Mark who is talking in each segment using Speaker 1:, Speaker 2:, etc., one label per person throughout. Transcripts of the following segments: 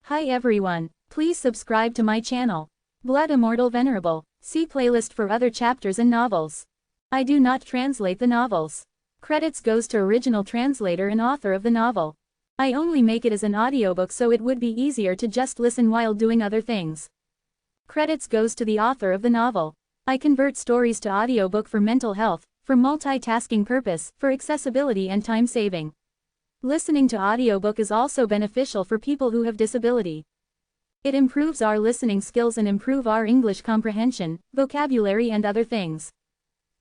Speaker 1: Hi everyone, please subscribe to my channel. Blood Immortal Venerable. See playlist for other chapters and novels. I do not translate the novels. Credits goes to original translator and author of the novel. I only make it as an audiobook so it would be easier to just listen while doing other things. Credits goes to the author of the novel. I convert stories to audiobook for mental health, for multitasking purpose, for accessibility and time saving. Listening to audiobook is also beneficial for people who have disability. It improves our listening skills and improve our English comprehension, vocabulary and other things.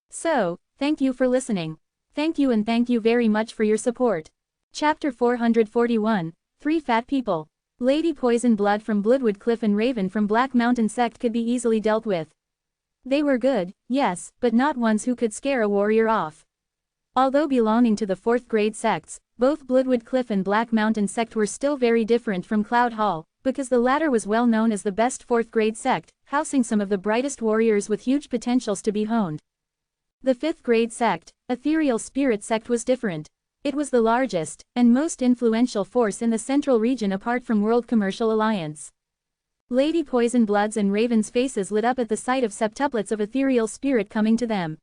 Speaker 1: So, thank you for listening. Thank you and thank you very much for your support. Chapter 441, 3 Fat People. Lady Poison Blood from Bloodwood Cliff and Raven from Black Mountain sect could be easily dealt with. They were good, yes, but not ones who could scare a warrior off. Although belonging to the 4th grade sects, both Bloodwood Cliff and Black Mountain sect were still very different from Cloud Hall, because the latter was well known as the best 4th grade sect, housing some of the brightest warriors with huge potentials to be honed. The 5th grade sect, Ethereal Spirit sect, was different. It was the largest, and most influential force in the central region apart from World Commercial Alliance. Lady Poison Blood's and Raven's faces lit up at the sight of septuplets of Ethereal Spirit coming to them.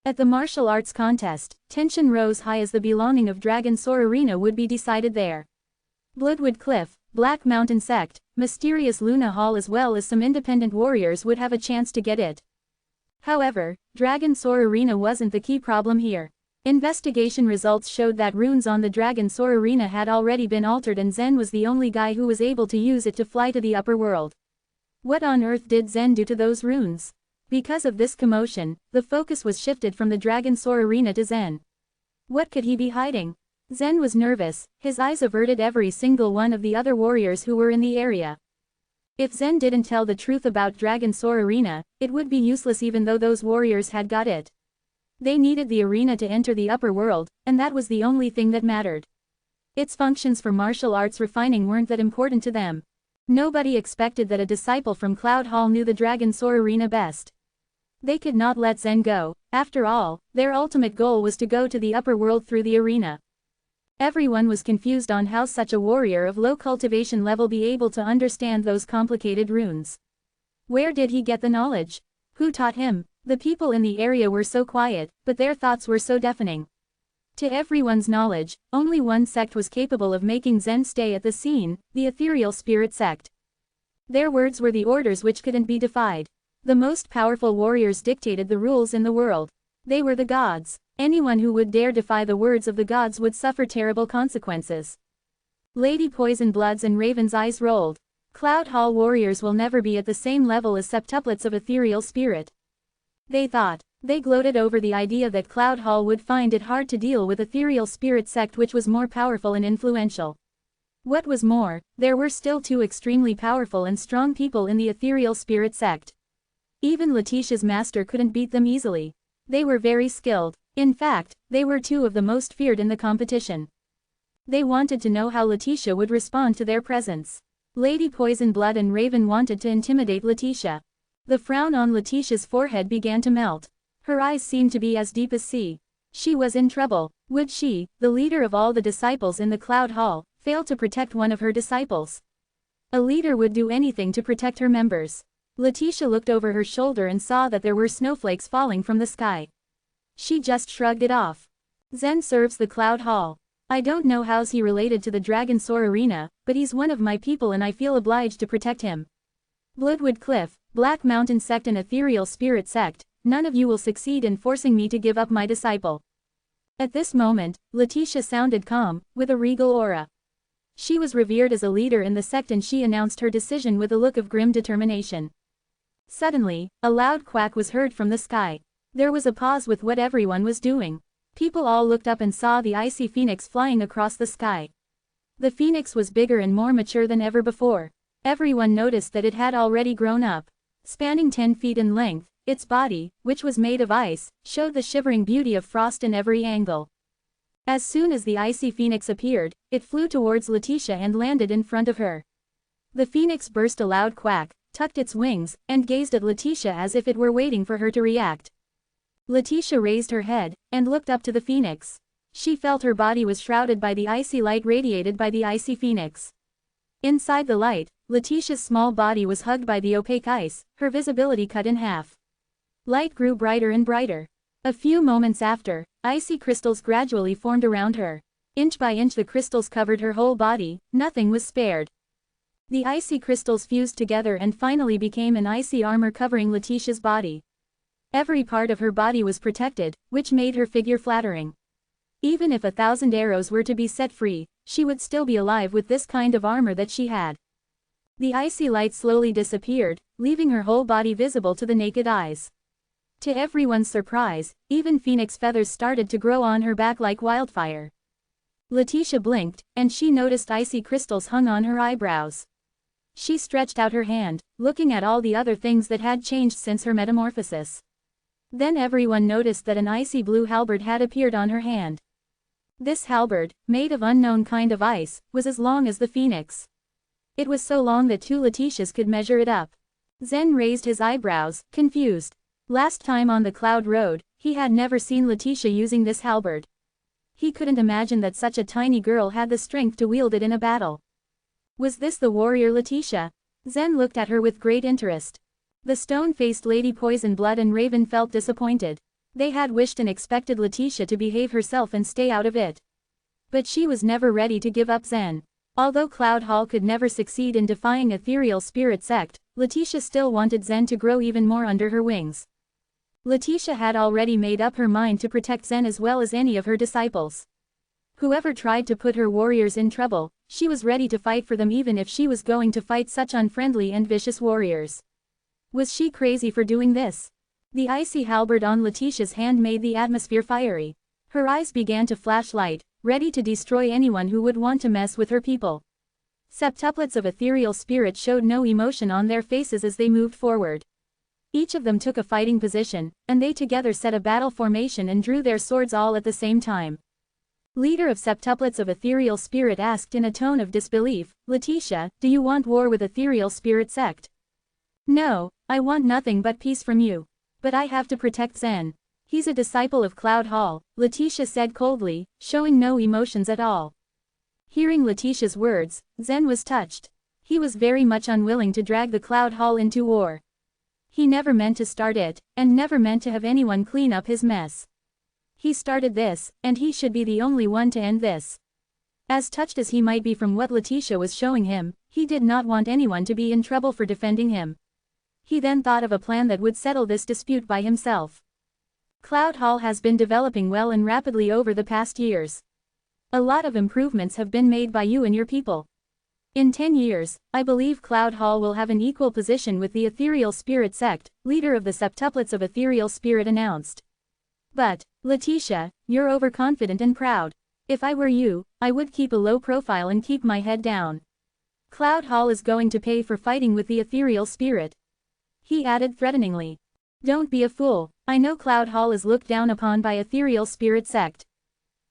Speaker 1: At the martial arts contest, tension rose high as the belonging of Dragon Soar Arena would be decided there. Bloodwood Cliff, Black Mountain sect, Mysterious Luna Hall as well as some independent warriors would have a chance to get it. However, Dragon Soar Arena wasn't the key problem here. Investigation results showed that runes on the Dragon Soar Arena had already been altered and Zen was the only guy who was able to use it to fly to the upper world. What on earth did Zen do to those runes? Because of this commotion, the focus was shifted from the Dragon Soar Arena to Zen. What could he be hiding? Zen was nervous, his eyes averted every single one of the other warriors who were in the area. If Zen didn't tell the truth about Dragon Soar Arena, it would be useless even though those warriors had got it. They needed the arena to enter the upper world, and that was the only thing that mattered. Its functions for martial arts refining weren't that important to them. Nobody expected that a disciple from Cloud Hall knew the Dragon Soar Arena best. They could not let Zen go. After all, their ultimate goal was to go to the upper world through the arena. Everyone was confused on how such a warrior of low cultivation level be able to understand those complicated runes. Where did he get the knowledge? Who taught him? The people in the area were so quiet, but their thoughts were so deafening. To everyone's knowledge, only one sect was capable of making Zen stay at the scene, the Ethereal Spirit sect. Their words were the orders which couldn't be defied. The most powerful warriors dictated the rules in the world. They were the gods. Anyone who would dare defy the words of the gods would suffer terrible consequences. Lady Poison Blood's and Raven's eyes rolled. Cloud Hall warriors will never be at the same level as septuplets of Ethereal Spirit. They thought. They gloated over the idea that Cloud Hall would find it hard to deal with Ethereal Spirit sect which was more powerful and influential. What was more, there were still 2 extremely powerful and strong people in the Ethereal Spirit sect. Even Letitia's master couldn't beat them easily. They were very skilled. In fact, they were 2 of the most feared in the competition. They wanted to know how Letitia would respond to their presence. Lady Poison Blood and Raven wanted to intimidate Letitia. The frown on Letitia's forehead began to melt. Her eyes seemed to be as deep as sea. She was in trouble. Would she, the leader of all the disciples in the Cloud Hall, fail to protect one of her disciples? A leader would do anything to protect her members. Letitia looked over her shoulder and saw that there were snowflakes falling from the sky. She just shrugged it off. Zen serves the Cloud Hall. I don't know how's he related to the Dragon Soar Arena, but he's one of my people and I feel obliged to protect him. Bloodwood Cliff, Black Mountain sect and Ethereal Spirit sect, none of you will succeed in forcing me to give up my disciple. At this moment, Letitia sounded calm, with a regal aura. She was revered as a leader in the sect and she announced her decision with a look of grim determination. Suddenly, a loud quack was heard from the sky. There was a pause with what everyone was doing. People all looked up and saw the icy phoenix flying across the sky. The phoenix was bigger and more mature than ever before. Everyone noticed that it had already grown up. Spanning 10 feet in length, its body, which was made of ice, showed the shivering beauty of frost in every angle. As soon as the icy phoenix appeared, it flew towards Letitia and landed in front of her. The phoenix burst a loud quack, tucked its wings, and gazed at Letitia as if it were waiting for her to react. Letitia raised her head, and looked up to the phoenix. She felt her body was shrouded by the icy light radiated by the icy phoenix. Inside the light, Letitia's small body was hugged by the opaque ice, her visibility cut in half. Light grew brighter and brighter. A few moments after, icy crystals gradually formed around her. Inch by inch the crystals covered her whole body, nothing was spared. The icy crystals fused together and finally became an icy armor covering Letitia's body. Every part of her body was protected, which made her figure flattering. Even if 1,000 arrows were to be set free, she would still be alive with this kind of armor that she had. The icy light slowly disappeared, leaving her whole body visible to the naked eyes. To everyone's surprise, even phoenix feathers started to grow on her back like wildfire. Letitia blinked, and she noticed icy crystals hung on her eyebrows. She stretched out her hand, looking at all the other things that had changed since her metamorphosis. Then everyone noticed that an icy blue halberd had appeared on her hand. This halberd, made of unknown kind of ice, was as long as the phoenix. It was so long that 2 Letitias could measure it up. Zen raised his eyebrows, confused. Last time on the Cloud Road, he had never seen Letitia using this halberd. He couldn't imagine that such a tiny girl had the strength to wield it in a battle. Was this the warrior Letitia? Zen looked at her with great interest. The stone-faced Lady Poisonblood and Raven felt disappointed. They had wished and expected Letitia to behave herself and stay out of it. But she was never ready to give up Zen. Although Cloud Hall could never succeed in defying Ethereal Spirit Sect, Letitia still wanted Zen to grow even more under her wings. Letitia had already made up her mind to protect Zen as well as any of her disciples. Whoever tried to put her warriors in trouble, she was ready to fight for them even if she was going to fight such unfriendly and vicious warriors. Was she crazy for doing this? The icy halberd on Letitia's hand made the atmosphere fiery. Her eyes began to flash light, ready to destroy anyone who would want to mess with her people. Septuplets of ethereal spirit showed no emotion on their faces as they moved forward. Each of them took a fighting position, and they together set a battle formation and drew their swords all at the same time. Leader of Septuplets of Ethereal Spirit asked in a tone of disbelief, Letitia, do you want war with Ethereal Spirit Sect? No, I want nothing but peace from you. But I have to protect Zen. He's a disciple of Cloud Hall, Letitia said coldly, showing no emotions at all. Hearing Letitia's words, Zen was touched. He was very much unwilling to drag the Cloud Hall into war. He never meant to start it, and never meant to have anyone clean up his mess. He started this, and he should be the only one to end this. As touched as he might be from what Letitia was showing him, he did not want anyone to be in trouble for defending him. He then thought of a plan that would settle this dispute by himself. Cloud Hall has been developing well and rapidly over the past years. A lot of improvements have been made by you and your people. In 10 years, I believe Cloud Hall will have an equal position with the Ethereal Spirit Sect, leader of the Septuplets of Ethereal Spirit announced. But, Letitia, you're overconfident and proud. If I were you, I would keep a low profile and keep my head down. Cloud Hall is going to pay for fighting with the Ethereal Spirit. He added threateningly. Don't be a fool, I know Cloud Hall is looked down upon by Ethereal Spirit Sect.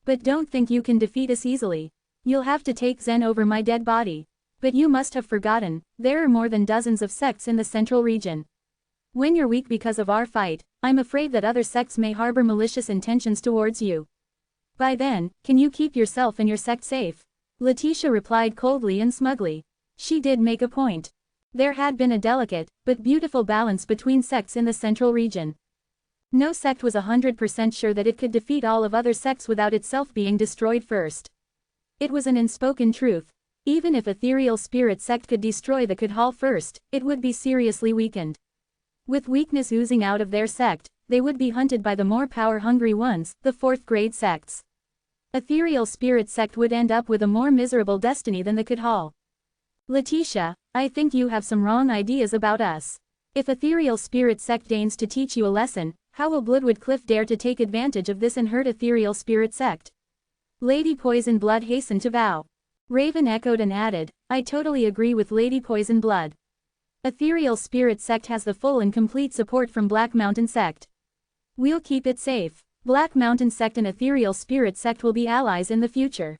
Speaker 1: But don't think you can defeat us easily. You'll have to take Zen over my dead body. But you must have forgotten, there are more than dozens of sects in the central region. When you're weak because of our fight, I'm afraid that other sects may harbor malicious intentions towards you. By then, can you keep yourself and your sect safe? Letitia replied coldly and smugly. She did make a point. There had been a delicate, but beautiful balance between sects in the central region. No sect was 100% sure that it could defeat all of other sects without itself being destroyed first. It was an unspoken truth. Even if Ethereal Spirit Sect could destroy the Hall first, it would be seriously weakened. With weakness oozing out of their sect, they would be hunted by the more power-hungry ones, the 4th-grade sects. Ethereal Spirit Sect would end up with a more miserable destiny than the Hall. Letitia, I think you have some wrong ideas about us. If Ethereal Spirit Sect deigns to teach you a lesson, how will Bloodwood Cliff dare to take advantage of this and hurt Ethereal Spirit Sect? Lady Poisonblood hastened to vow. Raven echoed and added, I totally agree with Lady Poisonblood. Ethereal Spirit Sect has the full and complete support from Black Mountain Sect. We'll keep it safe. Black Mountain Sect and Ethereal Spirit Sect will be allies in the future.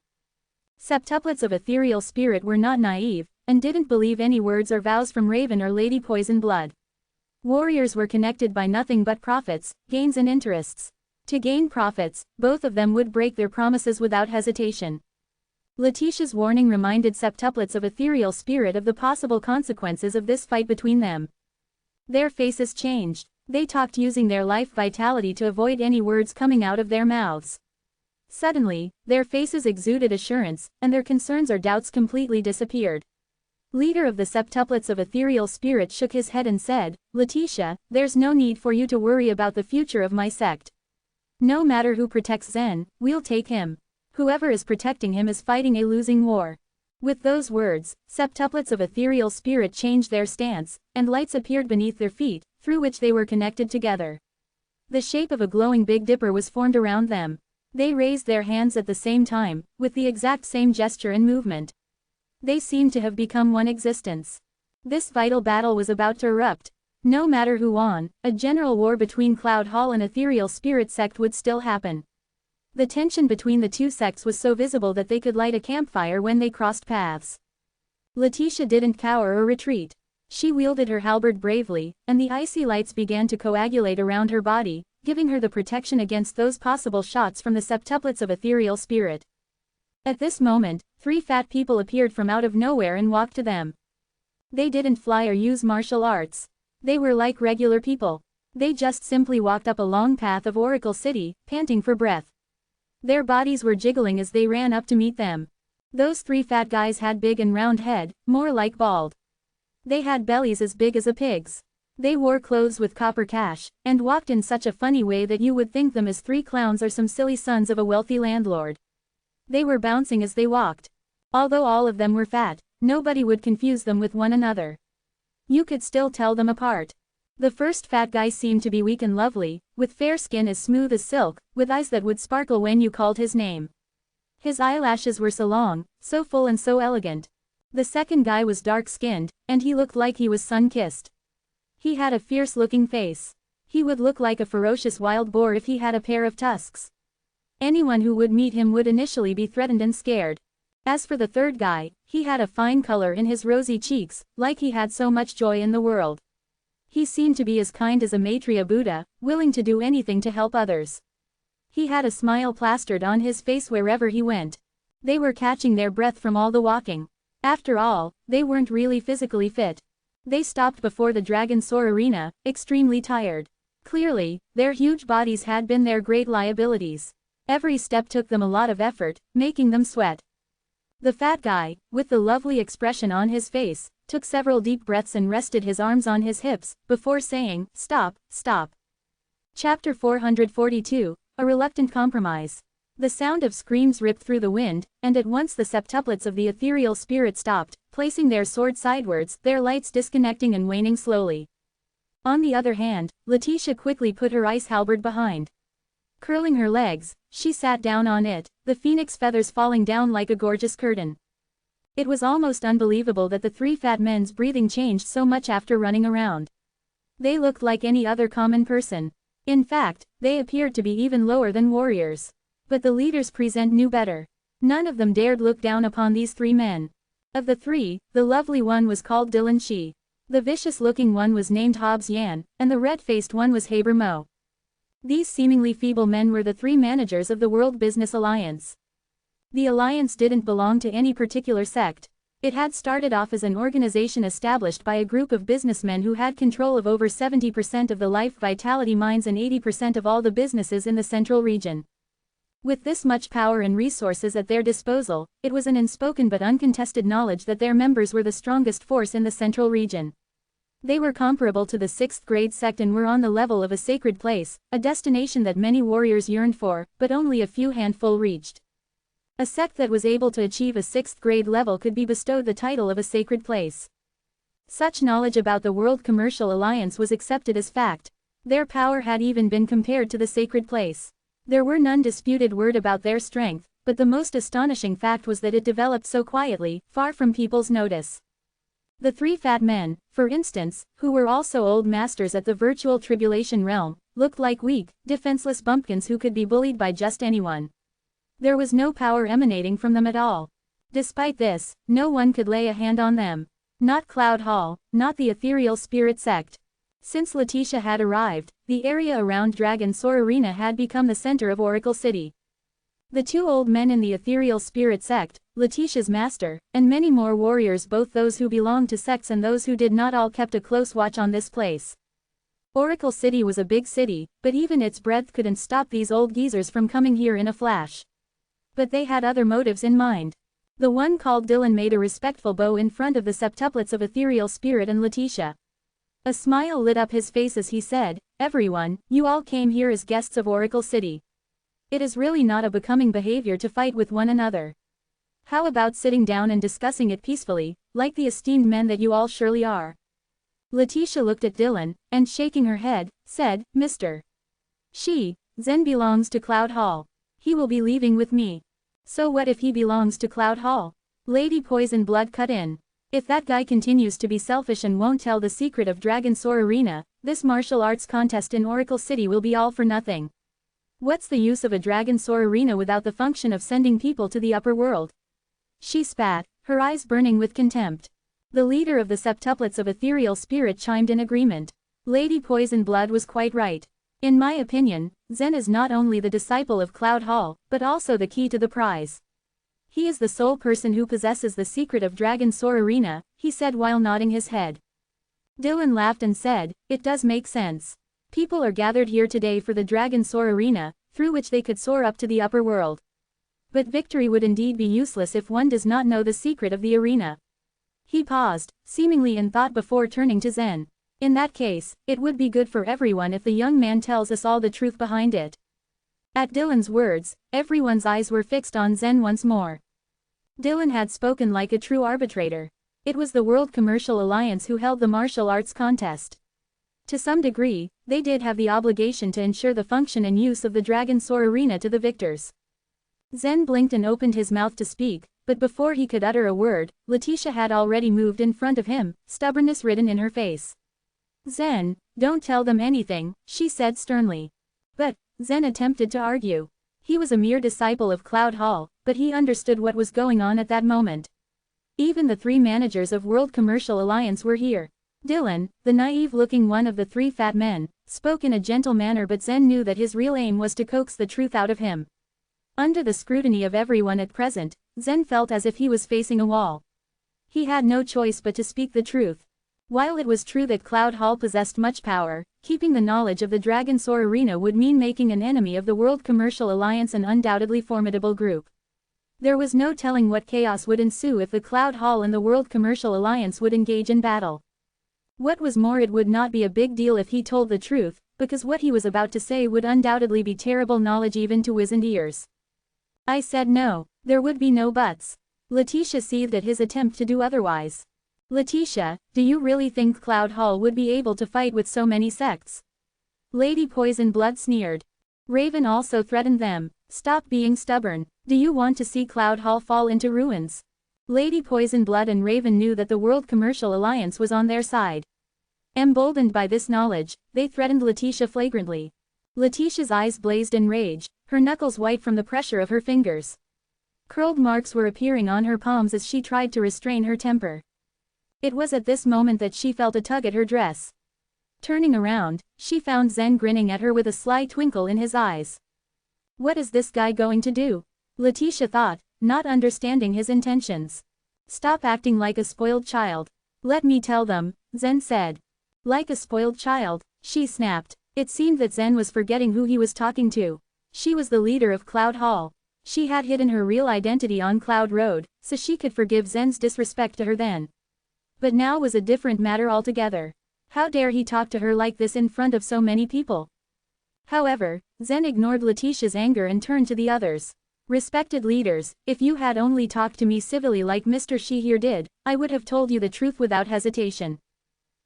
Speaker 1: Septuplets of Ethereal Spirit were not naive, and didn't believe any words or vows from Raven or Lady Poisonblood. Warriors were connected by nothing but profits, gains and interests. To gain profits, both of them would break their promises without hesitation. Letitia's warning reminded septuplets of ethereal spirit of the possible consequences of this fight between them. Their faces changed. They talked using their life vitality to avoid any words coming out of their mouths. Suddenly, their faces exuded assurance, and their concerns or doubts completely disappeared. Leader of the septuplets of ethereal spirit shook his head and said, "Letitia, there's no need for you to worry about the future of my sect. No matter who protects Zen, we'll take him. Whoever is protecting him is fighting a losing war." With those words, septuplets of ethereal spirit changed their stance, and lights appeared beneath their feet, through which they were connected together. The shape of a glowing Big Dipper was formed around them. They raised their hands at the same time, with the exact same gesture and movement. They seemed to have become one existence. This vital battle was about to erupt. No matter who won, a general war between Cloud Hall and ethereal spirit sect would still happen. The tension between the two sects was so visible that they could light a campfire when they crossed paths. Letitia didn't cower or retreat. She wielded her halberd bravely, and the icy lights began to coagulate around her body, giving her the protection against those possible shots from the septuplets of ethereal spirit. At this moment, 3 fat people appeared from out of nowhere and walked to them. They didn't fly or use martial arts. They were like regular people. They just simply walked up a long path of Oracle City, panting for breath. Their bodies were jiggling as they ran up to meet them. Those 3 fat guys had big and round head, more like bald. They had bellies as big as a pig's. They wore clothes with copper cash, and walked in such a funny way that you would think them as 3 clowns or some silly sons of a wealthy landlord. They were bouncing as they walked. Although all of them were fat, nobody would confuse them with one another. You could still tell them apart. The first fat guy seemed to be weak and lovely, with fair skin as smooth as silk, with eyes that would sparkle when you called his name. His eyelashes were so long, so full and so elegant. The second guy was dark-skinned, and he looked like he was sun-kissed. He had a fierce-looking face. He would look like a ferocious wild boar if he had a pair of tusks. Anyone who would meet him would initially be threatened and scared. As for the third guy, he had a fine color in his rosy cheeks, like he had so much joy in the world. He seemed to be as kind as a Maitreya Buddha, willing to do anything to help others. He had a smile plastered on his face wherever he went. They were catching their breath from all the walking. After all, they weren't really physically fit. They stopped before the Dragon Soar Arena, extremely tired. Clearly, their huge bodies had been their great liabilities. Every step took them a lot of effort, making them sweat. The fat guy, with the lovely expression on his face, took several deep breaths and rested his arms on his hips, before saying, "Stop, stop." Chapter 442, A Reluctant Compromise. The sound of screams ripped through the wind, and at once the septuplets of the ethereal spirit stopped, placing their swords sidewards, their lights disconnecting and waning slowly. On the other hand, Letitia quickly put her ice halberd behind. Curling her legs, she sat down on it, the phoenix feathers falling down like a gorgeous curtain. It was almost unbelievable that the 3 fat men's breathing changed so much after running around. They looked like any other common person. In fact, they appeared to be even lower than warriors. But the leaders present knew better. None of them dared look down upon these 3 men. Of the 3, the lovely one was called Dylan Shi. The vicious-looking one was named Hobbs Yan, and the red-faced one was Haber Mo. These seemingly feeble men were the 3 managers of the World Business Alliance. The alliance didn't belong to any particular sect. It had started off as an organization established by a group of businessmen who had control of over 70% of the life vitality mines and 80% of all the businesses in the central region. With this much power and resources at their disposal, it was an unspoken but uncontested knowledge that their members were the strongest force in the central region. They were comparable to the 6th grade sect and were on the level of a sacred place, a destination that many warriors yearned for, but only a few handful reached. A sect that was able to achieve a 6th grade level could be bestowed the title of a sacred place. Such knowledge about the World Commercial Alliance was accepted as fact. Their power had even been compared to the sacred place. There were none disputed word about their strength, but the most astonishing fact was that it developed so quietly, far from people's notice. The 3 fat men, for instance, who were also old masters at the virtual tribulation realm, looked like weak, defenseless bumpkins who could be bullied by just anyone. There was no power emanating from them at all. Despite this, no one could lay a hand on them. Not Cloud Hall, not the ethereal spirit sect. Since Letitia had arrived, the area around Dragon Soar Arena had become the center of Oracle City. The two old men in the ethereal spirit sect, Letitia's master, and many more warriors, both those who belonged to sects and those who did not, all kept a close watch on this place. Oracle City was a big city, but even its breadth couldn't stop these old geezers from coming here in a flash. But they had other motives in mind. The one called Dylan made a respectful bow in front of the septuplets of ethereal spirit and Letitia. A smile lit up his face as he said, "Everyone, you all came here as guests of Oracle City. It is really not a becoming behavior to fight with one another. How about sitting down and discussing it peacefully, like the esteemed men that you all surely are?" Letitia looked at Dylan, and shaking her head, said, "Mr. Zen belongs to Cloud Hall. He will be leaving with me." "So what if he belongs to Cloud Hall?" Lady Poison Blood cut in. "If that guy continues to be selfish and won't tell the secret of Dragon Soar Arena, this martial arts contest in Oracle City will be all for nothing. What's the use of a Dragon Soar Arena without the function of sending people to the upper world?" She spat, her eyes burning with contempt. The leader of the septuplets of ethereal spirit chimed in agreement. Lady Poison Blood was quite right. In my opinion, Zen is not only the disciple of Cloud Hall, but also the key to the prize. He is the sole person who possesses the secret of Dragon Soar Arena, he said while nodding his head. Dylan laughed and said, "It does make sense. People are gathered here today for the Dragon Soar Arena, through which they could soar up to the upper world. But victory would indeed be useless if one does not know the secret of the arena." He paused, seemingly in thought before turning to Zen. "In that case, it would be good for everyone if the young man tells us all the truth behind it." At Dylan's words, everyone's eyes were fixed on Zen once more. Dylan had spoken like a true arbitrator. It was the World Commercial Alliance who held the martial arts contest. To some degree, they did have the obligation to ensure the function and use of the Dragon Soar Arena to the victors. Zen blinked and opened his mouth to speak, but before he could utter a word, Letitia had already moved in front of him, stubbornness written in her face. "Zen, don't tell them anything," she said sternly. But Zen attempted to argue. He was a mere disciple of Cloud Hall, but he understood what was going on at that moment. Even the three managers of World Commercial Alliance were here. Dylan, the naive-looking one of the three fat men, spoke in a gentle manner, but Zen knew that his real aim was to coax the truth out of him. Under the scrutiny of everyone at present, Zen felt as if he was facing a wall. He had no choice but to speak the truth. While it was true that Cloud Hall possessed much power, keeping the knowledge of the Dragon Soar Arena would mean making an enemy of the World Commercial Alliance, an undoubtedly formidable group. There was no telling what chaos would ensue if the Cloud Hall and the World Commercial Alliance would engage in battle. What was more, it would not be a big deal if he told the truth, because what he was about to say would undoubtedly be terrible knowledge even to wizened ears. "I said no. There would be no buts." Letitia seethed at his attempt to do otherwise. "Letitia, do you really think Cloud Hall would be able to fight with so many sects?" Lady Poison Blood sneered. Raven also threatened them. "Stop being stubborn. Do you want to see Cloud Hall fall into ruins?" Lady Poison Blood and Raven knew that the World Commercial Alliance was on their side. Emboldened by this knowledge, they threatened Letitia flagrantly. Letitia's eyes blazed in rage, her knuckles white from the pressure of her fingers. Curled marks were appearing on her palms as she tried to restrain her temper. It was at this moment that she felt a tug at her dress. Turning around, she found Zen grinning at her with a sly twinkle in his eyes. What is this guy going to do? Letitia thought, not understanding his intentions. Stop acting like a spoiled child. Let me tell them, Zen said. Like a spoiled child, she snapped. It seemed that Zen was forgetting who he was talking to. She was the leader of Cloud Hall. She had hidden her real identity on Cloud Road, so she could forgive Zen's disrespect to her then. But now was a different matter altogether. How dare he talk to her like this in front of so many people? However, Zen ignored Letitia's anger and turned to the others. Respected leaders, if you had only talked to me civilly like Mr. Shi here did, I would have told you the truth without hesitation.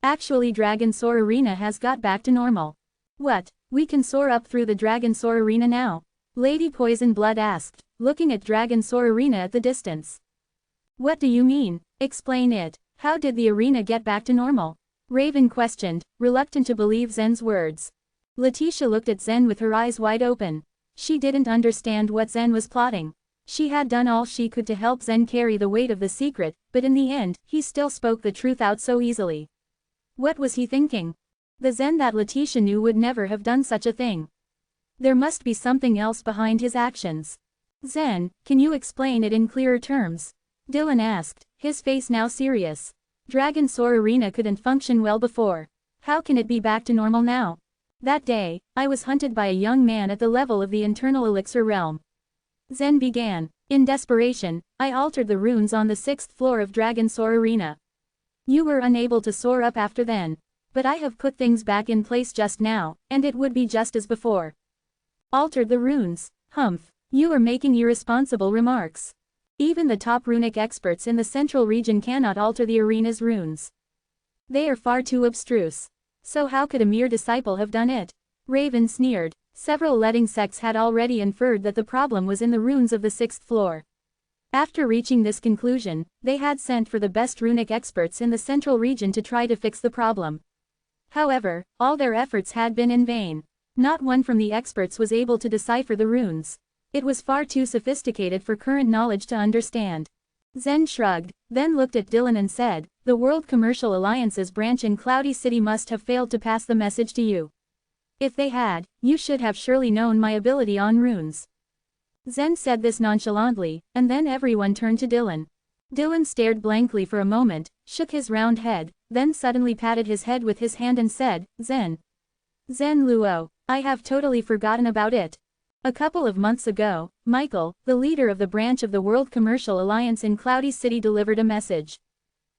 Speaker 1: Actually, Dragon Soar Arena has got back to normal. What, we can soar up through the Dragon Soar Arena now? Lady Poison Blood asked, looking at Dragon Soar Arena at the distance. What do you mean? Explain it. How did the arena get back to normal? Raven questioned, reluctant to believe Zen's words. Letitia looked at Zen with her eyes wide open. She didn't understand what Zen was plotting. She had done all she could to help Zen carry the weight of the secret, but in the end, he still spoke the truth out so easily. What was he thinking? The Zen that Letitia knew would never have done such a thing. There must be something else behind his actions. Zen, can you explain it in clearer terms? Dylan asked, his face now serious. Dragon Soar Arena couldn't function well before. How can it be back to normal now? That day, I was hunted by a young man at the level of the internal elixir realm. Zen began. In desperation, I altered the runes on the 6th floor of Dragon Soar Arena. You were unable to soar up after then. But I have put things back in place just now, and it would be just as before. Altered the runes? Humph. You are making irresponsible remarks. Even the top runic experts in the central region cannot alter the arena's runes. They are far too abstruse. So how could a mere disciple have done it? Raven sneered. Several letting sects had already inferred that the problem was in the runes of the 6th floor. After reaching this conclusion, they had sent for the best runic experts in the central region to try to fix the problem. However, all their efforts had been in vain. Not one from the experts was able to decipher the runes. It was far too sophisticated for current knowledge to understand. Zen shrugged, then looked at Dylan and said, the World Commercial Alliance's branch in Cloudy City must have failed to pass the message to you. If they had, you should have surely known my ability on runes. Zen said this nonchalantly, and then everyone turned to Dylan. Dylan stared blankly for a moment, shook his round head, then suddenly patted his head with his hand and said, Zen. Zen Luo, I have totally forgotten about it. A couple of months ago, Michael, the leader of the branch of the World Commercial Alliance in Cloudy City, delivered a message.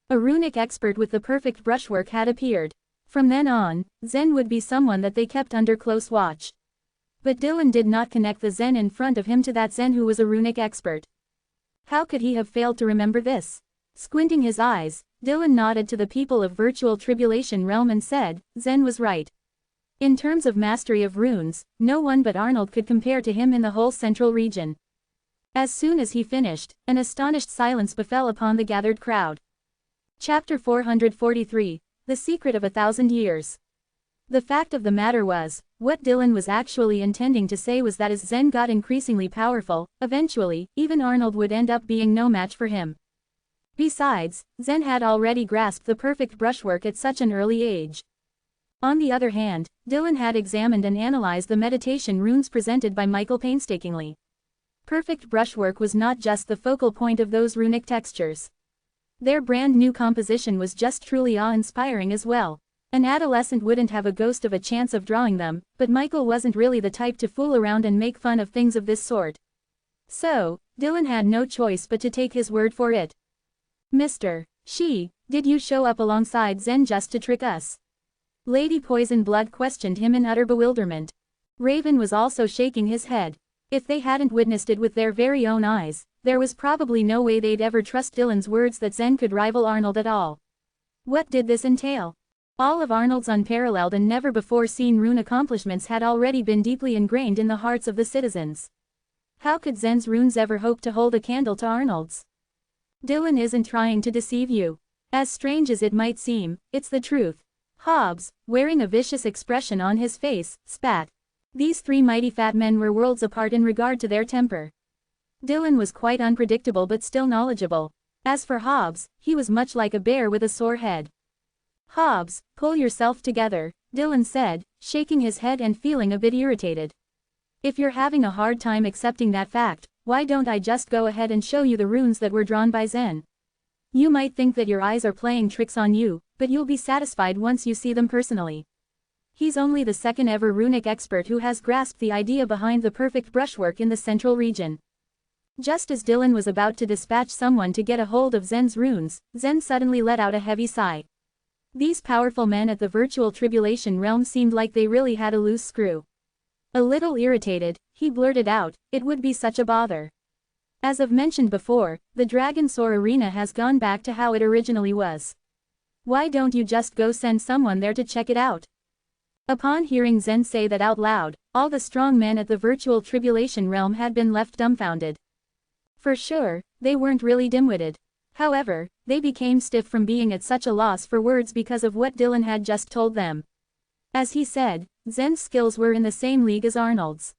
Speaker 1: A runic expert with the perfect brushwork had appeared. From then on, Zen would be someone that they kept under close watch. But Dylan did not connect the Zen in front of him to that Zen who was a runic expert. How could he have failed to remember this? Squinting his eyes, Dylan nodded to the people of Virtual Tribulation Realm and said, Zen was right. In terms of mastery of runes, no one but Arnold could compare to him in the whole central region. As soon as he finished, an astonished silence befell upon the gathered crowd. Chapter 443, The Secret of 1,000 Years. The fact of the matter was, what Dylan was actually intending to say was that as Zen got increasingly powerful, eventually, even Arnold would end up being no match for him. Besides, Zen had already grasped the perfect brushwork at such an early age. On the other hand, Dylan had examined and analyzed the meditation runes presented by Michael painstakingly. Perfect brushwork was not just the focal point of those runic textures. Their brand new composition was just truly awe-inspiring as well. An adolescent wouldn't have a ghost of a chance of drawing them, but Michael wasn't really the type to fool around and make fun of things of this sort. So, Dylan had no choice but to take his word for it. Mr. Shi, did you show up alongside Zen just to trick us? Lady Poison Blood questioned him in utter bewilderment. Raven was also shaking his head. If they hadn't witnessed it with their very own eyes, there was probably no way they'd ever trust Dylan's words that Zen could rival Arnold at all. What did this entail? All of Arnold's unparalleled and never-before-seen rune accomplishments had already been deeply ingrained in the hearts of the citizens. How could Zen's runes ever hope to hold a candle to Arnold's? Dylan isn't trying to deceive you. As strange as it might seem, it's the truth. Hobbs, wearing a vicious expression on his face, spat. These three mighty fat men were worlds apart in regard to their temper. Dylan was quite unpredictable but still knowledgeable. As for Hobbs, he was much like a bear with a sore head. Hobbs, pull yourself together, Dylan said, shaking his head and feeling a bit irritated. If you're having a hard time accepting that fact, why don't I just go ahead and show you the runes that were drawn by Zen? You might think that your eyes are playing tricks on you, but you'll be satisfied once you see them personally. He's only the second ever runic expert who has grasped the idea behind the perfect brushwork in the central region. Just as Dylan was about to dispatch someone to get a hold of Zen's runes, Zen suddenly let out a heavy sigh. These powerful men at the Virtual Tribulation Realm seemed like they really had a loose screw. A little irritated, he blurted out, it would be such a bother. As I've mentioned before, the Dragon Soar Arena has gone back to how it originally was. Why don't you just go send someone there to check it out? Upon hearing Zen say that out loud, all the strong men at the Virtual Tribulation Realm had been left dumbfounded. For sure, they weren't really dim-witted. However, they became stiff from being at such a loss for words because of what Dylan had just told them. As he said, Zen's skills were in the same league as Arnold's.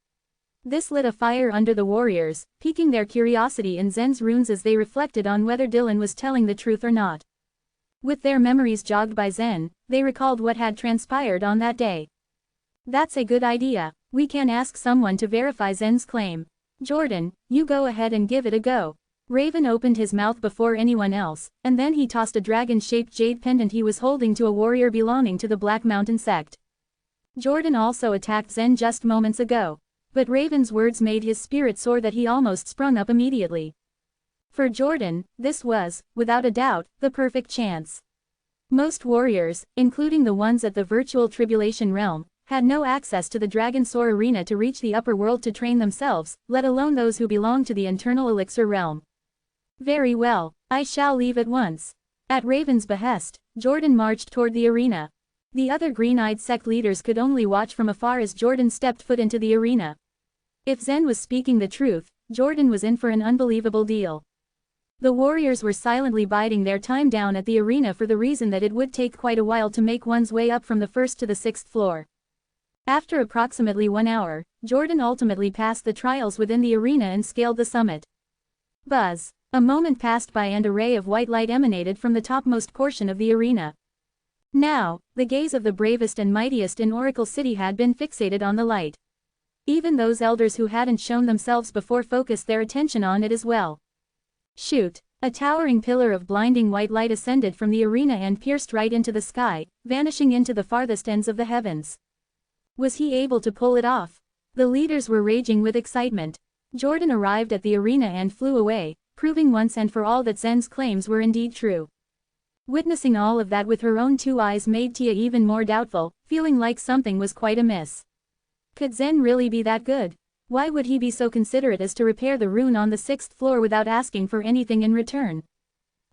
Speaker 1: This lit a fire under the warriors, piquing their curiosity in Zen's runes as they reflected on whether Dylan was telling the truth or not. With their memories jogged by Zen, they recalled what had transpired on that day. That's a good idea. We can ask someone to verify Zen's claim. Jordan, you go ahead and give it a go. Raven opened his mouth before anyone else, and then he tossed a dragon-shaped jade pendant he was holding to a warrior belonging to the Black Mountain sect. Jordan also attacked Zen just moments ago, but Raven's words made his spirit soar that he almost sprung up immediately. For Jordan, this was, without a doubt, the perfect chance. Most warriors, including the ones at the virtual tribulation realm, had no access to the Dragon Soar arena to reach the upper world to train themselves, let alone those who belong to the internal elixir realm. Very well, I shall leave at once. At Raven's behest, Jordan marched toward the arena. The other green-eyed sect leaders could only watch from afar as Jordan stepped foot into the arena. If Zen was speaking the truth, Jordan was in for an unbelievable deal. The warriors were silently biding their time down at the arena for the reason that it would take quite a while to make one's way up from the first to the 6th floor. After approximately 1 hour, Jordan ultimately passed the trials within the arena and scaled the summit. Buzz. A moment passed by and a ray of white light emanated from the topmost portion of the arena. Now, the gaze of the bravest and mightiest in Oracle City had been fixated on the light. Even those elders who hadn't shown themselves before focused their attention on it as well. Shoot! A towering pillar of blinding white light ascended from the arena and pierced right into the sky, vanishing into the farthest ends of the heavens. Was he able to pull it off? The leaders were raging with excitement. Jordan arrived at the arena and flew away, proving once and for all that Zen's claims were indeed true. Witnessing all of that with her own 2 eyes made Tia even more doubtful, feeling like something was quite amiss. Could Zen really be that good? Why would he be so considerate as to repair the rune on the 6th floor without asking for anything in return?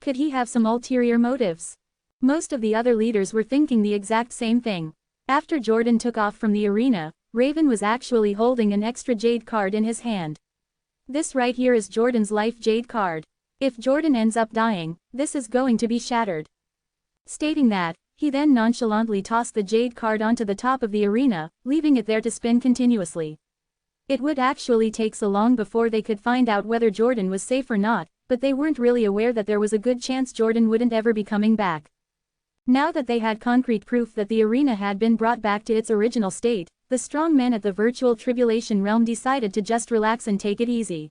Speaker 1: Could he have some ulterior motives? Most of the other leaders were thinking the exact same thing. After Jordan took off from the arena, Raven was actually holding an extra jade card in his hand. This right here is Jordan's life jade card. If Jordan ends up dying, this is going to be shattered. Stating that, he then nonchalantly tossed the jade card onto the top of the arena, leaving it there to spin continuously. It would actually take so long before they could find out whether Jordan was safe or not, but they weren't really aware that there was a good chance Jordan wouldn't ever be coming back. Now that they had concrete proof that the arena had been brought back to its original state, the strong men at the virtual tribulation realm decided to just relax and take it easy.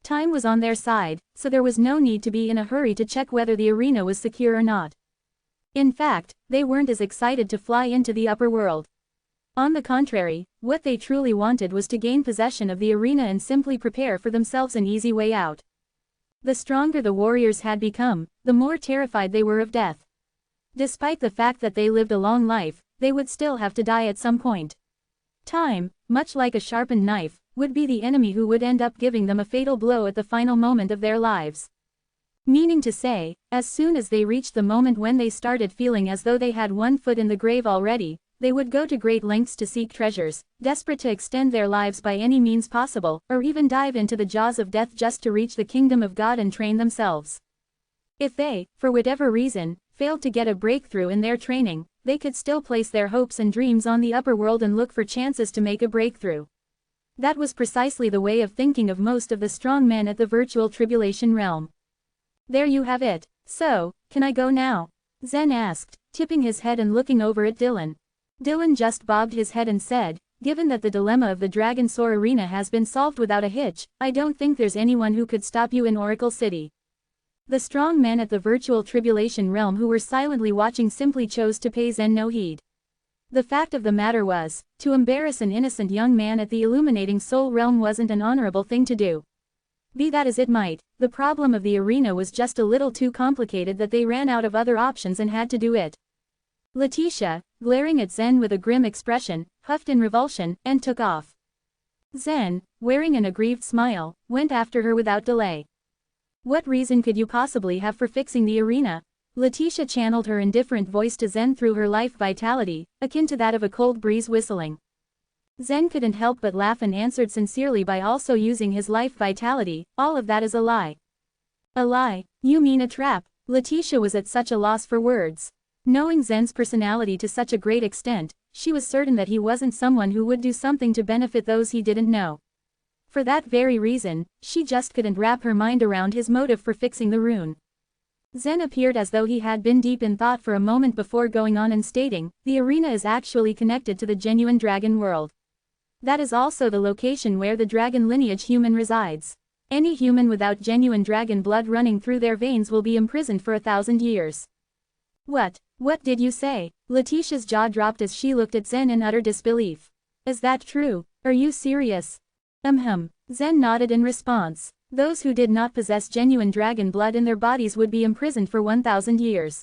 Speaker 1: Time was on their side, so there was no need to be in a hurry to check whether the arena was secure or not. In fact, they weren't as excited to fly into the upper world. On the contrary, what they truly wanted was to gain possession of the arena and simply prepare for themselves an easy way out. The stronger the warriors had become, the more terrified they were of death. Despite the fact that they lived a long life, they would still have to die at some point. Time, much like a sharpened knife, would be the enemy who would end up giving them a fatal blow at the final moment of their lives. Meaning to say, as soon as they reached the moment when they started feeling as though they had one foot in the grave already, they would go to great lengths to seek treasures, desperate to extend their lives by any means possible, or even dive into the jaws of death just to reach the kingdom of God and train themselves. If they, for whatever reason, failed to get a breakthrough in their training, they could still place their hopes and dreams on the upper world and look for chances to make a breakthrough. That was precisely the way of thinking of most of the strong men at the virtual tribulation realm. There you have it. So, can I go now? Zen asked, tipping his head and looking over at Dylan. Dylan just bobbed his head and said, given that the dilemma of the Dragon Soar Arena has been solved without a hitch, I don't think there's anyone who could stop you in Oracle City. The strong men at the virtual tribulation realm who were silently watching simply chose to pay Zen no heed. The fact of the matter was, to embarrass an innocent young man at the illuminating soul realm wasn't an honorable thing to do. Be that as it might, the problem of the arena was just a little too complicated that they ran out of other options and had to do it. Letitia, glaring at Zen with a grim expression, huffed in revulsion, and took off. Zen, wearing an aggrieved smile, went after her without delay. What reason could you possibly have for fixing the arena? Letitia channeled her indifferent voice to Zen through her life vitality, akin to that of a cold breeze whistling. Zen couldn't help but laugh and answered sincerely by also using his life vitality, all of that is a lie. A lie? You mean a trap? Letitia was at such a loss for words. Knowing Zen's personality to such a great extent, she was certain that he wasn't someone who would do something to benefit those he didn't know. For that very reason, she just couldn't wrap her mind around his motive for fixing the rune. Zen appeared as though he had been deep in thought for a moment before going on and stating, the arena is actually connected to the genuine dragon world. That is also the location where the dragon lineage human resides. Any human without genuine dragon blood running through their veins will be imprisoned for 1,000 years. What did you say? Letitia's jaw dropped as she looked at Zen in utter disbelief. Is that true? Are you serious? Zen nodded in response. Those who did not possess genuine dragon blood in their bodies would be imprisoned for 1,000 years.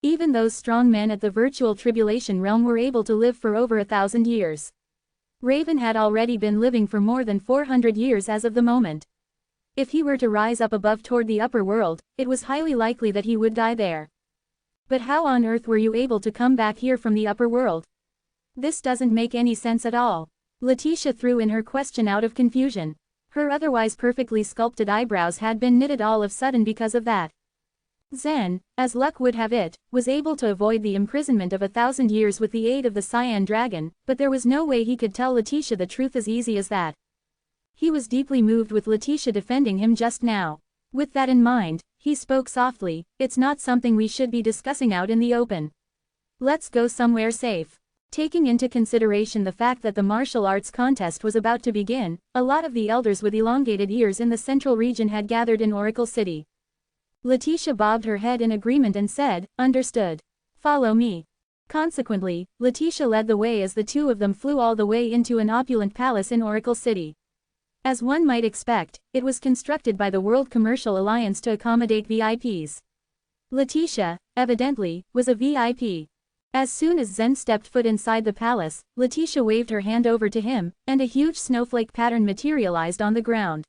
Speaker 1: Even those strong men at the virtual tribulation realm were able to live for over 1,000 years. Raven had already been living for more than 400 years as of the moment. If he were to rise up above toward the upper world, it was highly likely that he would die there. But how on earth were you able to come back here from the upper world? This doesn't make any sense at all. Letitia threw in her question out of confusion. Her otherwise perfectly sculpted eyebrows had been knitted all of a sudden because of that. Zen, as luck would have it, was able to avoid the imprisonment of 1,000 years with the aid of the cyan dragon, but there was no way he could tell Letitia the truth as easy as that. He was deeply moved with Letitia defending him just now. With that in mind, he spoke softly, "It's not something we should be discussing out in the open. Let's go somewhere safe." Taking into consideration the fact that the martial arts contest was about to begin, a lot of the elders with elongated ears in the central region had gathered in Oracle City. Letitia bobbed her head in agreement and said, "Understood. Follow me." Consequently, Letitia led the way as the two of them flew all the way into an opulent palace in Oracle City. As one might expect, it was constructed by the World Commercial Alliance to accommodate VIPs. Letitia, evidently, was a VIP. As soon as Zen stepped foot inside the palace, Letitia waved her hand over to him, and a huge snowflake pattern materialized on the ground.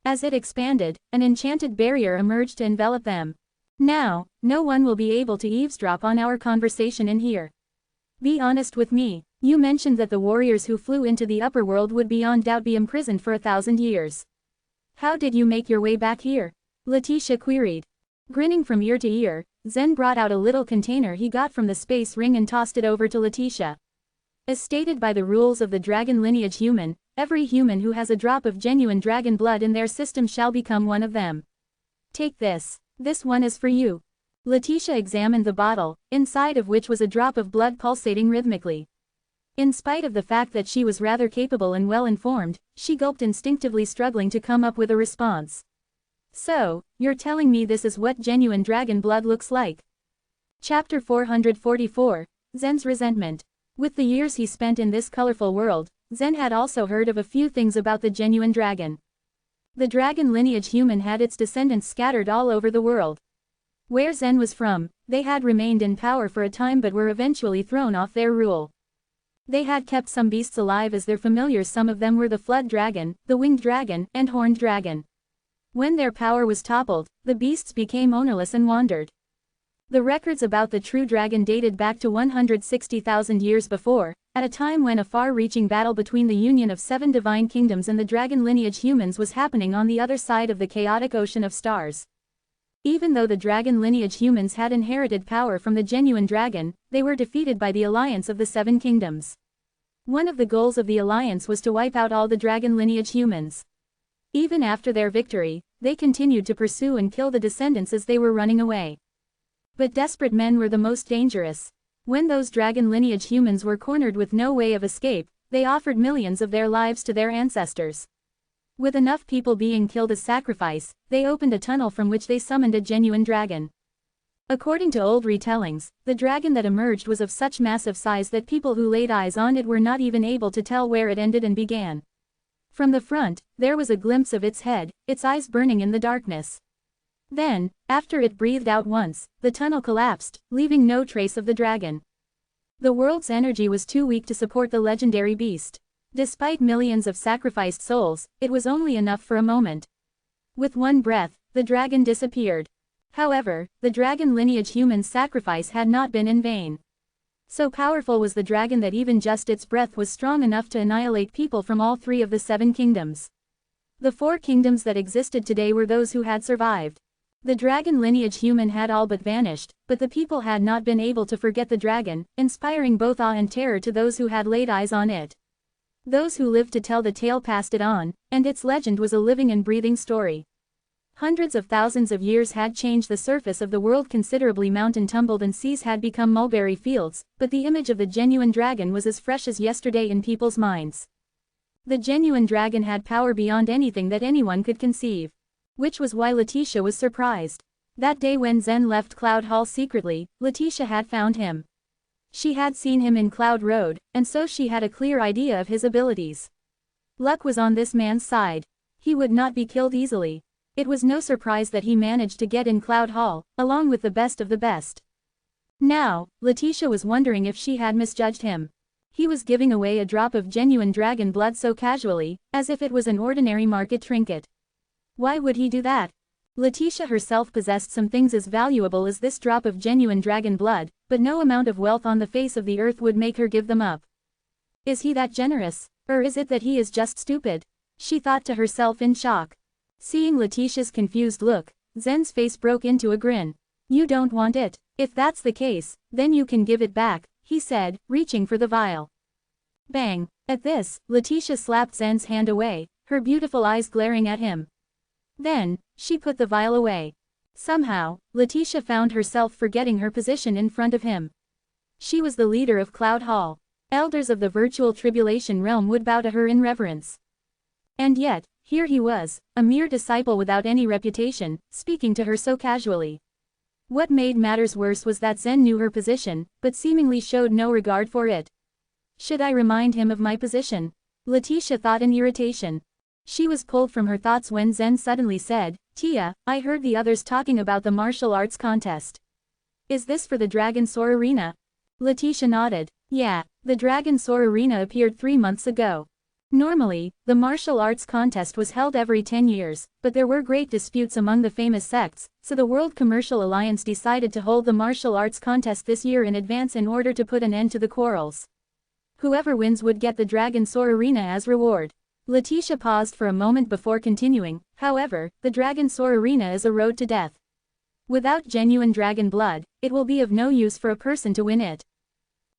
Speaker 1: As it expanded, an enchanted barrier emerged to envelop them. "Now, no one will be able to eavesdrop on our conversation in here. Be honest with me. You mentioned that the warriors who flew into the upper world would beyond doubt be imprisoned for 1,000 years. How did you make your way back here?" Letitia queried. Grinning from ear to ear, Zen brought out a little container he got from the space ring and tossed it over to Letitia. As stated by the rules of the dragon lineage human, every human who has a drop of genuine dragon blood in their system shall become one of them. Take this. This one is for you. Letitia examined the bottle, inside of which was a drop of blood pulsating rhythmically. In spite of the fact that she was rather capable and well-informed, she gulped, instinctively struggling to come up with a response. "So, you're telling me this is what genuine dragon blood looks like?" Chapter 444, Zen's Resentment. With the years he spent in this colorful world, Zen had also heard of a few things about the genuine dragon. The dragon lineage human had its descendants scattered all over the world. Where Zen was from, they had remained in power for a time but were eventually thrown off their rule. They had kept some beasts alive as their familiars. Some of them were the flood dragon, the winged dragon, and horned dragon. When their power was toppled, the beasts became ownerless and wandered. The records about the true dragon dated back to 160,000 years before, at a time when a far-reaching battle between the union of 7 divine kingdoms and the dragon lineage humans was happening on the other side of the chaotic ocean of stars. Even though the dragon lineage humans had inherited power from the genuine dragon, they were defeated by the alliance of the 7 kingdoms. One of the goals of the alliance was to wipe out all the dragon lineage humans. Even after their victory, they continued to pursue and kill the descendants as they were running away. But desperate men were the most dangerous. When those dragon lineage humans were cornered with no way of escape, they offered millions of their lives to their ancestors. With enough people being killed as sacrifice, they opened a tunnel from which they summoned a genuine dragon. According to old retellings, the dragon that emerged was of such massive size that people who laid eyes on it were not even able to tell where it ended and began. From the front, there was a glimpse of its head, its eyes burning in the darkness. Then, after it breathed out once, the tunnel collapsed, leaving no trace of the dragon. The world's energy was too weak to support the legendary beast. Despite millions of sacrificed souls, it was only enough for a moment. With one breath, the dragon disappeared. However, the dragon lineage human's sacrifice had not been in vain. So powerful was the dragon that even just its breath was strong enough to annihilate people from all 3 of the 7 kingdoms. The 4 kingdoms that existed today were those who had survived. The dragon lineage human had all but vanished, but the people had not been able to forget the dragon, inspiring both awe and terror to those who had laid eyes on it. Those who lived to tell the tale passed it on, and its legend was a living and breathing story. Hundreds of thousands of years had changed the surface of the world considerably. Mountain tumbled and seas had become mulberry fields, but the image of the genuine dragon was as fresh as yesterday in people's minds. The genuine dragon had power beyond anything that anyone could conceive. Which was why Letitia was surprised. That day when Zen left Cloud Hall secretly, Letitia had found him. She had seen him in Cloud Road, and so she had a clear idea of his abilities. Luck was on this man's side. He would not be killed easily. It was no surprise that he managed to get in Cloud Hall, along with the best of the best. Now, Letitia was wondering if she had misjudged him. He was giving away a drop of genuine dragon blood so casually, as if it was an ordinary market trinket. Why would he do that? Letitia herself possessed some things as valuable as this drop of genuine dragon blood, but no amount of wealth on the face of the earth would make her give them up. Is he that generous? Or is it that he is just stupid? She thought to herself in shock. Seeing Letitia's confused look, Zen's face broke into a grin. You don't want it? If that's the case, then you can give it back, he said, reaching for the vial. Bang! At this, Letitia slapped Zen's hand away, her beautiful eyes glaring at him. Then, she put the vial away. Somehow, Letitia found herself forgetting her position in front of him. She was the leader of Cloud Hall. Elders of the virtual tribulation realm would bow to her in reverence. And yet, here he was, a mere disciple without any reputation, speaking to her so casually. What made matters worse was that Zen knew her position, but seemingly showed no regard for it. Should I remind him of my position? Letitia thought in irritation. She was pulled from her thoughts when Zen suddenly said, Tia, I heard the others talking about the martial arts contest. Is this for the Dragon Soar Arena? Letitia nodded. Yeah, the Dragon Soar Arena appeared 3 months ago. Normally, the martial arts contest was held every 10 years, but there were great disputes among the famous sects, so the World Commercial Alliance decided to hold the martial arts contest this year in advance in order to put an end to the quarrels. Whoever wins would get the Dragon Soar Arena as reward. Letitia paused for a moment before continuing, however, the Dragon Soar Arena is a road to death. Without genuine dragon blood, it will be of no use for a person to win it.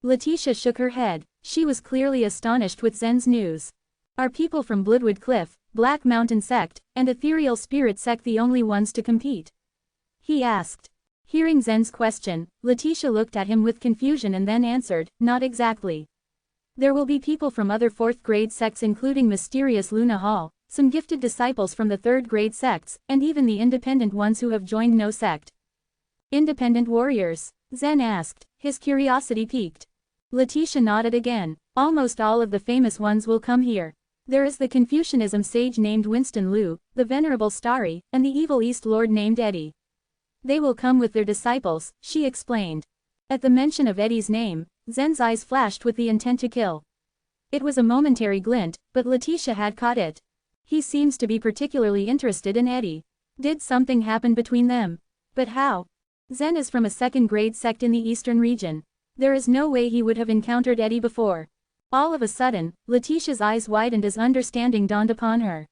Speaker 1: Letitia shook her head. She was clearly astonished with Zen's news. Are people from Bloodwood Cliff, Black Mountain Sect, and Ethereal Spirit Sect the only ones to compete? He asked. Hearing Zen's question, Letitia looked at him with confusion and then answered, not exactly. There will be people from other 4th grade sects including Mysterious Luna Hall, some gifted disciples from the 3rd grade sects, and even the independent ones who have joined no sect. Independent warriors? Zen asked, his curiosity piqued. Letitia nodded again. Almost all of the famous ones will come here. There is the Confucianism sage named Winston Liu, the Venerable Starry, and the evil East Lord named Eddie. They will come with their disciples, she explained. At the mention of Eddie's name, Zen's eyes flashed with the intent to kill. It was a momentary glint, but Letitia had caught it. He seems to be particularly interested in Eddie. Did something happen between them? But how? Zen is from a 2nd grade sect in the eastern region. There is no way he would have encountered Eddie before. All of a sudden, Letitia's eyes widened as understanding dawned upon her.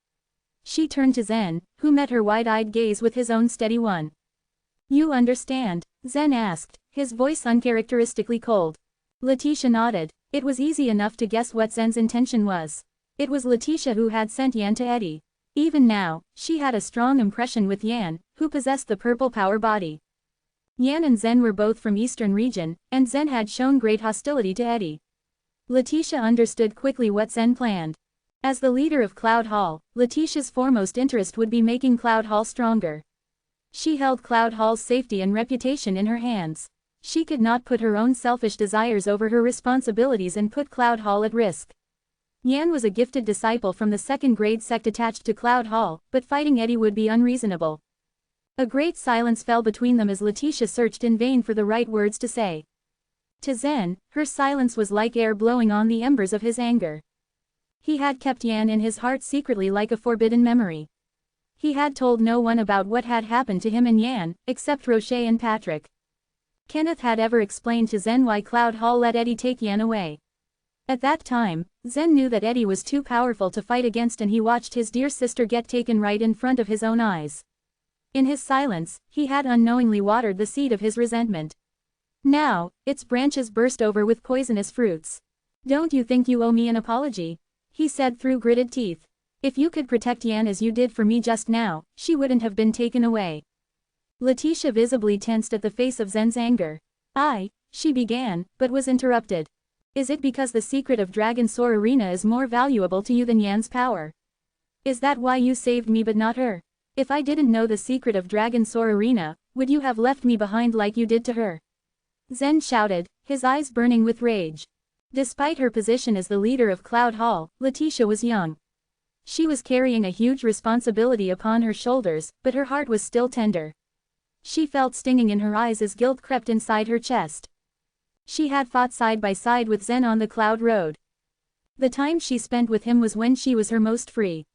Speaker 1: She turned to Zen, who met her wide-eyed gaze with his own steady one. You understand? Zen asked, his voice uncharacteristically cold. Letitia nodded. It was easy enough to guess what Zen's intention was. It was Letitia who had sent Yan to Eddie. Even now, she had a strong impression with Yan, who possessed the purple power body. Yan and Zen were both from Eastern region, and Zen had shown great hostility to Eddie. Letitia understood quickly what Zen planned. As the leader of Cloud Hall, Letitia's foremost interest would be making Cloud Hall stronger. She held Cloud Hall's safety and reputation in her hands. She could not put her own selfish desires over her responsibilities and put Cloud Hall at risk. Yan was a gifted disciple from the 2nd grade sect attached to Cloud Hall, but fighting Eddie would be unreasonable. A great silence fell between them as Letitia searched in vain for the right words to say. To Zen, her silence was like air blowing on the embers of his anger. He had kept Yan in his heart secretly like a forbidden memory. He had told no one about what had happened to him and Yan, except Roche and Patrick. Kenneth had ever explained to Zen why Cloud Hall let Eddie take Yan away. At that time, Zen knew that Eddie was too powerful to fight against and he watched his dear sister get taken right in front of his own eyes. In his silence, he had unknowingly watered the seed of his resentment. Now, its branches burst over with poisonous fruits. Don't you think you owe me an apology? He said through gritted teeth. If you could protect Yan as you did for me just now, she wouldn't have been taken away. Letitia visibly tensed at the face of Zen's anger. She began, but was interrupted. Is it because the secret of Dragon Soar Arena is more valuable to you than Yan's power? Is that why you saved me but not her? If I didn't know the secret of Dragon Soar Arena, would you have left me behind like you did to her? Zen shouted, his eyes burning with rage. Despite her position as the leader of Cloud Hall, Letitia was young. She was carrying a huge responsibility upon her shoulders, but her heart was still tender. She felt stinging in her eyes as guilt crept inside her chest. She had fought side by side with Zen on the Cloud Road. The time she spent with him was when she was her most free.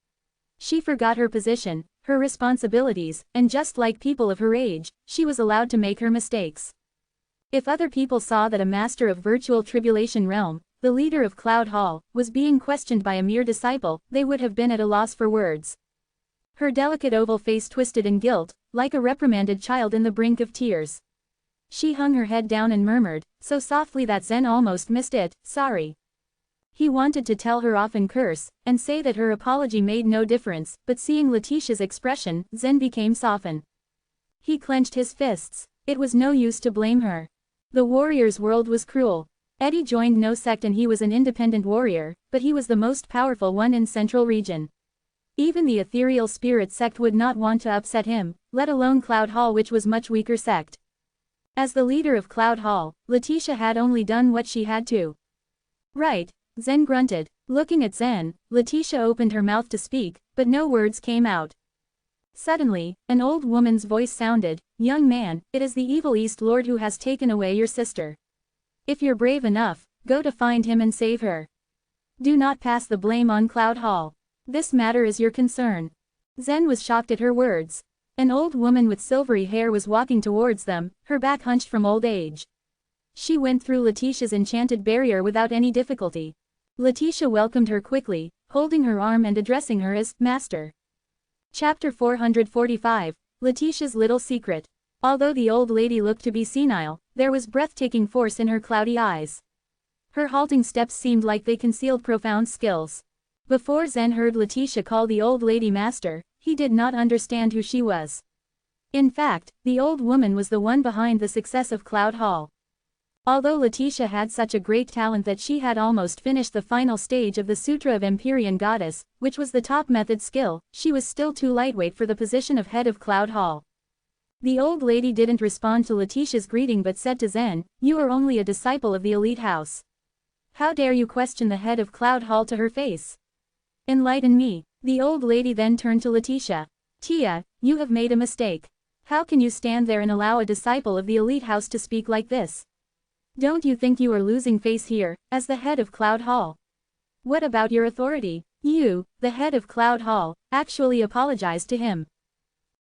Speaker 1: She forgot her position, her responsibilities, and just like people of her age, she was allowed to make her mistakes. If other people saw that a master of virtual tribulation realm, the leader of Cloud Hall, was being questioned by a mere disciple, they would have been at a loss for words. Her delicate oval face twisted in guilt, like a reprimanded child in the brink of tears. She hung her head down and murmured, so softly that Zen almost missed it, sorry. He wanted to tell her off and curse, and say that her apology made no difference, but seeing Letitia's expression, Zen became softened. He clenched his fists. It was no use to blame her. The warrior's world was cruel. Eddie joined no sect and he was an independent warrior, but he was the most powerful one in Central Region. Even the ethereal spirit sect would not want to upset him, let alone Cloud Hall, which was much weaker sect. As the leader of Cloud Hall, Letitia had only done what she had to. Right, Zen grunted. Looking at Zen, Letitia opened her mouth to speak, but no words came out. Suddenly, an old woman's voice sounded, young man, it is the evil East Lord who has taken away your sister. If you're brave enough, go to find him and save her. Do not pass the blame on Cloud Hall. This matter is your concern. Zen was shocked at her words. An old woman with silvery hair was walking towards them, her back hunched from old age. She went through Letitia's enchanted barrier without any difficulty. Letitia welcomed her quickly, holding her arm and addressing her as Master. Chapter 445, Letitia's Little Secret. Although the old lady looked to be senile, there was breathtaking force in her cloudy eyes. Her halting steps seemed like they concealed profound skills. Before Zen heard Letitia call the old lady Master, he did not understand who she was. In fact, the old woman was the one behind the success of Cloud Hall. Although Letitia had such a great talent that she had almost finished the final stage of the Sutra of Empyrean Goddess, which was the top method skill, she was still too lightweight for the position of head of Cloud Hall. The old lady didn't respond to Letitia's greeting but said to Zen, you are only a disciple of the elite house. How dare you question the head of Cloud Hall to her face? Enlighten me. The old lady then turned to Letitia. Tia, you have made a mistake. How can you stand there and allow a disciple of the elite house to speak like this? Don't you think you are losing face here, as the head of Cloud Hall? What about your authority? You, the head of Cloud Hall, actually apologized to him.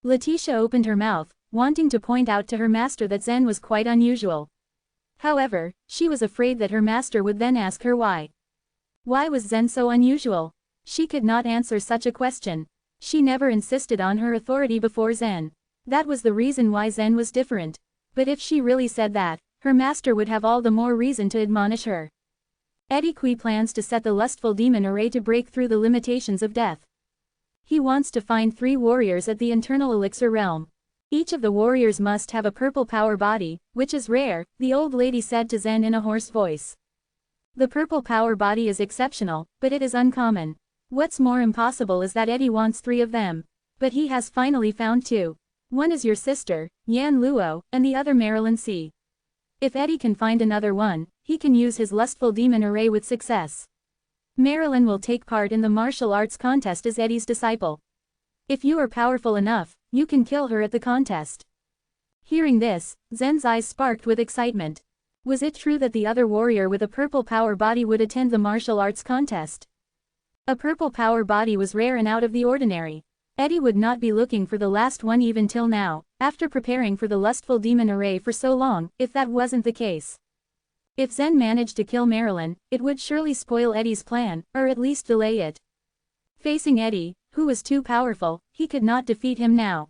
Speaker 1: Letitia opened her mouth, wanting to point out to her master that Zen was quite unusual. However, she was afraid that her master would then ask her why. Why was Zen so unusual? She could not answer such a question. She never insisted on her authority before Zen. That was the reason why Zen was different. But if she really said that, her master would have all the more reason to admonish her. Eddie Kui plans to set the lustful demon array to break through the limitations of death. He wants to find 3 warriors at the internal elixir realm. Each of the warriors must have a purple power body, which is rare, the old lady said to Zen in a hoarse voice. The purple power body is exceptional, but it is uncommon. What's more impossible is that Eddie wants 3 of them. But he has finally found 2. One is your sister, Yan Luo, and the other Marilyn C. If Eddie can find another one, he can use his lustful demon array with success. Marilyn will take part in the martial arts contest as Eddie's disciple. If you are powerful enough, you can kill her at the contest. Hearing this, Zen's eyes sparked with excitement. Was it true that the other warrior with a purple power body would attend the martial arts contest? A purple power body was rare and out of the ordinary. Eddie would not be looking for the last one even till now, after preparing for the lustful demon array for so long, if that wasn't the case. If Zen managed to kill Marilyn, it would surely spoil Eddie's plan, or at least delay it. Facing Eddie, who was too powerful, he could not defeat him now.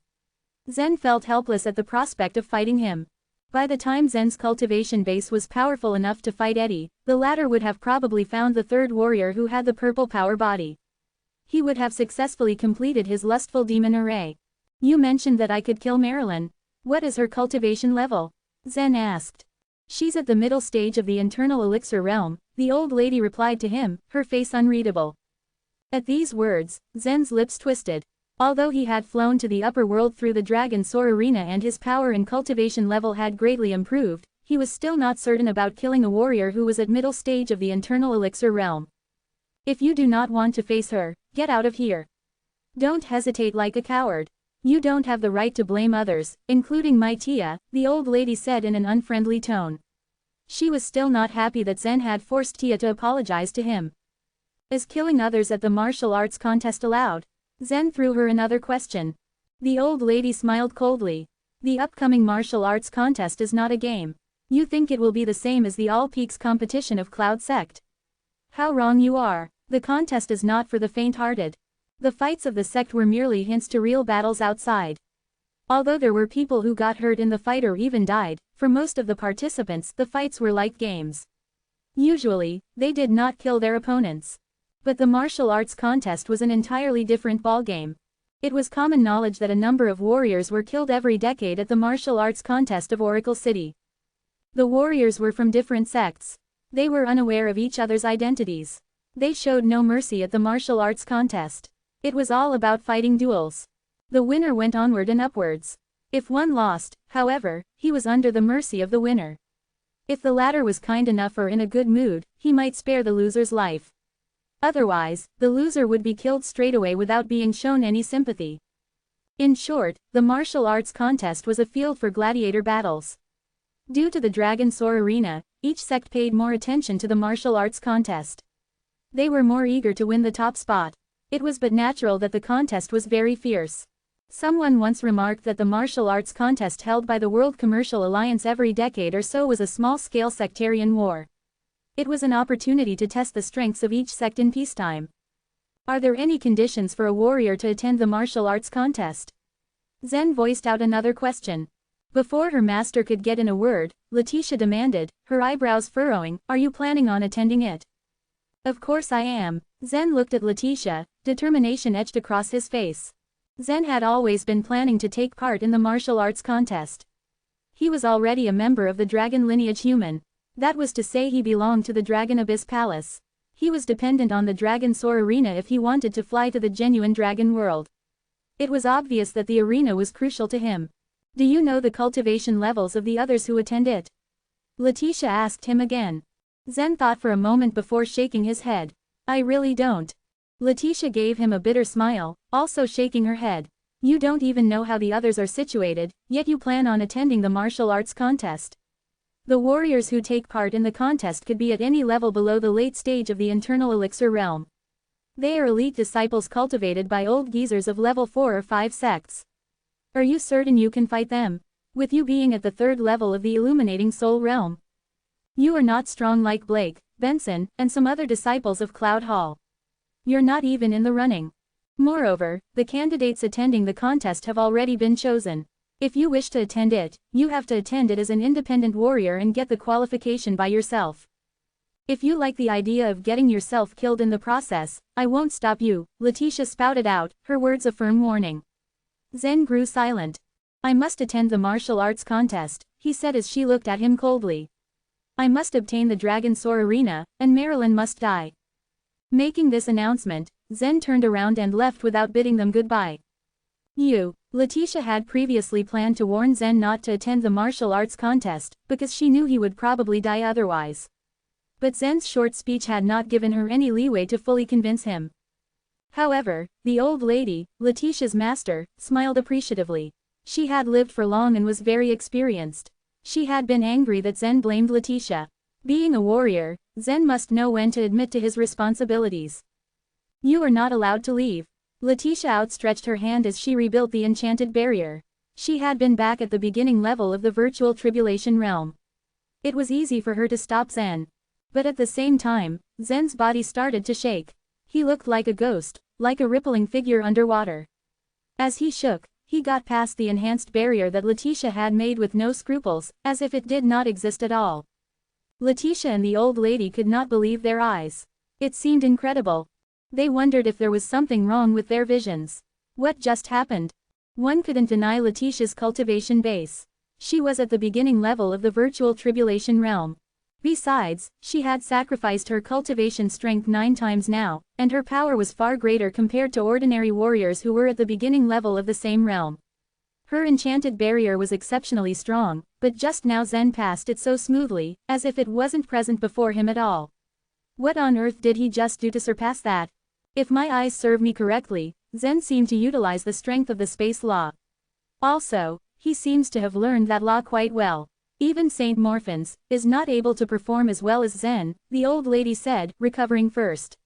Speaker 1: Zen felt helpless at the prospect of fighting him. By the time Zen's cultivation base was powerful enough to fight Eddie, the latter would have probably found the 3rd warrior who had the purple power body. He would have successfully completed his lustful demon array. You mentioned that I could kill Marilyn. What is her cultivation level? Zen asked. She's at the middle stage of the internal elixir realm, the old lady replied to him, her face unreadable. At these words, Zen's lips twisted. Although he had flown to the upper world through the dragon soar arena and his power and cultivation level had greatly improved, he was still not certain about killing a warrior who was at middle stage of the internal elixir realm. If you do not want to face her, get out of here. Don't hesitate like a coward. You don't have the right to blame others, including my Tia, the old lady said in an unfriendly tone. She was still not happy that Zen had forced Tia to apologize to him. Is killing others at the martial arts contest allowed? Zen threw her another question. The old lady smiled coldly. The upcoming martial arts contest is not a game. You think it will be the same as the All Peaks competition of Cloud Sect. How wrong you are. The contest is not for the faint-hearted. The fights of the sect were merely hints to real battles outside. Although there were people who got hurt in the fight or even died, for most of the participants the fights were like games. Usually, they did not kill their opponents. But the martial arts contest was an entirely different ballgame. It was common knowledge that a number of warriors were killed every decade at the martial arts contest of Oracle City. The warriors were from different sects. They were unaware of each other's identities. They showed no mercy at the martial arts contest. It was all about fighting duels. The winner went onward and upwards. If one lost, however, he was under the mercy of the winner. If the latter was kind enough or in a good mood, he might spare the loser's life. Otherwise, the loser would be killed straight away without being shown any sympathy. In short, the martial arts contest was a field for gladiator battles. Due to the Dragon Soar arena, each sect paid more attention to the martial arts contest. They were more eager to win the top spot. It was but natural that the contest was very fierce. Someone once remarked that the martial arts contest held by the World Commercial Alliance every decade or so was a small-scale sectarian war. It was an opportunity to test the strengths of each sect in peacetime. Are there any conditions for a warrior to attend the martial arts contest? Zen voiced out another question. Before her master could get in a word, Letitia demanded, her eyebrows furrowing, are you planning on attending it? Of course I am. Zen looked at Letitia, determination etched across his face. Zen had always been planning to take part in the martial arts contest. He was already a member of the dragon lineage human. That was to say he belonged to the Dragon Abyss Palace. He was dependent on the Dragon Soar arena if he wanted to fly to the genuine dragon world. It was obvious that the arena was crucial to him. Do you know the cultivation levels of the others who attend it? Letitia asked him again. Zen thought for a moment before shaking his head. I really don't. Letitia gave him a bitter smile, also shaking her head. You don't even know how the others are situated, yet you plan on attending the martial arts contest. The warriors who take part in the contest could be at any level below the late stage of the internal elixir realm. They are elite disciples cultivated by old geezers of level 4 or 5 sects. Are you certain you can fight them? With you being at the 3rd level of the illuminating soul realm. You are not strong like Blake, Benson, and some other disciples of Cloud Hall. You're not even in the running. Moreover, the candidates attending the contest have already been chosen. If you wish to attend it, you have to attend it as an independent warrior and get the qualification by yourself. If you like the idea of getting yourself killed in the process, I won't stop you, Letitia spouted out, her words a firm warning. Zen grew silent. I must attend the martial arts contest, he said as she looked at him coldly. I must obtain the Dragon Soar arena, and Marilyn must die. Making this announcement, Zen turned around and left without bidding them goodbye. Letitia had previously planned to warn Zen not to attend the martial arts contest, because she knew he would probably die otherwise. But Zen's short speech had not given her any leeway to fully convince him. However, the old lady, Letitia's master, smiled appreciatively. She had lived for long and was very experienced. She had been angry that Zen blamed Letitia. Being a warrior, Zen must know when to admit to his responsibilities. You are not allowed to leave. Letitia outstretched her hand as she rebuilt the enchanted barrier. She had been back at the beginning level of the virtual tribulation realm. It was easy for her to stop Zen. But at the same time, Zen's body started to shake. He looked like a ghost, like a rippling figure underwater. As he shook, he got past the enhanced barrier that Letitia had made with no scruples, as if it did not exist at all. Letitia and the old lady could not believe their eyes. It seemed incredible. They wondered if there was something wrong with their visions. What just happened? One couldn't deny Letitia's cultivation base. She was at the beginning level of the virtual tribulation realm. Besides, she had sacrificed her cultivation strength 9 times now, and her power was far greater compared to ordinary warriors who were at the beginning level of the same realm. Her enchanted barrier was exceptionally strong, but just now Zen passed it so smoothly, as if it wasn't present before him at all. What on earth did he just do to surpass that? If my eyes serve me correctly, Zen seemed to utilize the strength of the space law. Also, he seems to have learned that law quite well. Even Saint Morphins is not able to perform as well as Zen, the old lady said, recovering first.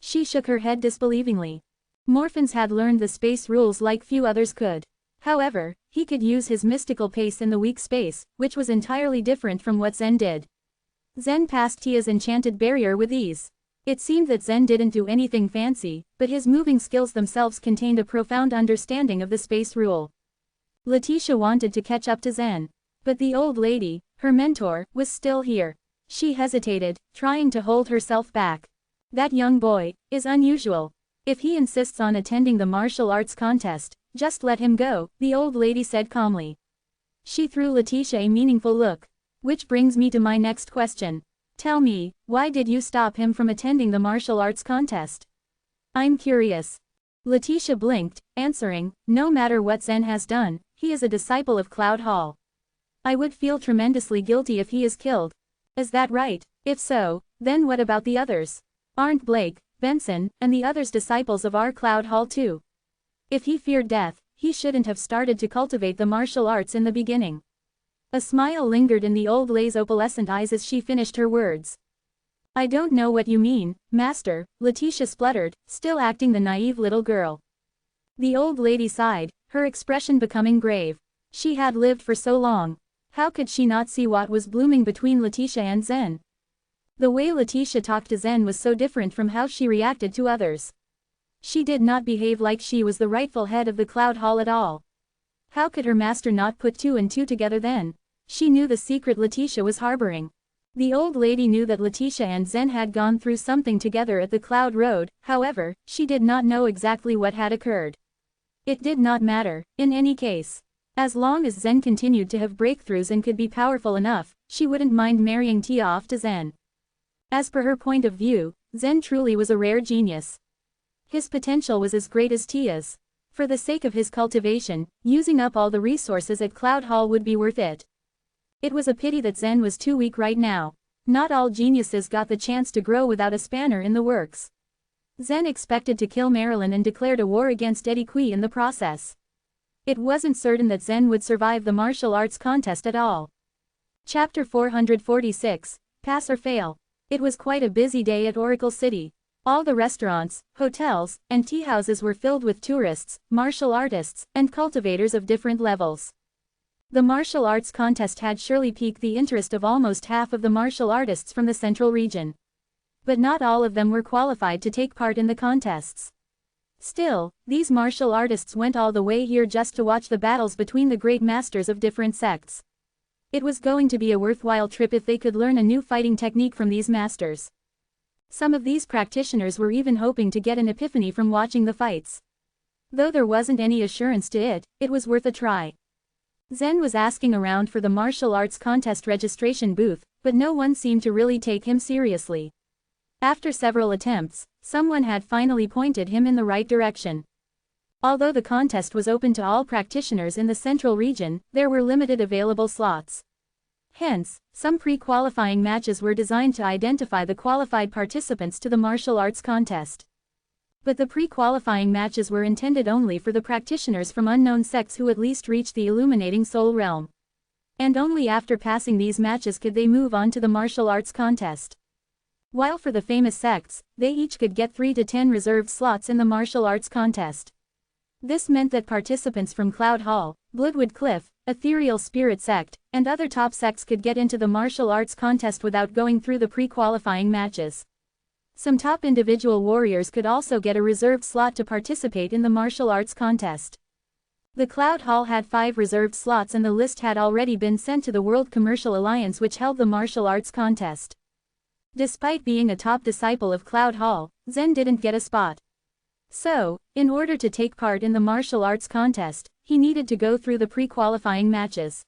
Speaker 1: She shook her head disbelievingly. Morphins had learned the space rules like few others could. However, he could use his mystical pace in the weak space, which was entirely different from what Zen did. Zen passed Tia's enchanted barrier with ease. It seemed that Zen didn't do anything fancy, but his moving skills themselves contained a profound understanding of the space rule. Letitia wanted to catch up to Zen. But the old lady, her mentor, was still here. She hesitated, trying to hold herself back. That young boy is unusual. If he insists on attending the martial arts contest, just let him go, the old lady said calmly. She threw Letitia a meaningful look. Which brings me to my next question. Tell me, why did you stop him from attending the martial arts contest? I'm curious. Letitia blinked, answering, no matter what Zen has done, he is a disciple of Cloud Hall. I would feel tremendously guilty if he is killed. Is that right? If so, then what about the others? Aren't Blake, Benson, and the others disciples of our Cloud Hall too? If he feared death, he shouldn't have started to cultivate the martial arts in the beginning. A smile lingered in the old lady's opalescent eyes as she finished her words. I don't know what you mean, Master, Letitia spluttered, still acting the naive little girl. The old lady sighed, her expression becoming grave. She had lived for so long. How could she not see what was blooming between Letitia and Zen? The way Letitia talked to Zen was so different from how she reacted to others. She did not behave like she was the rightful head of the Cloud Hall at all. How could her master not put 2 and 2 together then? She knew the secret Letitia was harboring. The old lady knew that Letitia and Zen had gone through something together at the Cloud Road, however, she did not know exactly what had occurred. It did not matter, in any case. As long as Zen continued to have breakthroughs and could be powerful enough, she wouldn't mind marrying Tia off to Zen. As per her point of view, Zen truly was a rare genius. His potential was as great as Tia's. For the sake of his cultivation, using up all the resources at Cloud Hall would be worth it. It was a pity that Zen was too weak right now. Not all geniuses got the chance to grow without a spanner in the works. Zen expected to kill Marilyn and declared a war against Eddie Kui in the process. It wasn't certain that Zen would survive the martial arts contest at all. Chapter 446, Pass or Fail. It was quite a busy day at Oracle City. All the restaurants, hotels, and tea houses were filled with tourists, martial artists, and cultivators of different levels. The martial arts contest had surely piqued the interest of almost half of the martial artists from the central region. But not all of them were qualified to take part in the contests. Still, these martial artists went all the way here just to watch the battles between the great masters of different sects. It was going to be a worthwhile trip if they could learn a new fighting technique from these masters. Some of these practitioners were even hoping to get an epiphany from watching the fights. Though there wasn't any assurance to it, it was worth a try. Zen was asking around for the martial arts contest registration booth, but no one seemed to really take him seriously. After several attempts, someone had finally pointed him in the right direction. Although the contest was open to all practitioners in the central region, there were limited available slots. Hence, some pre-qualifying matches were designed to identify the qualified participants to the martial arts contest. But the pre-qualifying matches were intended only for the practitioners from unknown sects who at least reached the illuminating soul realm. And only after passing these matches could they move on to the martial arts contest. While for the famous sects, they each could get 3 to 10 reserved slots in the martial arts contest. This meant that participants from Cloud Hall, Bloodwood Cliff, Ethereal Spirit Sect, and other top sects could get into the martial arts contest without going through the pre-qualifying matches. Some top individual warriors could also get a reserved slot to participate in the martial arts contest. The Cloud Hall had 5 reserved slots and the list had already been sent to the World Commercial Alliance which held the martial arts contest. Despite being a top disciple of Cloud Hall, Zen didn't get a spot. So, in order to take part in the martial arts contest, he needed to go through the pre-qualifying matches.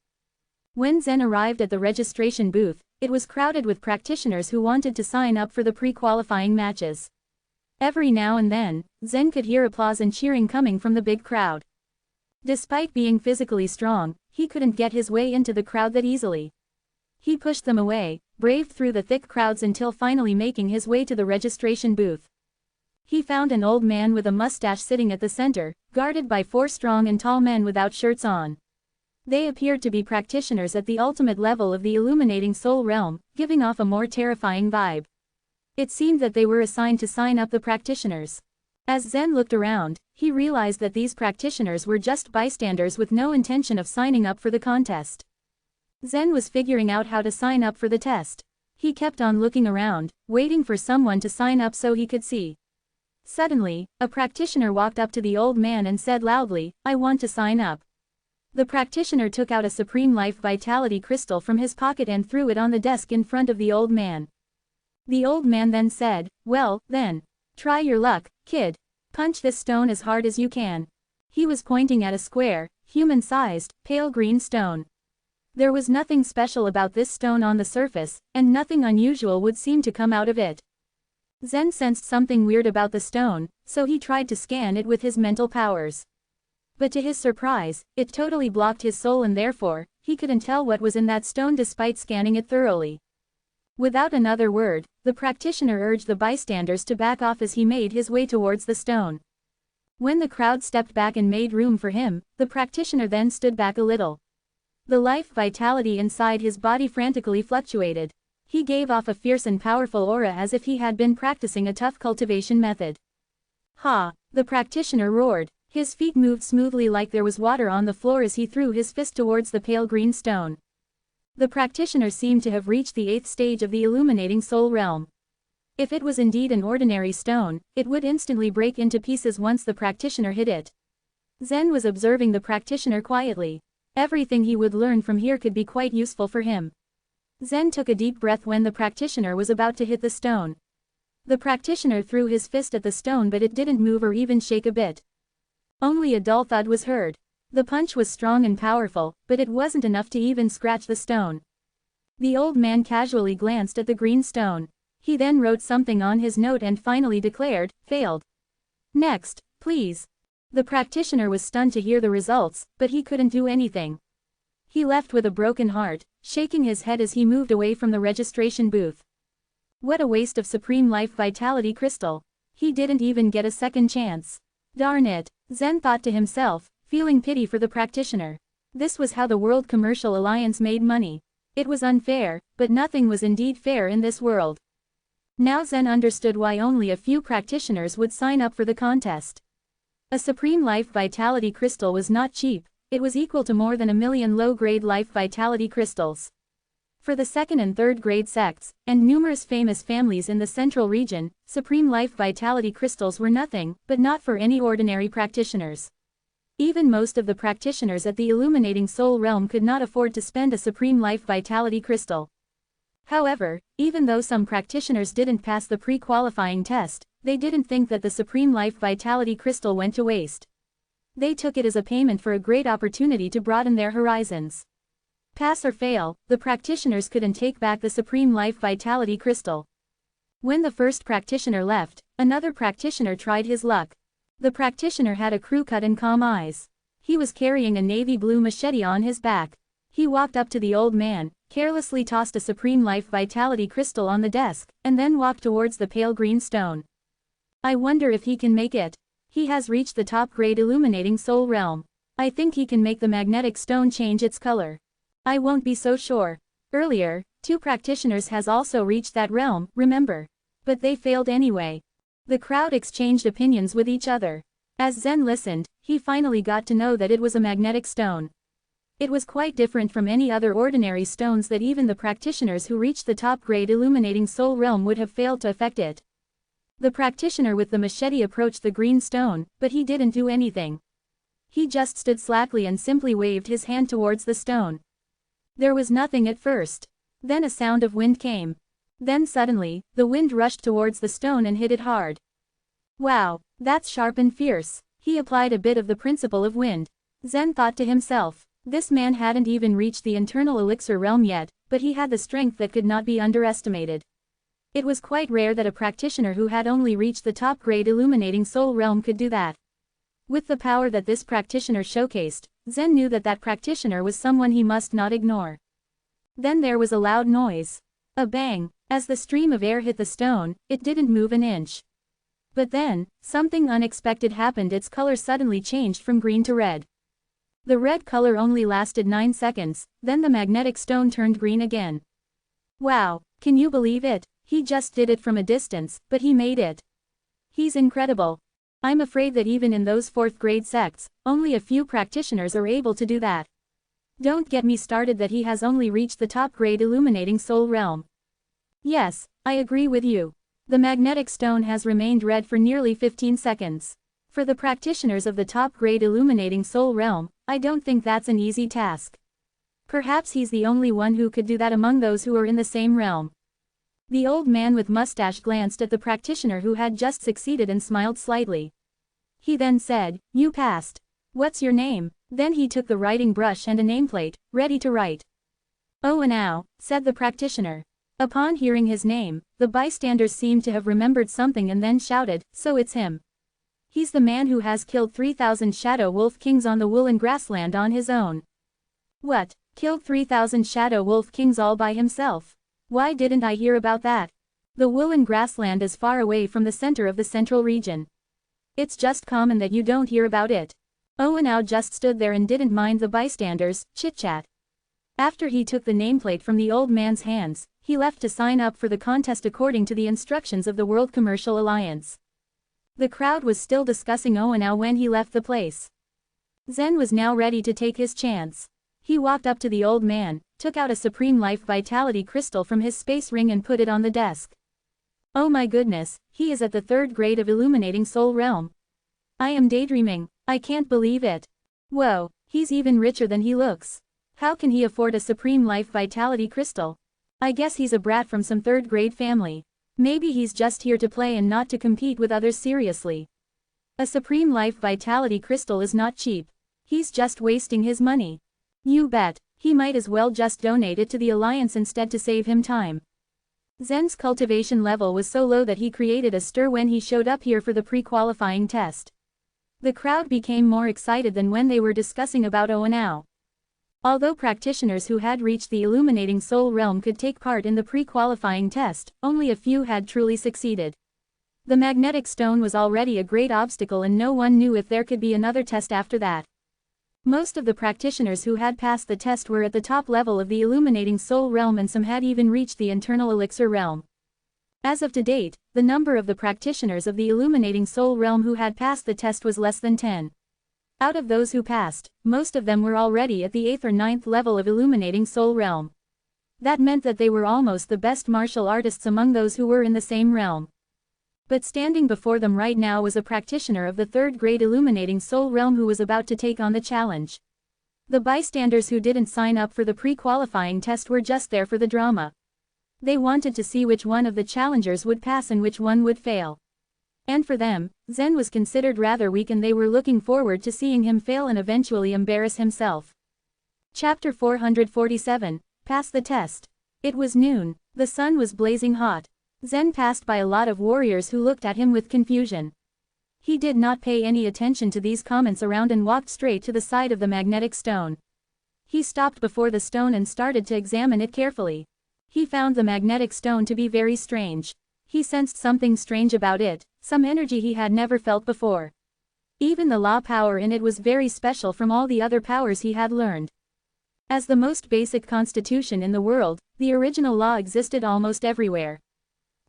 Speaker 1: When Zen arrived at the registration booth, it was crowded with practitioners who wanted to sign up for the pre-qualifying matches. Every now and then, Zen could hear applause and cheering coming from the big crowd. Despite being physically strong, he couldn't get his way into the crowd that easily. He pushed them away, braved through the thick crowds until finally making his way to the registration booth. He found an old man with a mustache sitting at the center, guarded by 4 strong and tall men without shirts on. They appeared to be practitioners at the ultimate level of the illuminating soul realm, giving off a more terrifying vibe. It seemed that they were assigned to sign up the practitioners. As Zen looked around, he realized that these practitioners were just bystanders with no intention of signing up for the contest. Zen was figuring out how to sign up for the test. He kept on looking around, waiting for someone to sign up so he could see. Suddenly, a practitioner walked up to the old man and said loudly, "I want to sign up." The practitioner took out a Supreme Life Vitality crystal from his pocket and threw it on the desk in front of the old man. The old man then said, "Well, then. Try your luck, kid. Punch this stone as hard as you can." He was pointing at a square, human-sized, pale green stone. There was nothing special about this stone on the surface, and nothing unusual would seem to come out of it. Zen sensed something weird about the stone, so he tried to scan it with his mental powers. But to his surprise, it totally blocked his soul and therefore, he couldn't tell what was in that stone despite scanning it thoroughly. Without another word, the practitioner urged the bystanders to back off as he made his way towards the stone. When the crowd stepped back and made room for him, the practitioner then stood back a little. The life vitality inside his body frantically fluctuated. He gave off a fierce and powerful aura as if he had been practicing a tough cultivation method. "Ha!" the practitioner roared. His feet moved smoothly like there was water on the floor as he threw his fist towards the pale green stone. The practitioner seemed to have reached the 8th stage of the illuminating soul realm. If it was indeed an ordinary stone, it would instantly break into pieces once the practitioner hit it. Zen was observing the practitioner quietly. Everything he would learn from here could be quite useful for him. Zen took a deep breath when the practitioner was about to hit the stone. The practitioner threw his fist at the stone but it didn't move or even shake a bit. Only a dull thud was heard. The punch was strong and powerful, but it wasn't enough to even scratch the stone. The old man casually glanced at the green stone. He then wrote something on his note and finally declared, "Failed. Next, please." The practitioner was stunned to hear the results, but he couldn't do anything. He left with a broken heart, shaking his head as he moved away from the registration booth. What a waste of Supreme Life Vitality crystal. He didn't even get a second chance. Darn it, Zen thought to himself, feeling pity for the practitioner. This was how the World Commercial Alliance made money. It was unfair, but nothing was indeed fair in this world. Now Zen understood why only a few practitioners would sign up for the contest. A Supreme Life Vitality crystal was not cheap, it was equal to more than 1 million low-grade Life Vitality crystals. For the 2nd and 3rd grade sects, and numerous famous families in the central region, Supreme Life Vitality crystals were nothing, but not for any ordinary practitioners. Even most of the practitioners at the Illuminating Soul Realm could not afford to spend a Supreme Life Vitality crystal. However, even though some practitioners didn't pass the pre-qualifying test, they didn't think that the Supreme Life Vitality crystal went to waste. They took it as a payment for a great opportunity to broaden their horizons. Pass or fail, the practitioners couldn't take back the Supreme Life Vitality crystal. When the first practitioner left, another practitioner tried his luck. The practitioner had a crew cut and calm eyes. He was carrying a navy blue machete on his back. He walked up to the old man, carelessly tossed a Supreme Life Vitality crystal on the desk, and then walked towards the pale green stone. "I wonder if he can make it. He has reached the top grade Illuminating Soul Realm. I think he can make the magnetic stone change its color. I won't be so sure. Earlier, 2 practitioners has also reached that realm, remember? But they failed anyway." The crowd exchanged opinions with each other. As Zen listened, he finally got to know that it was a magnetic stone. It was quite different from any other ordinary stones that even the practitioners who reached the top grade Illuminating Soul Realm would have failed to affect it. The practitioner with the machete approached the green stone, but he didn't do anything. He just stood slackly and simply waved his hand towards the stone. There was nothing at first. Then a sound of wind came. Then suddenly, the wind rushed towards the stone and hit it hard. "Wow, that's sharp and fierce." He applied a bit of the principle of wind. Zen thought to himself. This man hadn't even reached the internal elixir realm yet, but he had the strength that could not be underestimated. It was quite rare that a practitioner who had only reached the top grade illuminating soul realm could do that. With the power that this practitioner showcased, Zen knew that that practitioner was someone he must not ignore. Then there was a loud noise. A bang. As the stream of air hit the stone, it didn't move an inch. But then, something unexpected happened. Its color suddenly changed from green to red. The red color only lasted 9 seconds, then the magnetic stone turned green again. Wow, can you believe it? He just did it from a distance, but he made it. He's incredible. I'm afraid that even in those 4th grade sects, only a few practitioners are able to do that. Don't get me started that he has only reached the top grade illuminating soul realm. Yes, I agree with you. The magnetic stone has remained red for nearly 15 seconds. For the practitioners of the top grade illuminating soul realm, I don't think that's an easy task. Perhaps he's the only one who could do that among those who are in the same realm. The old man with mustache glanced at the practitioner who had just succeeded and smiled slightly. He then said, "You passed. What's your name?" Then he took the writing brush and a nameplate, ready to write. "Oh now," said the practitioner. Upon hearing his name, the bystanders seemed to have remembered something and then shouted, "So it's him. He's the man who has killed 3,000 shadow wolf kings on the woolen grassland on his own." What, killed 3,000 shadow wolf kings all by himself? Why didn't I hear about that? The woolen grassland is far away from the center of the central region. It's just common that you don't hear about it. Owenau just stood there and didn't mind the bystanders' chit-chat. After he took the nameplate from the old man's hands, he left to sign up for the contest according to the instructions of the World Commercial Alliance. The crowd was still discussing Owenau when he left the place. Zen was now ready to take his chance. He walked up to the old man, took out a Supreme Life Vitality crystal from his space ring and put it on the desk. Oh my goodness, he is at the 3rd grade of illuminating soul realm. I am daydreaming, I can't believe it. Whoa, he's even richer than he looks. How can he afford a Supreme Life Vitality crystal? I guess he's a brat from some 3rd grade family. Maybe he's just here to play and not to compete with others seriously. A Supreme Life Vitality crystal is not cheap. He's just wasting his money. You bet, he might as well just donate it to the Alliance instead to save him time. Zen's cultivation level was so low that he created a stir when he showed up here for the pre-qualifying test. The crowd became more excited than when they were discussing about Owenau. Although practitioners who had reached the illuminating soul realm could take part in the pre-qualifying test, only a few had truly succeeded. The magnetic stone was already a great obstacle and no one knew if there could be another test after that. Most of the practitioners who had passed the test were at the top level of the illuminating soul realm and some had even reached the internal elixir realm. As of to date, the number of the practitioners of the illuminating soul realm who had passed the test was less than 10. Out of those who passed, most of them were already at the 8th or 9th level of illuminating soul realm. That meant that they were almost the best martial artists among those who were in the same realm. But standing before them right now was a practitioner of the 3rd grade illuminating soul realm who was about to take on the challenge. The bystanders who didn't sign up for the pre-qualifying test were just there for the drama. They wanted to see which one of the challengers would pass and which one would fail. And for them, Zen was considered rather weak and they were looking forward to seeing him fail and eventually embarrass himself. Chapter 447, Pass the Test. It was noon. The sun was blazing hot. Zen passed by a lot of warriors who looked at him with confusion. He did not pay any attention to these comments around and walked straight to the side of the magnetic stone. He stopped before the stone and started to examine it carefully. He found the magnetic stone to be very strange. He sensed something strange about it, some energy he had never felt before. Even the law power in it was very special from all the other powers he had learned. As the most basic constitution in the world, the original law existed almost everywhere.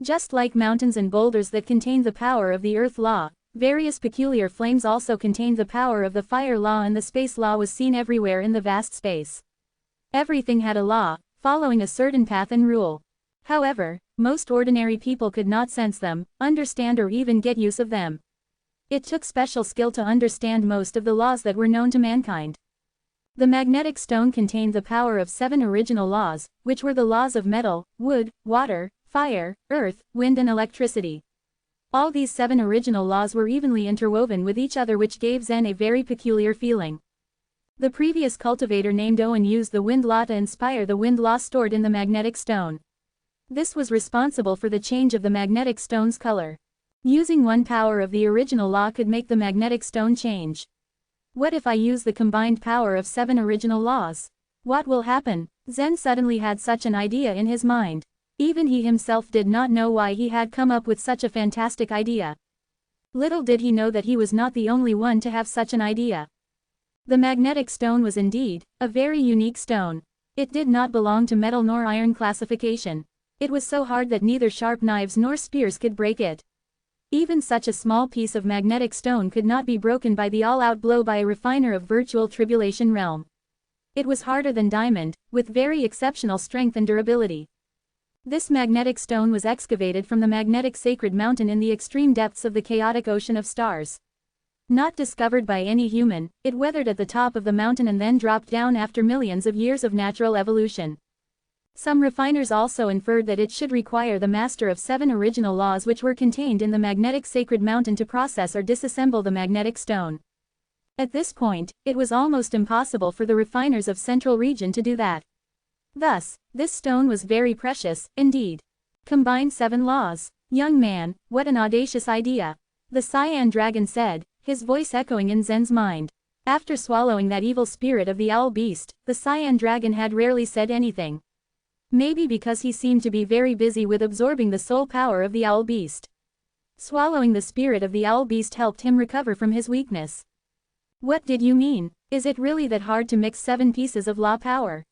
Speaker 1: Just like mountains and boulders that contained the power of the earth law, various peculiar flames also contained the power of the fire law and the space law was seen everywhere in the vast space. Everything had a law, following a certain path and rule. However, most ordinary people could not sense them, understand or even get use of them. It took special skill to understand most of the laws that were known to mankind. The magnetic stone contained the power of 7 original laws, which were the laws of metal, wood, water, fire, earth, wind and electricity. All these 7 original laws were evenly interwoven with each other which gave Zen a very peculiar feeling. The previous cultivator named Owen used the wind law to inspire the wind law stored in the magnetic stone. This was responsible for the change of the magnetic stone's color. Using one power of the original law could make the magnetic stone change. What if I use the combined power of 7 original laws? What will happen? Zen suddenly had such an idea in his mind. Even he himself did not know why he had come up with such a fantastic idea. Little did he know that he was not the only one to have such an idea. The magnetic stone was indeed a very unique stone. It did not belong to metal nor iron classification. It was so hard that neither sharp knives nor spears could break it. Even such a small piece of magnetic stone could not be broken by the all-out blow by a refiner of virtual tribulation realm. It was harder than diamond, with very exceptional strength and durability. This magnetic stone was excavated from the magnetic sacred mountain in the extreme depths of the chaotic ocean of stars. Not discovered by any human, it weathered at the top of the mountain and then dropped down after millions of years of natural evolution. Some refiners also inferred that it should require the master of 7 original laws which were contained in the magnetic sacred mountain to process or disassemble the magnetic stone. At this point, it was almost impossible for the refiners of Central Region to do that. Thus, this stone was very precious, indeed. Combine 7 laws. Young man, what an audacious idea. The Cyan Dragon said, his voice echoing in Zen's mind. After swallowing that evil spirit of the owl beast, the Cyan Dragon had rarely said anything. Maybe because he seemed to be very busy with absorbing the soul power of the owl beast. Swallowing the spirit of the owl beast helped him recover from his weakness. What did you mean? Is it really that hard to mix 7 pieces of law power?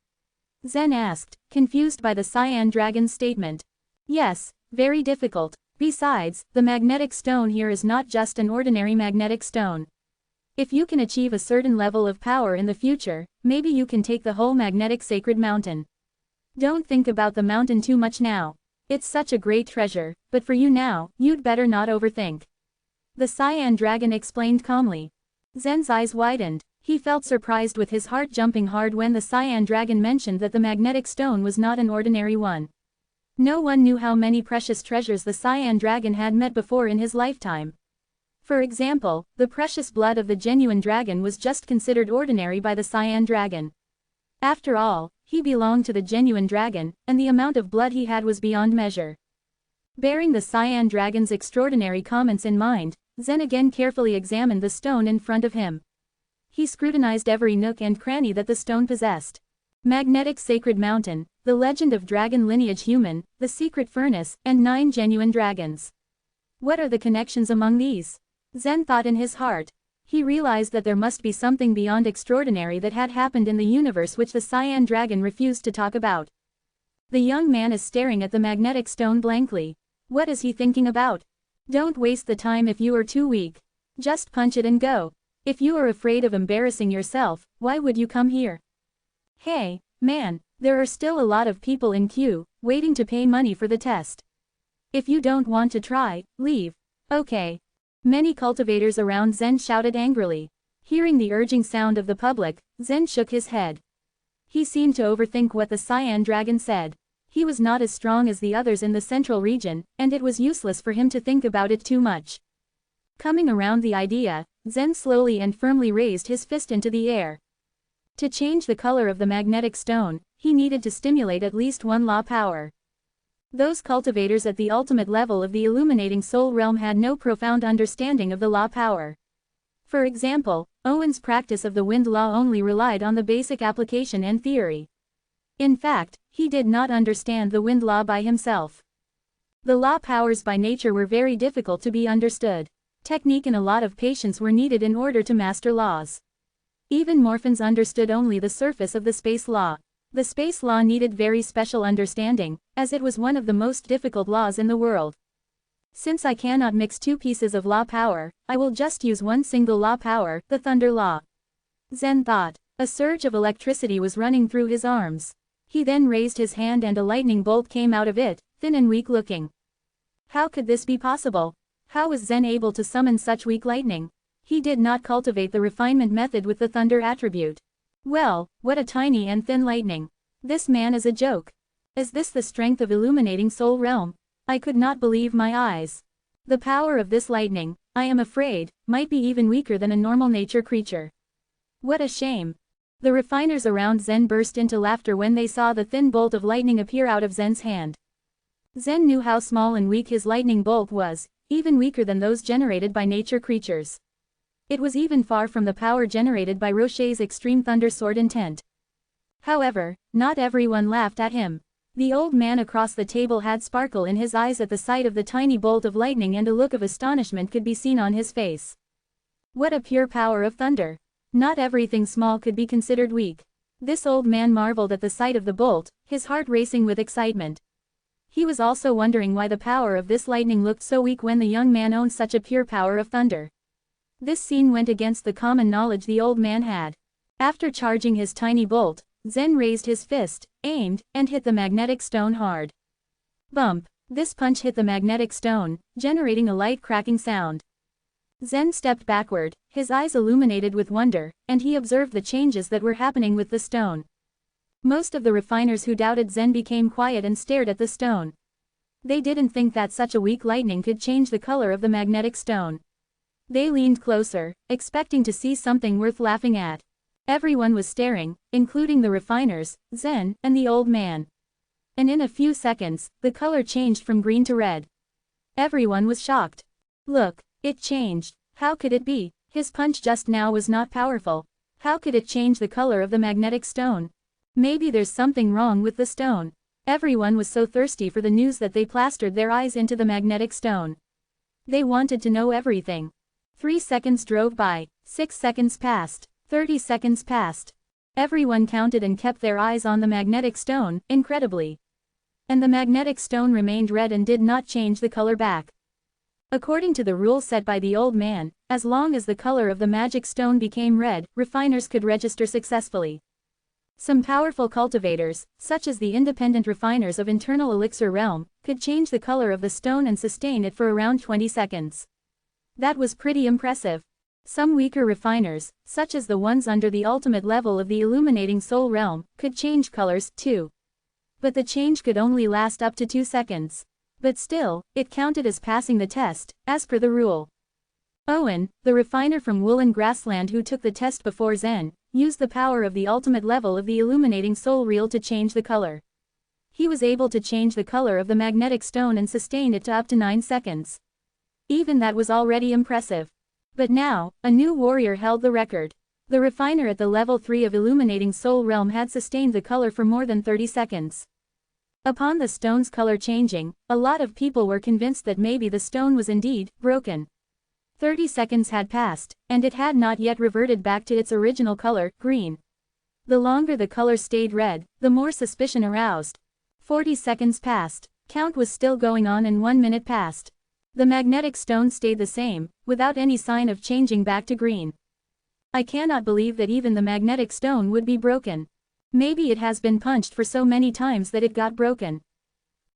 Speaker 1: Zen asked, confused by the Cyan Dragon's statement. Yes, very difficult. Besides, the magnetic stone here is not just an ordinary magnetic stone. If you can achieve a certain level of power in the future, maybe you can take the whole magnetic sacred mountain. Don't think about the mountain too much now. It's such a great treasure, but for you now, you'd better not overthink. The Cyan Dragon explained calmly. Zen's eyes widened. He felt surprised with his heart jumping hard when the Cyan Dragon mentioned that the magnetic stone was not an ordinary one. No one knew how many precious treasures the Cyan Dragon had met before in his lifetime. For example, the precious blood of the genuine dragon was just considered ordinary by the Cyan Dragon. After all, he belonged to the genuine dragon, and the amount of blood he had was beyond measure. Bearing the Cyan Dragon's extraordinary comments in mind, Zen again carefully examined the stone in front of him. He scrutinized every nook and cranny that the stone possessed. Magnetic sacred mountain, the legend of dragon lineage human, the secret furnace, and 9 genuine dragons. What are the connections among these? Zen thought in his heart. He realized that there must be something beyond extraordinary that had happened in the universe which the Cyan Dragon refused to talk about. The young man is staring at the magnetic stone blankly. What is he thinking about? Don't waste the time if you are too weak. Just punch it and go. If you are afraid of embarrassing yourself, why would you come here? Hey, man, there are still a lot of people in queue, waiting to pay money for the test. If you don't want to try, leave. Okay. Many cultivators around Zen shouted angrily. Hearing the urging sound of the public, Zen shook his head. He seemed to overthink what the Cyan Dragon said. He was not as strong as the others in the central region, and it was useless for him to think about it too much. Coming around the idea, Zen slowly and firmly raised his fist into the air. To change the color of the magnetic stone, he needed to stimulate at least 1 law power. Those cultivators at the ultimate level of the illuminating soul realm had no profound understanding of the law power. For example, Owen's practice of the wind law only relied on the basic application and theory. In fact, he did not understand the wind law by himself. The law powers by nature were very difficult to be understood. Technique and a lot of patience were needed in order to master laws. Even Morphins understood only the surface of the space law. The space law needed very special understanding, as it was one of the most difficult laws in the world. Since I cannot mix 2 pieces of law power, I will just use one single law power, the thunder law. Zen thought. A surge of electricity was running through his arms. He then raised his hand and a lightning bolt came out of it, thin and weak looking. How could this be possible? How was Zen able to summon such weak lightning? He did not cultivate the refinement method with the thunder attribute. Well, what a tiny and thin lightning. This man is a joke. Is this the strength of illuminating soul realm? I could not believe my eyes. The power of this lightning, I am afraid, might be even weaker than a normal nature creature. What a shame. The refiners around Zen burst into laughter when they saw the thin bolt of lightning appear out of Zen's hand. Zen knew how small and weak his lightning bolt was, even weaker than those generated by nature creatures. It was even far from the power generated by Rocher's extreme thunder sword intent. However, not everyone laughed at him. The old man across the table had sparkle in his eyes at the sight of the tiny bolt of lightning, and a look of astonishment could be seen on his face. What a pure power of thunder! Not everything small could be considered weak. This old man marveled at the sight of the bolt, his heart racing with excitement. He was also wondering why the power of this lightning looked so weak when the young man owned such a pure power of thunder. This scene went against the common knowledge the old man had. After charging his tiny bolt, Zen raised his fist, aimed, and hit the magnetic stone hard. Bump! This punch hit the magnetic stone, generating a light cracking sound. Zen stepped backward, his eyes illuminated with wonder, and he observed the changes that were happening with the stone. Most of the refiners who doubted Zen became quiet and stared at the stone. They didn't think that such a weak lightning could change the color of the magnetic stone. They leaned closer, expecting to see something worth laughing at. Everyone was staring, including the refiners, Zen, and the old man. And in a few seconds, the color changed from green to red. Everyone was shocked. Look, it changed. How could it be? His punch just now was not powerful. How could it change the color of the magnetic stone? Maybe there's something wrong with the stone. Everyone was so thirsty for the news that they plastered their eyes into the magnetic stone. They wanted to know everything. 3 seconds drove by, 6 seconds passed. 30 seconds passed. Everyone counted and kept their eyes on the magnetic stone, incredibly. And the magnetic stone remained red and did not change the color back. According to the rule set by the old man, as long as the color of the magic stone became red, refiners could register successfully. Some powerful cultivators, such as the independent refiners of Internal Elixir Realm, could change the color of the stone and sustain it for around 20 seconds. That was pretty impressive. Some weaker refiners, such as the ones under the ultimate level of the Illuminating Soul Realm, could change colors, too. But the change could only last up to 2 seconds. But still, it counted as passing the test, as per the rule. Owen, the refiner from Woolen Grassland who took the test before Zen, used the power of the ultimate level of the Illuminating Soul Reel to change the color. He was able to change the color of the magnetic stone and sustain it to up to 9 seconds. Even that was already impressive. But now, a new warrior held the record. The refiner at the level 3 of Illuminating Soul Realm had sustained the color for more than 30 seconds. Upon the stone's color changing, a lot of people were convinced that maybe the stone was indeed broken. 30 seconds had passed, and it had not yet reverted back to its original color, green. The longer the color stayed red, the more suspicion aroused. 40 seconds passed. Count was still going on and 1 minute passed. The magnetic stone stayed the same, without any sign of changing back to green. I cannot believe that even the magnetic stone would be broken. Maybe it has been punched for so many times that it got broken.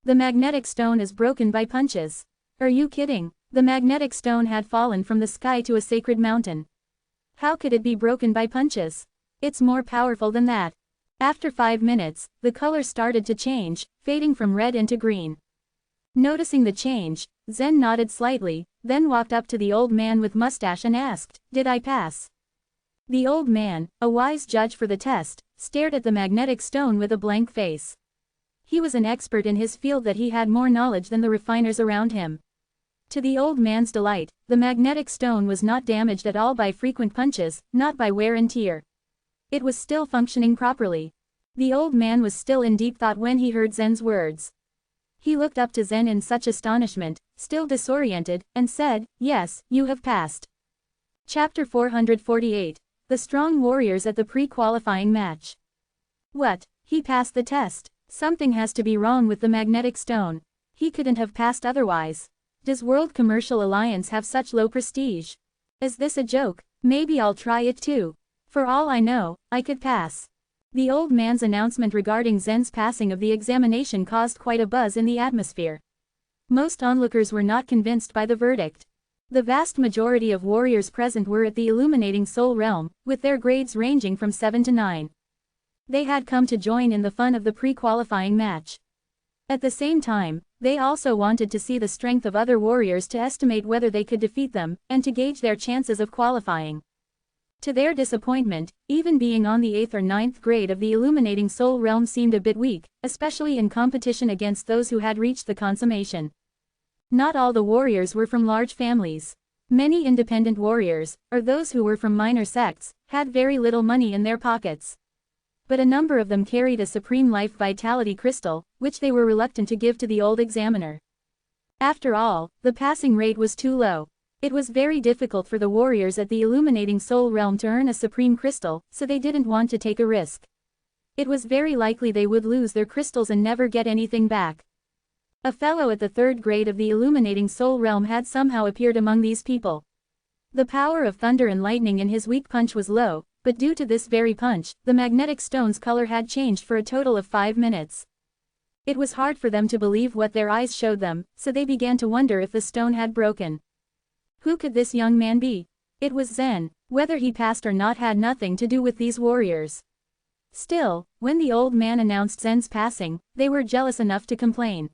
Speaker 1: The magnetic stone is broken by punches. Are you kidding? The magnetic stone had fallen from the sky to a sacred mountain. How could it be broken by punches? It's more powerful than that. After 5 minutes, the color started to change, fading from red into green. Noticing the change, Zen nodded slightly, then walked up to the old man with mustache and asked, "Did I pass?" The old man, a wise judge for the test, stared at the magnetic stone with a blank face. He was an expert in his field that he had more knowledge than the refiners around him. To the old man's delight, the magnetic stone was not damaged at all by frequent punches, not by wear and tear. It was still functioning properly. The old man was still in deep thought when he heard Zen's words. He looked up to Zen in such astonishment, still disoriented, and said, "Yes, you have passed." Chapter 448. The Strong Warriors at the Pre-Qualifying Match. What? He passed the test. Something has to be wrong with the magnetic stone. He couldn't have passed otherwise. Does World Commercial Alliance have such low prestige? Is this a joke? Maybe I'll try it too. For all I know, I could pass. The old man's announcement regarding Zen's passing of the examination caused quite a buzz in the atmosphere. Most onlookers were not convinced by the verdict. The vast majority of warriors present were at the Illuminating Soul Realm, with their grades ranging from 7 to 9. They had come to join in the fun of the pre-qualifying match. At the same time, they also wanted to see the strength of other warriors to estimate whether they could defeat them, and to gauge their chances of qualifying. To their disappointment, even being on the 8th or 9th grade of the illuminating soul realm seemed a bit weak, especially in competition against those who had reached the consummation. Not all the warriors were from large families. Many independent warriors, or those who were from minor sects, had very little money in their pockets. But a number of them carried a supreme life vitality crystal, which they were reluctant to give to the old examiner. After all, the passing rate was too low. It was very difficult for the warriors at the illuminating soul realm to earn a supreme crystal, so they didn't want to take a risk. It was very likely they would lose their crystals and never get anything back. A fellow at the 3rd grade of the illuminating soul realm had somehow appeared among these people. The power of thunder and lightning in his weak punch was low, but due to this very punch, the magnetic stone's color had changed for a total of 5 minutes. It was hard for them to believe what their eyes showed them, so they began to wonder if the stone had broken. Who could this young man be? It was Zen. Whether he passed or not had nothing to do with these warriors. Still, when the old man announced Zen's passing, they were jealous enough to complain.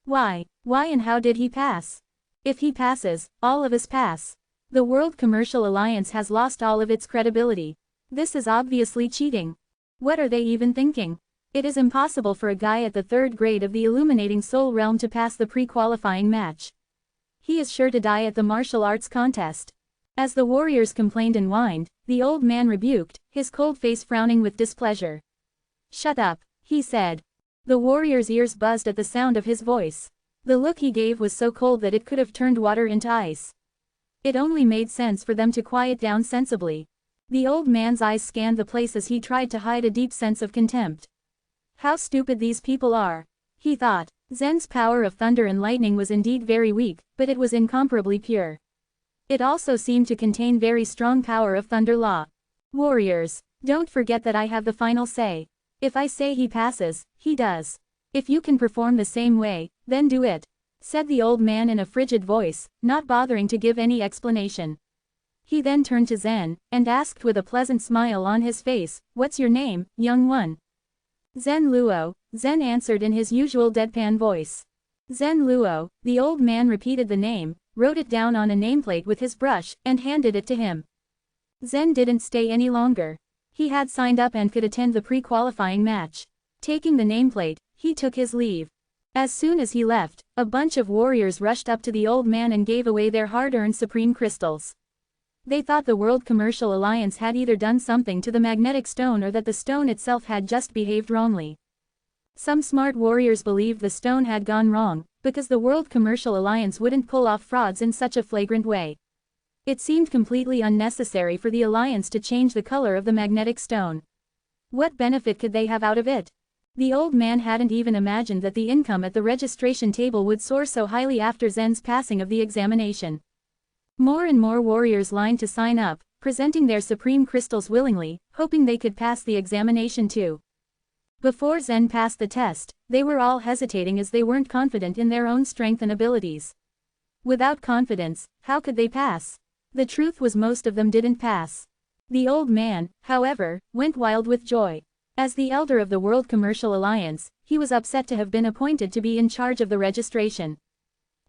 Speaker 1: Why and how did he pass? If he passes, all of us pass. The World Commercial Alliance has lost all of its credibility. This is obviously cheating. What are they even thinking? It is impossible for a guy at the 3rd grade of the illuminating soul realm to pass the pre-qualifying match. He is sure to die at the martial arts contest. As the warriors complained and whined, the old man rebuked, his cold face frowning with displeasure. "Shut up," he said. The warriors' ears buzzed at the sound of his voice. The look he gave was so cold that it could have turned water into ice. It only made sense for them to quiet down sensibly. The old man's eyes scanned the place as he tried to hide a deep sense of contempt. How stupid these people are, he thought. Zen's power of thunder and lightning was indeed very weak, but it was incomparably pure. It also seemed to contain very strong power of thunder law. Warriors, don't forget that I have the final say. If I say he passes, he does. If you can perform the same way, then do it, said the old man in a frigid voice, not bothering to give any explanation. He then turned to Zen, and asked with a pleasant smile on his face, "What's your name, young one?" "Zen Luo," Zen answered in his usual deadpan voice. "Zen Luo," the old man repeated the name, wrote it down on a nameplate with his brush, and handed it to him. Zen didn't stay any longer. He had signed up and could attend the pre-qualifying match. Taking the nameplate, he took his leave. As soon as he left, a bunch of warriors rushed up to the old man and gave away their hard-earned supreme crystals. They thought the World Commercial Alliance had either done something to the magnetic stone or that the stone itself had just behaved wrongly. Some smart warriors believed the stone had gone wrong, because the World Commercial Alliance wouldn't pull off frauds in such a flagrant way. It seemed completely unnecessary for the Alliance to change the color of the magnetic stone. What benefit could they have out of it? The old man hadn't even imagined that the income at the registration table would soar so highly after Zen's passing of the examination. More and more warriors lined to sign up, presenting their supreme crystals willingly, hoping they could pass the examination too. Before Zen passed the test, they were all hesitating as they weren't confident in their own strength and abilities. Without confidence, how could they pass? The truth was most of them didn't pass. The old man, however, went wild with joy. As the elder of the World Commercial Alliance, he was upset to have been appointed to be in charge of the registration.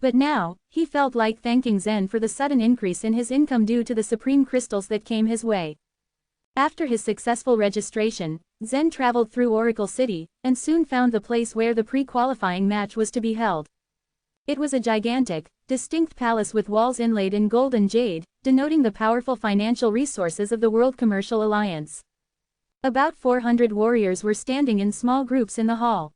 Speaker 1: But now, he felt like thanking Zen for the sudden increase in his income due to the supreme crystals that came his way. After his successful registration, Zen traveled through Oracle City, and soon found the place where the pre-qualifying match was to be held. It was a gigantic, distinct palace with walls inlaid in gold and jade, denoting the powerful financial resources of the World Commercial Alliance. About 400 warriors were standing in small groups in the hall.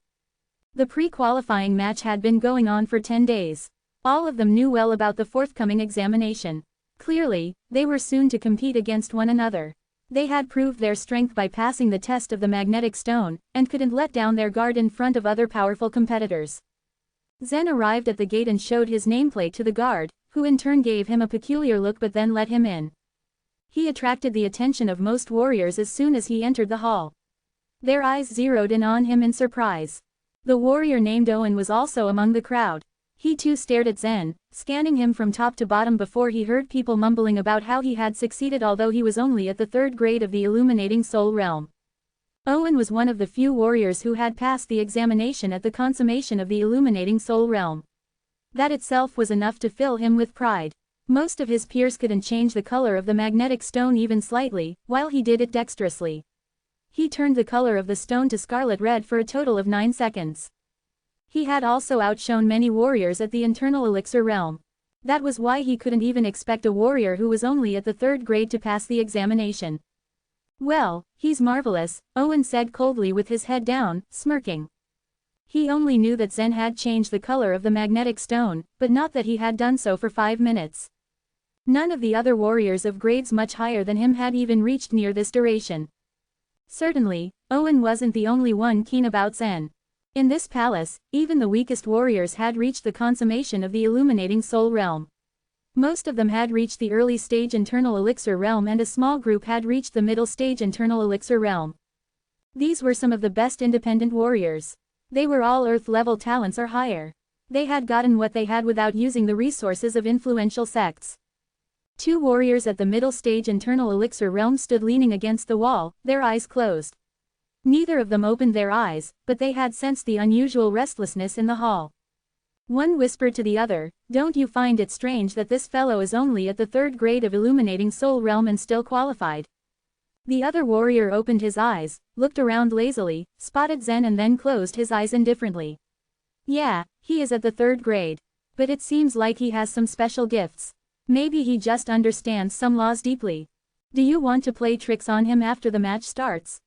Speaker 1: The pre-qualifying match had been going on for 10 days. All of them knew well about the forthcoming examination. Clearly, they were soon to compete against one another. They had proved their strength by passing the test of the magnetic stone, and couldn't let down their guard in front of other powerful competitors. Zen arrived at the gate and showed his nameplate to the guard, who in turn gave him a peculiar look but then let him in. He attracted the attention of most warriors as soon as he entered the hall. Their eyes zeroed in on him in surprise. The warrior named Owen was also among the crowd. He too stared at Zen, scanning him from top to bottom before he heard people mumbling about how he had succeeded although he was only at the 3rd grade of the illuminating soul realm. Owen was one of the few warriors who had passed the examination at the consummation of the illuminating soul realm. That itself was enough to fill him with pride. Most of his peers couldn't change the color of the magnetic stone even slightly, while he did it dexterously. He turned the color of the stone to scarlet red for a total of 9 seconds. He had also outshone many warriors at the internal elixir realm. That was why he couldn't even expect a warrior who was only at the 3rd grade to pass the examination. Well, he's marvelous, Owen said coldly with his head down, smirking. He only knew that Zen had changed the color of the magnetic stone, but not that he had done so for 5 minutes. None of the other warriors of grades much higher than him had even reached near this duration. Certainly, Owen wasn't the only one keen about Zen. In this palace, even the weakest warriors had reached the consummation of the illuminating soul realm. Most of them had reached the early stage internal elixir realm and a small group had reached the middle stage internal elixir realm. These were some of the best independent warriors. They were all Earth-level talents or higher. They had gotten what they had without using the resources of influential sects. 2 warriors at the middle stage internal elixir realm stood leaning against the wall, their eyes closed. Neither of them opened their eyes, but they had sensed the unusual restlessness in the hall. One whispered to the other, "Don't you find it strange that this fellow is only at the 3rd grade of illuminating soul realm and still qualified?" The other warrior opened his eyes, looked around lazily, spotted Zen and then closed his eyes indifferently. "Yeah, he is at the 3rd grade. But it seems like he has some special gifts. Maybe he just understands some laws deeply. Do you want to play tricks on him after the match starts?"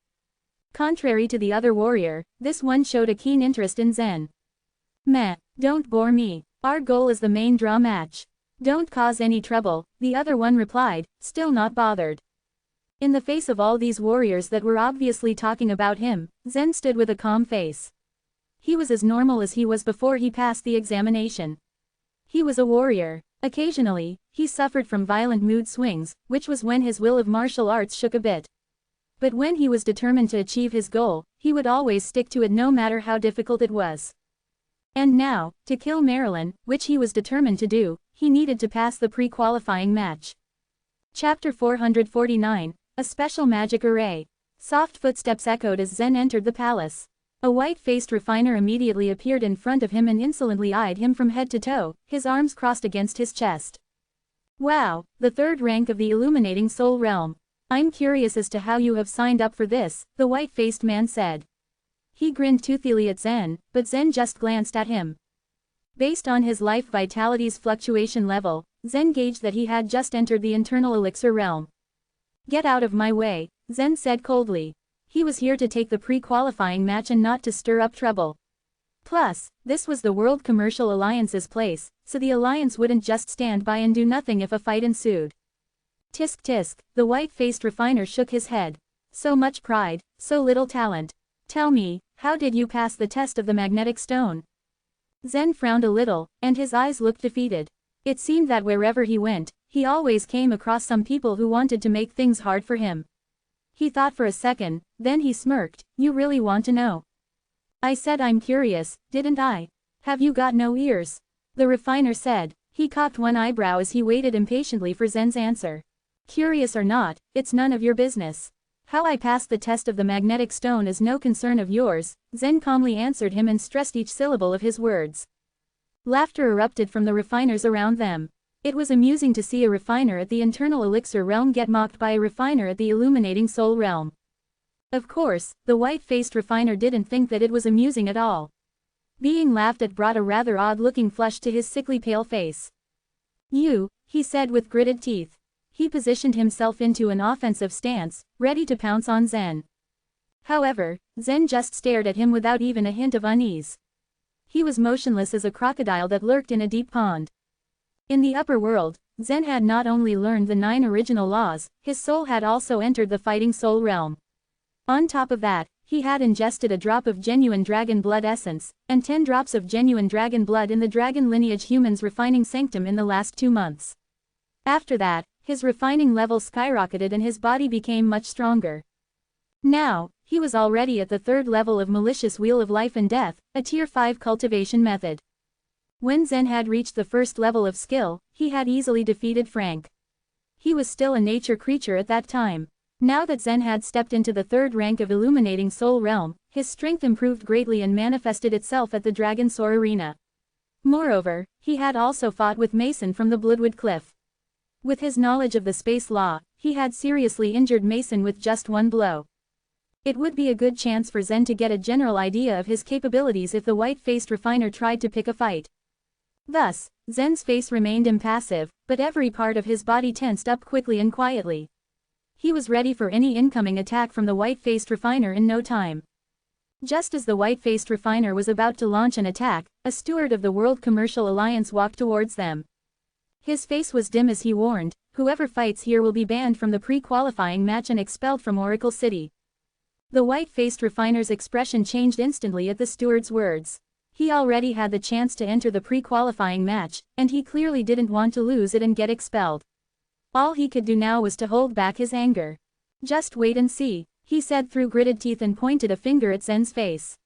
Speaker 1: Contrary to the other warrior, this one showed a keen interest in Zen. "Meh, don't bore me. Our goal is the main draw match. Don't cause any trouble," the other one replied, still not bothered. In the face of all these warriors that were obviously talking about him, Zen stood with a calm face. He was as normal as he was before he passed the examination. He was a warrior. Occasionally, he suffered from violent mood swings, which was when his will of martial arts shook a bit. But when he was determined to achieve his goal, he would always stick to it no matter how difficult it was. And now, to kill Marilyn, which he was determined to do, he needed to pass the pre-qualifying match. Chapter 449, A Special Magic Array. Soft footsteps echoed as Zen entered the palace. A white-faced refiner immediately appeared in front of him and insolently eyed him from head to toe, his arms crossed against his chest. "Wow, the 3rd rank of the illuminating soul realm. I'm curious as to how you have signed up for this," the white-faced man said. He grinned toothily at Zen, but Zen just glanced at him. Based on his life vitality's fluctuation level, Zen gauged that he had just entered the internal elixir realm. "Get out of my way," Zen said coldly. He was here to take the pre-qualifying match and not to stir up trouble. Plus, this was the World Commercial Alliance's place, so the alliance wouldn't just stand by and do nothing if a fight ensued. Tisk tisk, the white-faced refiner shook his head. "So much pride, so little talent. Tell me, how did you pass the test of the magnetic stone?" Zen frowned a little, and his eyes looked defeated. It seemed that wherever he went, he always came across some people who wanted to make things hard for him. He thought for a second, then he smirked. "You really want to know?" "I said I'm curious, didn't I? Have you got no ears?" the refiner said. He cocked one eyebrow as he waited impatiently for Zen's answer. "Curious or not, it's none of your business. How I passed the test of the magnetic stone is no concern of yours," Zen calmly answered him and stressed each syllable of his words. Laughter erupted from the refiners around them. It was amusing to see a refiner at the internal elixir realm get mocked by a refiner at the illuminating soul realm. Of course, the white-faced refiner didn't think that it was amusing at all. Being laughed at brought a rather odd-looking flush to his sickly pale face. "You," he said with gritted teeth. He positioned himself into an offensive stance, ready to pounce on Zen. However, Zen just stared at him without even a hint of unease. He was motionless as a crocodile that lurked in a deep pond. In the upper world, Zen had not only learned the 9 original laws, his soul had also entered the fighting soul realm. On top of that, he had ingested a drop of genuine dragon blood essence, and 10 drops of genuine dragon blood in the dragon lineage human's refining sanctum in the last 2 months. After that, his refining level skyrocketed and his body became much stronger. Now, he was already at the 3rd level of Malicious Wheel of Life and Death, a Tier 5 cultivation method. When Zen had reached the 1st level of skill, he had easily defeated Frank. He was still a nature creature at that time. Now that Zen had stepped into the 3rd rank of Illuminating Soul Realm, his strength improved greatly and manifested itself at the Dragon Soar Arena. Moreover, he had also fought with Mason from the Bloodwood Cliff. With his knowledge of the space law, he had seriously injured Mason with just one blow. It would be a good chance for Zen to get a general idea of his capabilities if the white-faced refiner tried to pick a fight. Thus, Zen's face remained impassive, but every part of his body tensed up quickly and quietly. He was ready for any incoming attack from the white-faced refiner in no time. Just as the white-faced refiner was about to launch an attack, a steward of the World Commercial Alliance walked towards them. His face was dim as he warned, "Whoever fights here will be banned from the pre-qualifying match and expelled from Oracle City." The white-faced refiner's expression changed instantly at the steward's words. He already had the chance to enter the pre-qualifying match, and he clearly didn't want to lose it and get expelled. All he could do now was to hold back his anger. "Just wait and see," he said through gritted teeth and pointed a finger at Zen's face.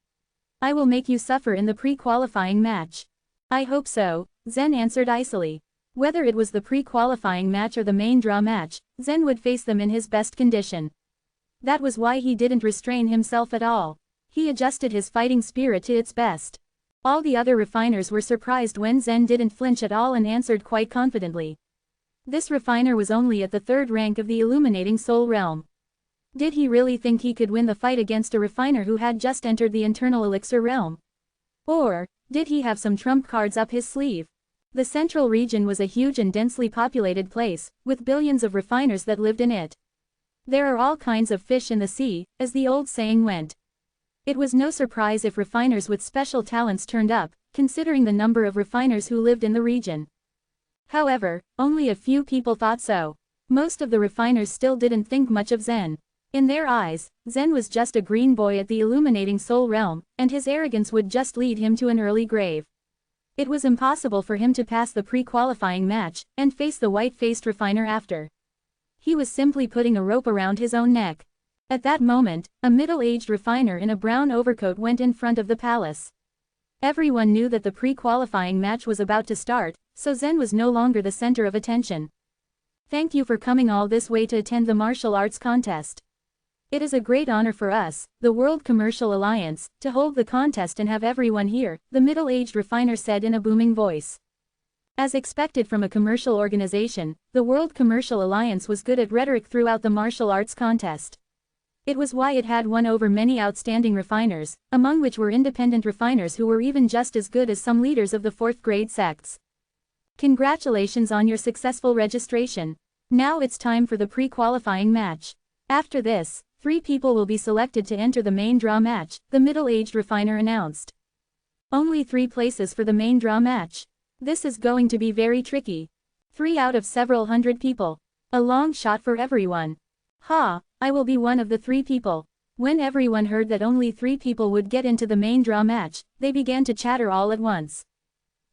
Speaker 1: "I will make you suffer in the pre-qualifying match." "I hope so," Zen answered icily. Whether it was the pre-qualifying match or the main draw match, Zen would face them in his best condition. That was why he didn't restrain himself at all. He adjusted his fighting spirit to its best. All the other refiners were surprised when Zen didn't flinch at all and answered quite confidently. This refiner was only at the third rank of the illuminating soul realm. Did he really think he could win the fight against a refiner who had just entered the internal elixir realm? Or, did he have some trump cards up his sleeve? The central region was a huge and densely populated place, with billions of refiners that lived in it. There are all kinds of fish in the sea, as the old saying went. It was no surprise if refiners with special talents turned up, considering the number of refiners who lived in the region. However, only a few people thought so. Most of the refiners still didn't think much of Zen. In their eyes, Zen was just a green boy at the illuminating soul realm, and his arrogance would just lead him to an early grave. It was impossible for him to pass the pre-qualifying match, and face the white-faced refiner after. He was simply putting a rope around his own neck. At that moment, a middle-aged refiner in a brown overcoat went in front of the palace. Everyone knew that the pre-qualifying match was about to start, so Zen was no longer the center of attention. "Thank you for coming all this way to attend the martial arts contest. It is a great honor for us, the World Commercial Alliance, to hold the contest and have everyone here," the middle-aged refiner said in a booming voice. As expected from a commercial organization, the World Commercial Alliance was good at rhetoric throughout the martial arts contest. It was why it had won over many outstanding refiners, among which were independent refiners who were even just as good as some leaders of the fourth-grade sects. "Congratulations on your successful registration. Now it's time for the pre-qualifying match. After this, 3 people will be selected to enter the main draw match," the middle-aged refiner announced. "Only 3 places for the main draw match. This is going to be very tricky. 3 out of several hundred people. A long shot for everyone. Ha, I will be one of the 3 people." When everyone heard that only 3 people would get into the main draw match, they began to chatter all at once.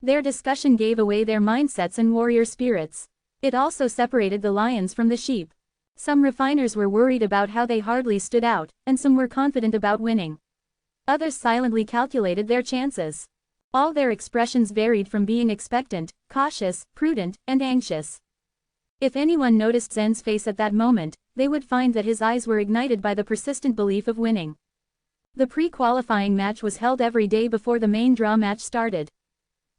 Speaker 1: Their discussion gave away their mindsets and warrior spirits. It also separated the lions from the sheep. Some refiners were worried about how they hardly stood out, and some were confident about winning. Others silently calculated their chances. All their expressions varied from being expectant, cautious, prudent, and anxious. If anyone noticed Zen's face at that moment, they would find that his eyes were ignited by the persistent belief of winning. The pre-qualifying match was held every day before the main draw match started.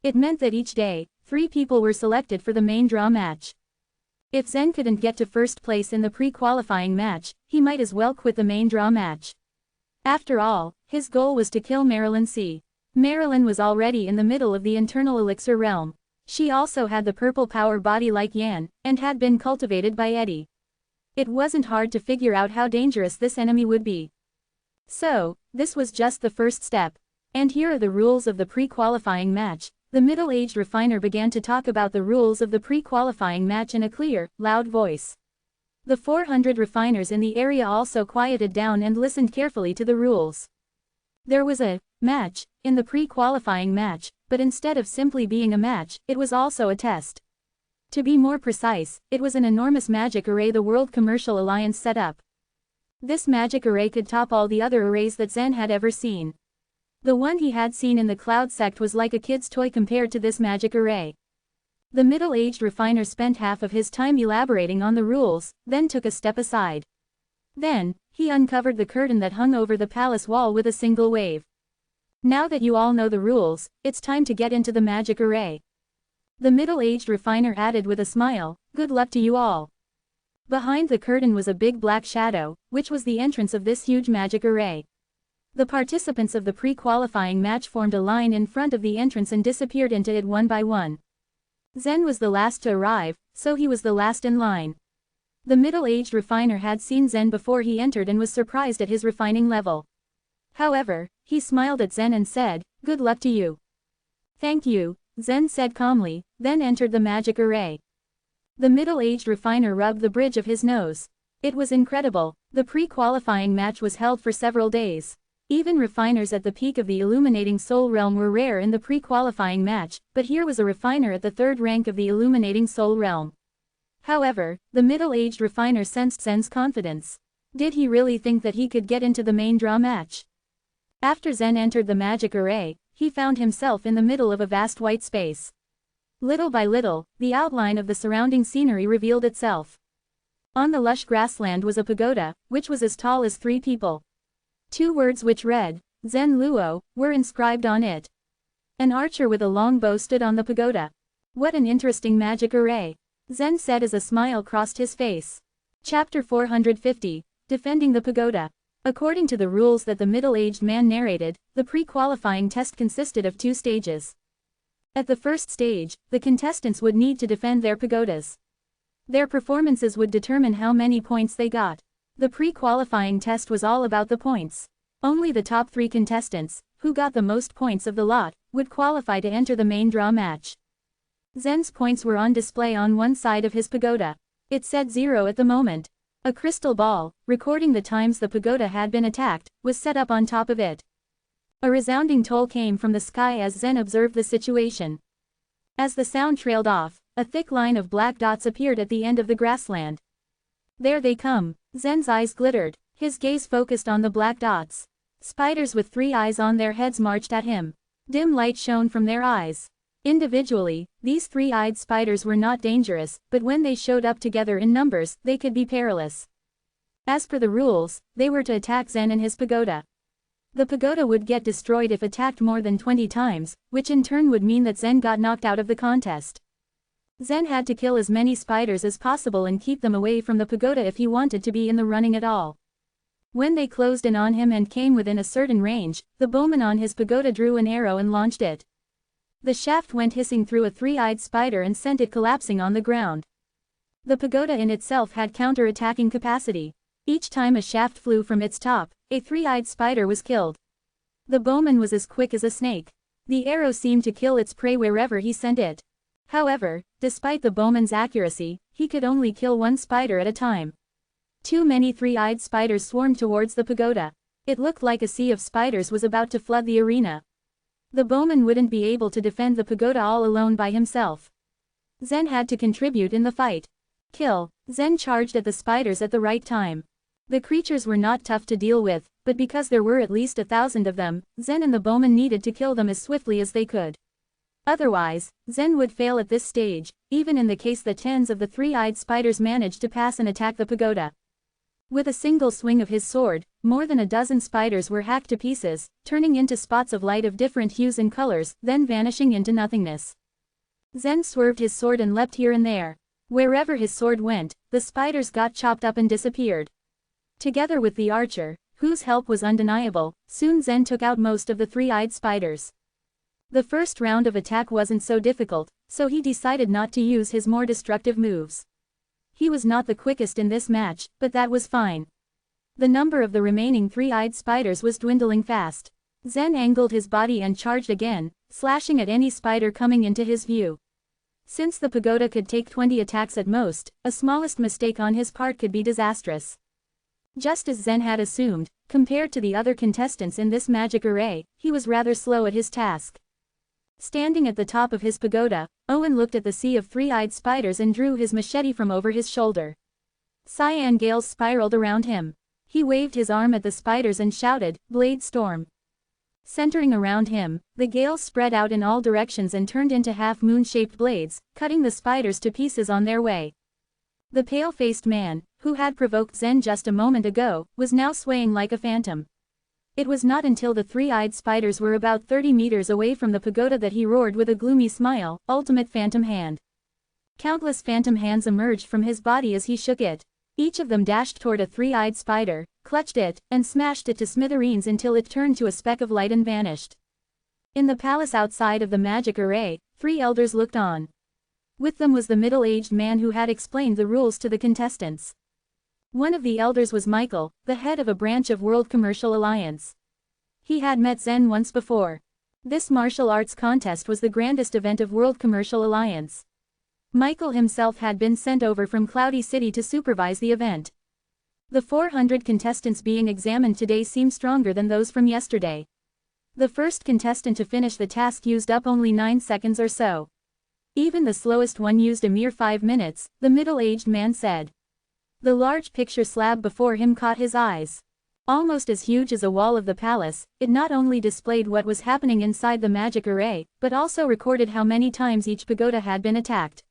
Speaker 1: It meant that each day, 3 people were selected for the main draw match. If Zen couldn't get to first place in the pre-qualifying match, he might as well quit the main draw match. After all, his goal was to kill Marilyn C. Marilyn was already in the middle of the internal elixir realm. She also had the purple power body like Yan, and had been cultivated by Eddie. It wasn't hard to figure out how dangerous this enemy would be. So, this was just the first step. "And here are the rules of the pre-qualifying match." The middle-aged refiner began to talk about the rules of the pre-qualifying match in a clear, loud voice. The 400 refiners in the area also quieted down and listened carefully to the rules. There was a match in the pre-qualifying match, but instead of simply being a match, it was also a test. To be more precise, it was an enormous magic array the World Commercial Alliance set up. This magic array could top all the other arrays that Zen had ever seen. The one he had seen in the Cloud sect was like a kid's toy compared to this magic array. The middle-aged refiner spent half of his time elaborating on the rules, then took a step aside. Then, he uncovered the curtain that hung over the palace wall with a single wave. "Now that you all know the rules, it's time to get into the magic array. The middle-aged refiner added with a smile, "Good luck to you all." Behind the curtain was a big black shadow, which was the entrance of this huge magic array. The participants of the pre-qualifying match formed a line in front of the entrance and disappeared into it one by one. Zen was the last to arrive, so he was the last in line. The middle-aged refiner had seen Zen before he entered and was surprised at his refining level. However, he smiled at Zen and said, "Good luck to you." "Thank you," Zen said calmly, then entered the magic array. The middle-aged refiner rubbed the bridge of his nose. It was incredible. The pre-qualifying match was held for several days. Even refiners at the peak of the illuminating soul realm were rare in the pre-qualifying match, but here was a refiner at the third rank of the illuminating soul realm. However, the middle-aged refiner sensed Zen's confidence. Did he really think that he could get into the main draw match? After Zen entered the magic array, he found himself in the middle of a vast white space. Little by little, the outline of the surrounding scenery revealed itself. On the lush grassland was a pagoda, which was as tall as 3 people. 2 words which read, Zen Luo, were inscribed on it. An archer with a long bow stood on the pagoda. "What an interesting magic array," Zen said as a smile crossed his face. Chapter 450, Defending the Pagoda. According to the rules that the middle-aged man narrated, the pre-qualifying test consisted of 2 stages. At the first stage, the contestants would need to defend their pagodas. Their performances would determine how many points they got. The pre-qualifying test was all about the points. Only the top 3 contestants, who got the most points of the lot, would qualify to enter the main draw match. Zen's points were on display on one side of his pagoda. It said 0 at the moment. A crystal ball, recording the times the pagoda had been attacked, was set up on top of it. A resounding toll came from the sky as Zen observed the situation. As the sound trailed off, a thick line of black dots appeared at the end of the grassland. "There they come." Zen's eyes glittered, his gaze focused on the black dots. Spiders with 3 eyes on their heads marched at him. Dim light shone from their eyes. Individually, these 3-eyed spiders were not dangerous, but when they showed up together in numbers, they could be perilous. As per the rules, they were to attack Zen and his pagoda. The pagoda would get destroyed if attacked more than 20 times, which in turn would mean that Zen got knocked out of the contest. Zen had to kill as many spiders as possible and keep them away from the pagoda if he wanted to be in the running at all. When they closed in on him and came within a certain range, the bowman on his pagoda drew an arrow and launched it. The shaft went hissing through a 3-eyed spider and sent it collapsing on the ground. The pagoda in itself had counter-attacking capacity. Each time a shaft flew from its top, a 3-eyed spider was killed. The bowman was as quick as a snake. The arrow seemed to kill its prey wherever he sent it. However, despite the bowman's accuracy, he could only kill 1 spider at a time. Too many 3-eyed spiders swarmed towards the pagoda. It looked like a sea of spiders was about to flood the arena. The bowman wouldn't be able to defend the pagoda all alone by himself. Zen had to contribute in the fight. Kill. Zen charged at the spiders at the right time. The creatures were not tough to deal with, but because there were at least 1,000 of them, Zen and the bowman needed to kill them as swiftly as they could. Otherwise, Zen would fail at this stage, even in the case that tens of the 3-eyed spiders managed to pass and attack the pagoda. With a single swing of his sword, more than a dozen spiders were hacked to pieces, turning into spots of light of different hues and colors, then vanishing into nothingness. Zen swerved his sword and leapt here and there. Wherever his sword went, the spiders got chopped up and disappeared. Together with the archer, whose help was undeniable, soon Zen took out most of the 3-eyed spiders. The first round of attack wasn't so difficult, so he decided not to use his more destructive moves. He was not the quickest in this match, but that was fine. The number of the remaining 3-eyed spiders was dwindling fast. Zen angled his body and charged again, slashing at any spider coming into his view. Since the pagoda could take 20 attacks at most, a smallest mistake on his part could be disastrous. Just as Zen had assumed, compared to the other contestants in this magic array, he was rather slow at his task. Standing at the top of his pagoda, Owen looked at the sea of 3-eyed spiders and drew his machete from over his shoulder. Cyan gales spiraled around him. He waved his arm at the spiders and shouted, "Blade storm." Centering around him, the gales spread out in all directions and turned into half-moon-shaped blades, cutting the spiders to pieces on their way. The pale-faced man, who had provoked Zen just a moment ago, was now swaying like a phantom. It was not until the three-eyed spiders were about 30 meters away from the pagoda that he roared with a gloomy smile, "Ultimate phantom hand." Countless phantom hands emerged from his body as he shook it. Each of them dashed toward a three-eyed spider, clutched it, and smashed it to smithereens until it turned to a speck of light and vanished. In the palace outside of the magic array, 3 elders looked on. With them was the middle-aged man who had explained the rules to the contestants. One of the elders was Michael, the head of a branch of World Commercial Alliance. He had met Zen once before. This martial arts contest was the grandest event of World Commercial Alliance. Michael himself had been sent over from Cloudy City to supervise the event. The 400 contestants being examined today seemed stronger than those from yesterday. The first contestant to finish the task used up only 9 seconds or so. Even the slowest one used a mere 5 minutes, the middle-aged man said. The large picture slab before him caught his eyes. Almost as huge as a wall of the palace, it not only displayed what was happening inside the magic array, but also recorded how many times each pagoda had been attacked.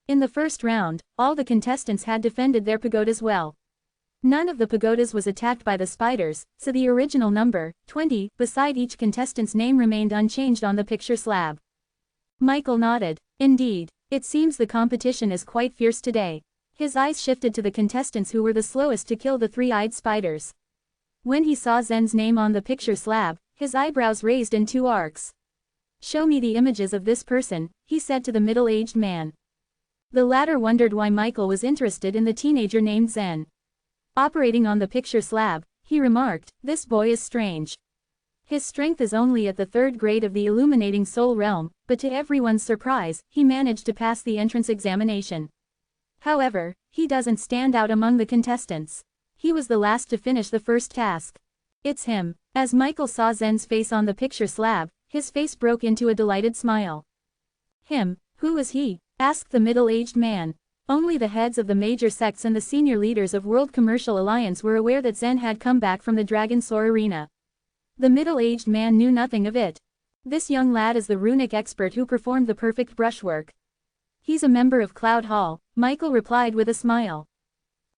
Speaker 1: In the first round, all the contestants had defended their pagodas well. None of the pagodas was attacked by the spiders, so the original number, 20, beside each contestant's name remained unchanged on the picture slab. Michael nodded. Indeed, it seems the competition is quite fierce today. His eyes shifted to the contestants who were the slowest to kill the three-eyed spiders. When he saw Zen's name on the picture slab, his eyebrows raised in 2 arcs. "Show me the images of this person," he said to the middle-aged man. The latter wondered why Michael was interested in the teenager named Zen. Operating on the picture slab, he remarked, "This boy is strange. His strength is only at the 3rd grade of the illuminating soul realm, but to everyone's surprise, he managed to pass the entrance examination. However, he doesn't stand out among the contestants. He was the last to finish the first task. It's him." As Michael saw Zen's face on the picture slab, his face broke into a delighted smile. "Him? Who is he?" asked the middle-aged man. Only the heads of the major sects and the senior leaders of World Commercial Alliance were aware that Zen had come back from the Dragon Soar arena. The middle-aged man knew nothing of it. "This young lad is the runic expert who performed the perfect brushwork. He's a member of Cloud Hall," Michael replied with a smile.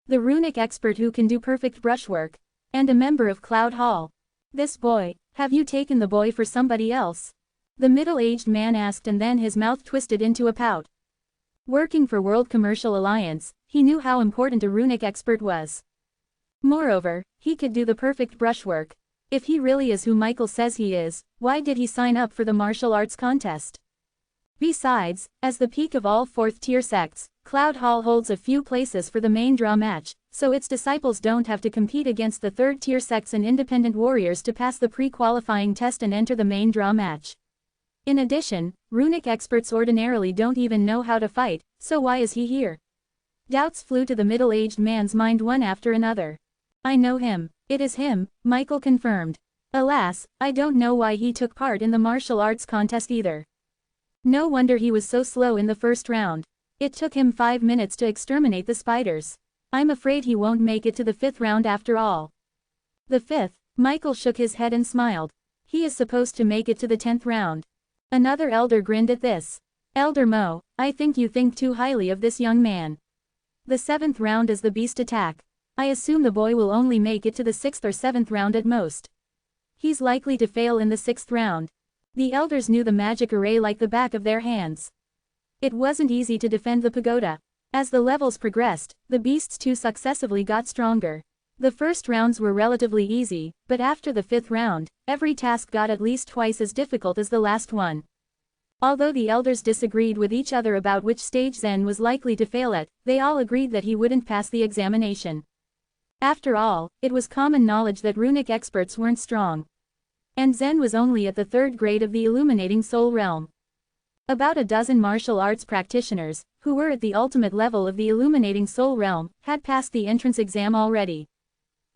Speaker 1: "The runic expert who can do perfect brushwork. And a member of Cloud Hall. This boy, have you taken the boy for somebody else?" the middle-aged man asked, and then his mouth twisted into a pout. Working for World Commercial Alliance, he knew how important a runic expert was. Moreover, he could do the perfect brushwork. If he really is who Michael says he is, why did he sign up for the martial arts contest? Besides, as the peak of all 4th-tier sects, Cloud Hall holds a few places for the main draw match, so its disciples don't have to compete against the 3rd-tier sects and independent warriors to pass the pre-qualifying test and enter the main draw match. In addition, runic experts ordinarily don't even know how to fight, so why is he here? Doubts flew to the middle-aged man's mind one after another. "I know him. It is him," Michael confirmed. "Alas, I don't know why he took part in the martial arts contest either. No wonder he was so slow in the first round. It took him 5 minutes to exterminate the spiders. I'm afraid he won't make it to the 5th round after all." "The 5th?" Michael shook his head and smiled. "He is supposed to make it to the 10th round. Another elder grinned at this. "Elder Mo, I think you think too highly of this young man. The 7th round is the beast attack. I assume the boy will only make it to the 6th or 7th round at most. He's likely to fail in the 6th round. The elders knew the magic array like the back of their hands. It wasn't easy to defend the pagoda. As the levels progressed, the beasts too successively got stronger. The first rounds were relatively easy, but after the 5th round, every task got at least twice as difficult as the last one. Although the elders disagreed with each other about which stage Zen was likely to fail at, they all agreed that he wouldn't pass the examination. After all, it was common knowledge that runic experts weren't strong. And Zen was only at the 3rd grade of the illuminating soul realm. About a dozen martial arts practitioners, who were at the ultimate level of the illuminating soul realm, had passed the entrance exam already.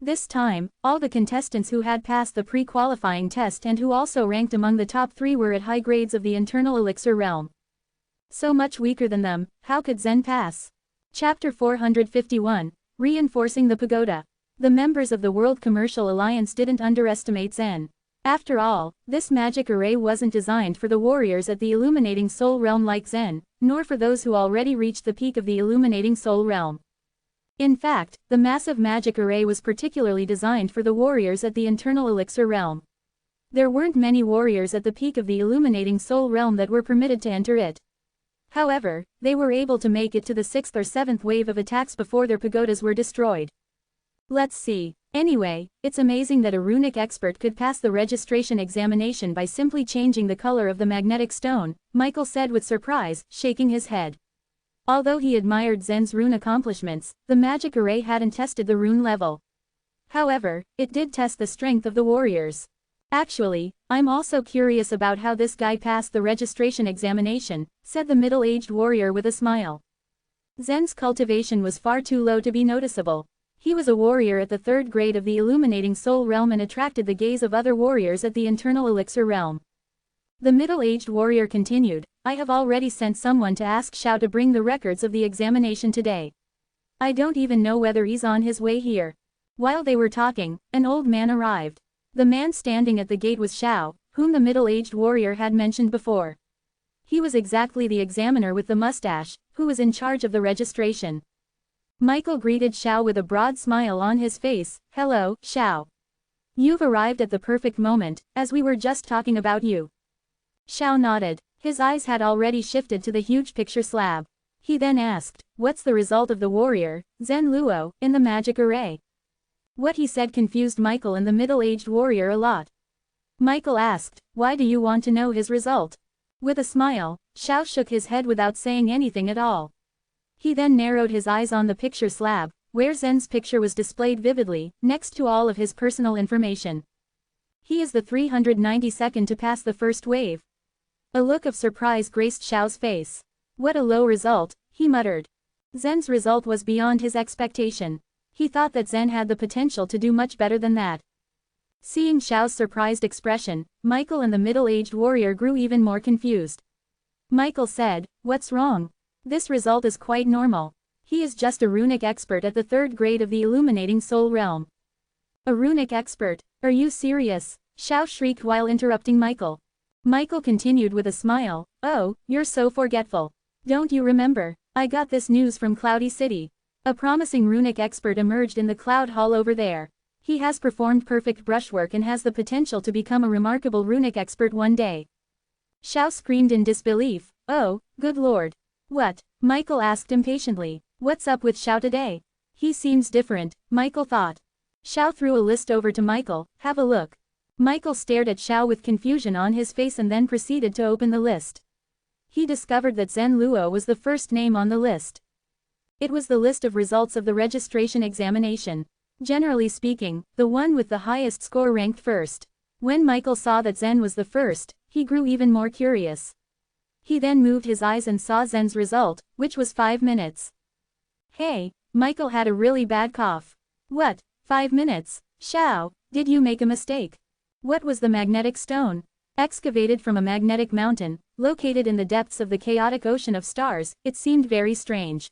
Speaker 1: This time, all the contestants who had passed the pre-qualifying test and who also ranked among the top 3 were at high grades of the internal elixir realm. So much weaker than them, how could Zen pass? Chapter 451, Reinforcing the Pagoda. The members of the World Commercial Alliance didn't underestimate Zen. After all, this magic array wasn't designed for the warriors at the illuminating soul realm like Zen, nor for those who already reached the peak of the illuminating soul realm. In fact, the massive magic array was particularly designed for the warriors at the internal elixir realm. There weren't many warriors at the peak of the illuminating soul realm that were permitted to enter it. However, they were able to make it to the 6th or 7th wave of attacks before their pagodas were destroyed. Let's see. Anyway, it's amazing that a runic expert could pass the registration examination by simply changing the color of the magnetic stone, Michael said with surprise, shaking his head. Although he admired Zen's rune accomplishments, the magic array hadn't tested the rune level. However, it did test the strength of the warriors. Actually, I'm also curious about how this guy passed the registration examination, said the middle-aged warrior with a smile. Zen's cultivation was far too low to be noticeable. He was a warrior at the 3rd grade of the illuminating soul realm and attracted the gaze of other warriors at the internal elixir realm. The middle-aged warrior continued, I have already sent someone to ask Xiao to bring the records of the examination today. I don't even know whether he's on his way here. While they were talking, an old man arrived. The man standing at the gate was Xiao, whom the middle-aged warrior had mentioned before. He was exactly the examiner with the mustache, who was in charge of the registration. Michael greeted Xiao with a broad smile on his face. Hello, Xiao. You've arrived at the perfect moment, as we were just talking about you. Xiao nodded. His eyes had already shifted to the huge picture slab. He then asked, what's the result of the warrior, Zen Luo, in the magic array? What he said confused Michael and the middle-aged warrior a lot. Michael asked, why do you want to know his result? With a smile, Xiao shook his head without saying anything at all. He then narrowed his eyes on the picture slab, where Zen's picture was displayed vividly, next to all of his personal information. He is the 392nd to pass the first wave. A look of surprise graced Xiao's face. What a low result, he muttered. Zen's result was beyond his expectation. He thought that Zen had the potential to do much better than that. Seeing Xiao's surprised expression, Michael and the middle-aged warrior grew even more confused. Michael said, what's wrong? This result is quite normal. He is just a runic expert at the 3rd grade of the illuminating soul realm. A runic expert? Are you serious? Xiao shrieked while interrupting Michael. Michael continued with a smile, oh, you're so forgetful. Don't you remember? I got this news from Cloudy City. A promising runic expert emerged in the cloud hall over there. He has performed perfect brushwork and has the potential to become a remarkable runic expert one day. Xiao screamed in disbelief, oh, good lord. What? Michael asked impatiently. What's up with Xiao today? He seems different, Michael thought. Xiao threw a list over to Michael, have a look. Michael stared at Xiao with confusion on his face and then proceeded to open the list. He discovered that Zen Luo was the first name on the list. It was the list of results of the registration examination. Generally speaking, the one with the highest score ranked first. When Michael saw that Zen was the first, he grew even more curious. He then moved his eyes and saw Zen's result, which was 5 minutes. Hey, Michael had a really bad cough. What, 5 minutes? Xiao, did you make a mistake? What was the magnetic stone? Excavated from a magnetic mountain, located in the depths of the chaotic ocean of stars, it seemed very strange.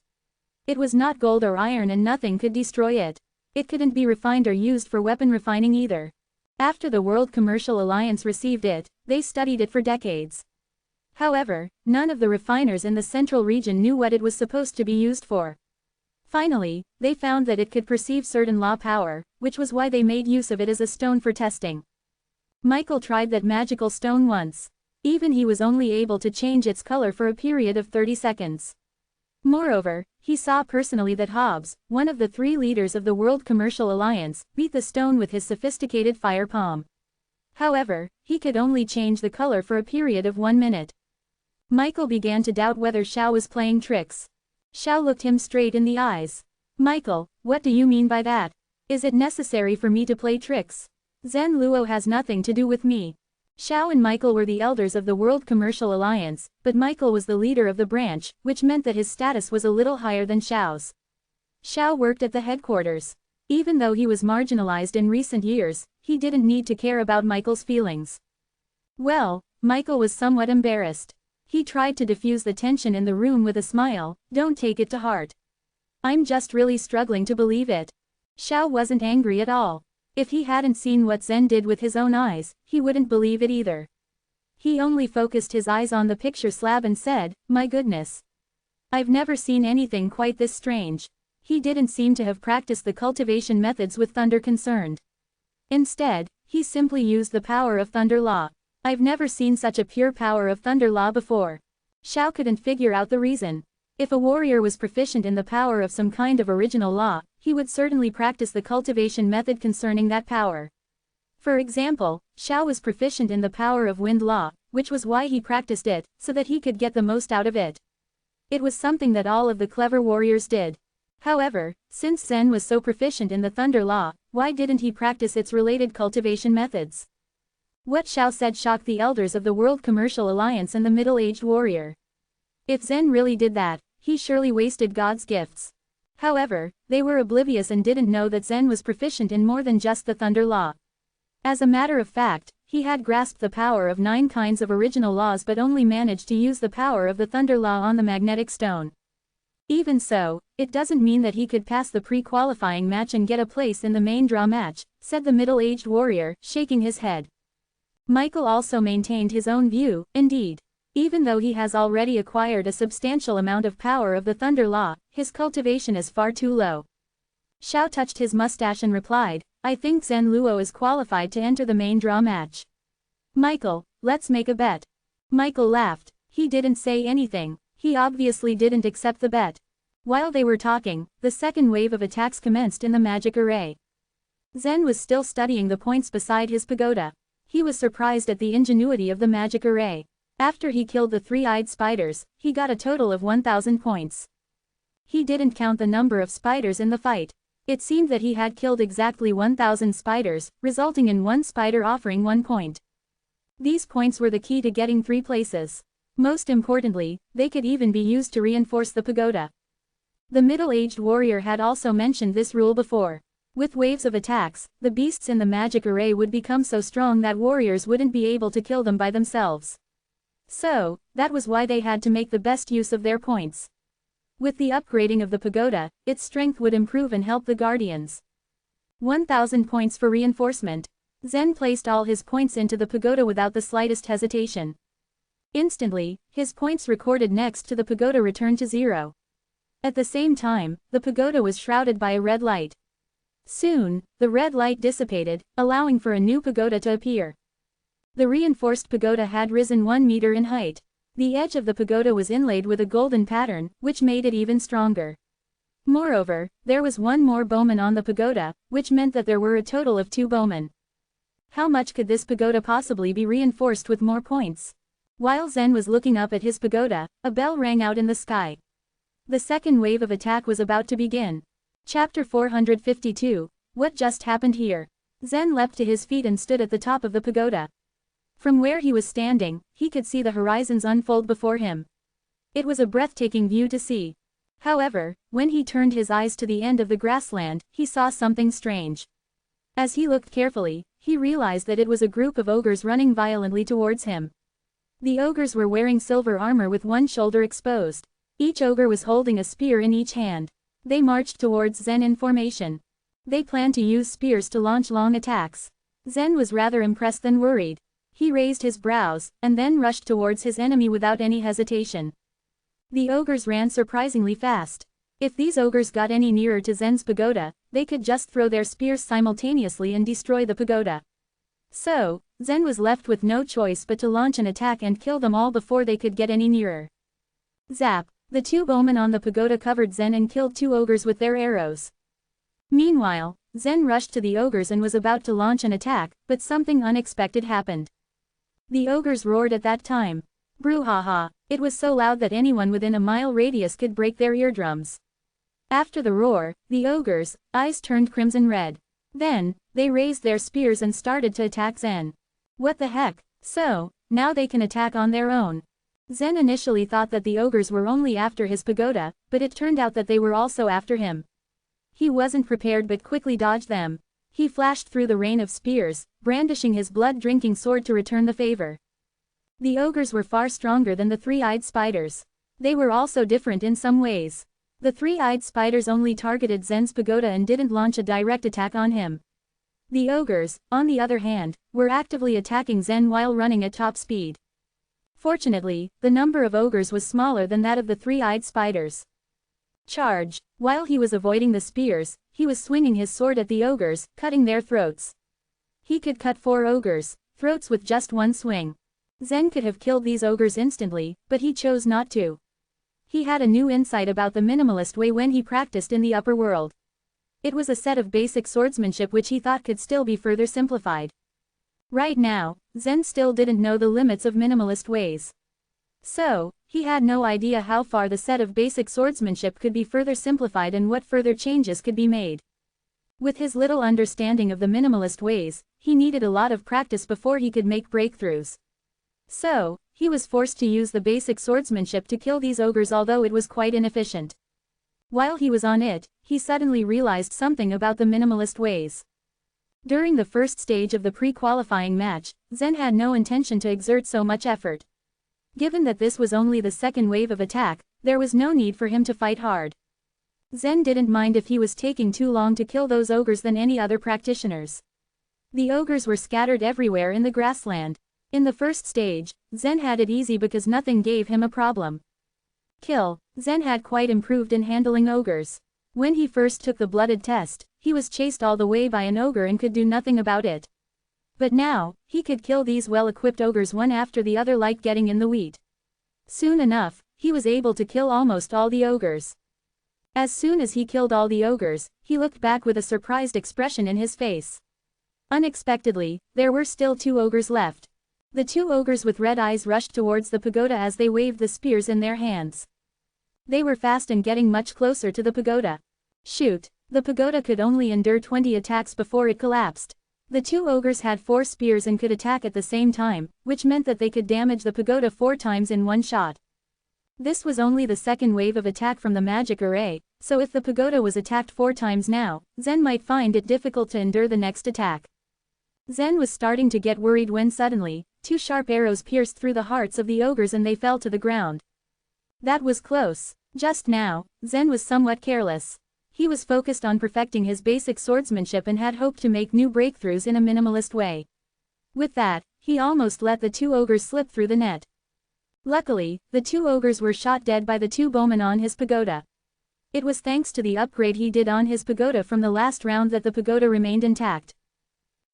Speaker 1: It was not gold or iron and nothing could destroy it. It couldn't be refined or used for weapon refining either. After the World Commercial Alliance received it, they studied it for decades. However, none of the refiners in the central region knew what it was supposed to be used for. Finally, they found that it could perceive certain law power, which was why they made use of it as a stone for testing. Michael tried that magical stone once. Even he was only able to change its color for a period of 30 seconds. Moreover, he saw personally that Hobbs, one of the 3 leaders of the World Commercial Alliance, beat the stone with his sophisticated fire palm. However, he could only change the color for a period of 1 minute. Michael began to doubt whether Xiao was playing tricks. Xiao looked him straight in the eyes. Michael, what do you mean by that? Is it necessary for me to play tricks? Zen Luo has nothing to do with me. Xiao and Michael were the elders of the World Commercial Alliance, but Michael was the leader of the branch, which meant that his status was a little higher than Xiao's. Xiao worked at the headquarters. Even though he was marginalized in recent years, he didn't need to care about Michael's feelings. Well, Michael was somewhat embarrassed. He tried to diffuse the tension in the room with a smile, don't take it to heart. I'm just really struggling to believe it. Xiao wasn't angry at all. If he hadn't seen what Zen did with his own eyes, he wouldn't believe it either. He only focused his eyes on the picture slab and said, my goodness. I've never seen anything quite this strange. he didn't seem to have practiced the cultivation methods with thunder concerned. Instead, he simply used the power of thunder law. I've never seen such a pure power of thunder law before. Shao couldn't figure out the reason. If a warrior was proficient in the power of some kind of original law, he would certainly practice the cultivation method concerning that power. For example, Shao was proficient in the power of wind law, which was why he practiced it, so that he could get the most out of it. It was something that all of the clever warriors did. However, since Zen was so proficient in the thunder law, why didn't he practice its related cultivation methods? What Shao said shocked the elders of the World Commercial Alliance and the middle-aged warrior. If Zen really did that, he surely wasted God's gifts. However, they were oblivious and didn't know that Zen was proficient in more than just the thunder law. As a matter of fact, he had grasped the power of 9 kinds of original laws but only managed to use the power of the thunder law on the magnetic stone. Even so, it doesn't mean that he could pass the pre-qualifying match and get a place in the main draw match, said the middle-aged warrior, shaking his head. Michael also maintained his own view. Indeed, even though he has already acquired a substantial amount of power of the thunder law, his cultivation is far too low. Shao touched his mustache and replied, I think Zen Luo is qualified to enter the main draw match. Michael, let's make a bet. Michael laughed. He didn't say anything. He obviously didn't accept the bet. While they were talking, the second wave of attacks commenced in the magic array. Zen was still studying the points beside his pagoda. He was surprised at the ingenuity of the magic array. After he killed the 3-eyed spiders, he got a total of 1,000 points. He didn't count the number of spiders in the fight. It seemed that he had killed exactly 1,000 spiders, resulting in one spider offering 1 point. These points were the key to getting 3 places. Most importantly, they could even be used to reinforce the pagoda. The middle-aged warrior had also mentioned this rule before. With waves of attacks, the beasts in the magic array would become so strong that warriors wouldn't be able to kill them by themselves. So, that was why they had to make the best use of their points. With the upgrading of the pagoda, its strength would improve and help the guardians. 1,000 points for reinforcement. Zen placed all his points into the pagoda without the slightest hesitation. Instantly, his points recorded next to the pagoda returned to 0. At the same time, the pagoda was shrouded by a red light. Soon, the red light dissipated, allowing for a new pagoda to appear. The reinforced pagoda had risen 1 meter in height. The edge of the pagoda was inlaid with a golden pattern, which made it even stronger. Moreover, there was one more bowman on the pagoda, which meant that there were a total of 2 bowmen. How much could this pagoda possibly be reinforced with more points? While Zen was looking up at his pagoda, a bell rang out in the sky. The second wave of attack was about to begin. Chapter 452, What just happened here? Zen leapt to his feet and stood at the top of the pagoda. From where he was standing, he could see the horizons unfold before him. It was a breathtaking view to see. However, when he turned his eyes to the end of the grassland, he saw something strange. As he looked carefully, he realized that it was a group of ogres running violently towards him. The ogres were wearing silver armor with one shoulder exposed. Each ogre was holding a spear in each hand. They marched towards Zen in formation. They planned to use spears to launch long attacks. Zen was rather impressed than worried. He raised his brows, and then rushed towards his enemy without any hesitation. The ogres ran surprisingly fast. If these ogres got any nearer to Zen's pagoda, they could just throw their spears simultaneously and destroy the pagoda. So, Zen was left with no choice but to launch an attack and kill them all before they could get any nearer. Zap! The 2 bowmen on the pagoda covered Zen and killed 2 ogres with their arrows. Meanwhile, Zen rushed to the ogres and was about to launch an attack, but something unexpected happened. The ogres roared at that time. Brouhaha! It was so loud that anyone within a mile radius could break their eardrums. After the roar, the ogres' eyes turned crimson red. Then, they raised their spears and started to attack Zen. What the heck? So, now they can attack on their own. Zen initially thought that the ogres were only after his pagoda, but it turned out that they were also after him. He wasn't prepared but quickly dodged them. He flashed through the rain of spears, brandishing his blood-drinking sword to return the favor. The ogres were far stronger than the 3-eyed spiders. They were also different in some ways. The 3-eyed spiders only targeted Zen's pagoda and didn't launch a direct attack on him. The ogres, on the other hand, were actively attacking Zen while running at top speed. Fortunately, the number of ogres was smaller than that of the 3-eyed spiders. Charge! While he was avoiding the spears, he was swinging his sword at the ogres, cutting their throats. He could cut 4 ogres' throats with just one swing. Zen could have killed these ogres instantly, but he chose not to. He had a new insight about the minimalist way when he practiced in the upper world. It was a set of basic swordsmanship which he thought could still be further simplified. Right now, Zen still didn't know the limits of minimalist ways. So, he had no idea how far the set of basic swordsmanship could be further simplified and what further changes could be made. With his little understanding of the minimalist ways, he needed a lot of practice before he could make breakthroughs. So, he was forced to use the basic swordsmanship to kill these ogres, although it was quite inefficient. While he was on it, he suddenly realized something about the minimalist ways. During the first stage of the pre-qualifying match, Zen had no intention to exert so much effort. Given that this was only the second wave of attack, there was no need for him to fight hard. Zen didn't mind if he was taking too long to kill those ogres than any other practitioners. The ogres were scattered everywhere in the grassland. In the first stage, Zen had it easy because nothing gave him a problem. Kill. Zen had quite improved in handling ogres. When he first took the blooded test, he was chased all the way by an ogre and could do nothing about it. But now, he could kill these well-equipped ogres one after the other like getting in the wheat. Soon enough, he was able to kill almost all the ogres. As soon as he killed all the ogres, he looked back with a surprised expression in his face. Unexpectedly, there were still 2 ogres left. The 2 ogres with red eyes rushed towards the pagoda as they waved the spears in their hands. They were fast and getting much closer to the pagoda. Shoot! The pagoda could only endure 20 attacks before it collapsed. The 2 ogres had 4 spears and could attack at the same time, which meant that they could damage the pagoda 4 times in one shot. This was only the second wave of attack from the magic array, so if the pagoda was attacked 4 times now, Zen might find it difficult to endure the next attack. Zen was starting to get worried when suddenly, 2 sharp arrows pierced through the hearts of the ogres and they fell to the ground. That was close. Just now, Zen was somewhat careless. He was focused on perfecting his basic swordsmanship and had hoped to make new breakthroughs in a minimalist way. With that, he almost let the 2 ogres slip through the net. Luckily, the 2 ogres were shot dead by the 2 bowmen on his pagoda. It was thanks to the upgrade he did on his pagoda from the last round that the pagoda remained intact.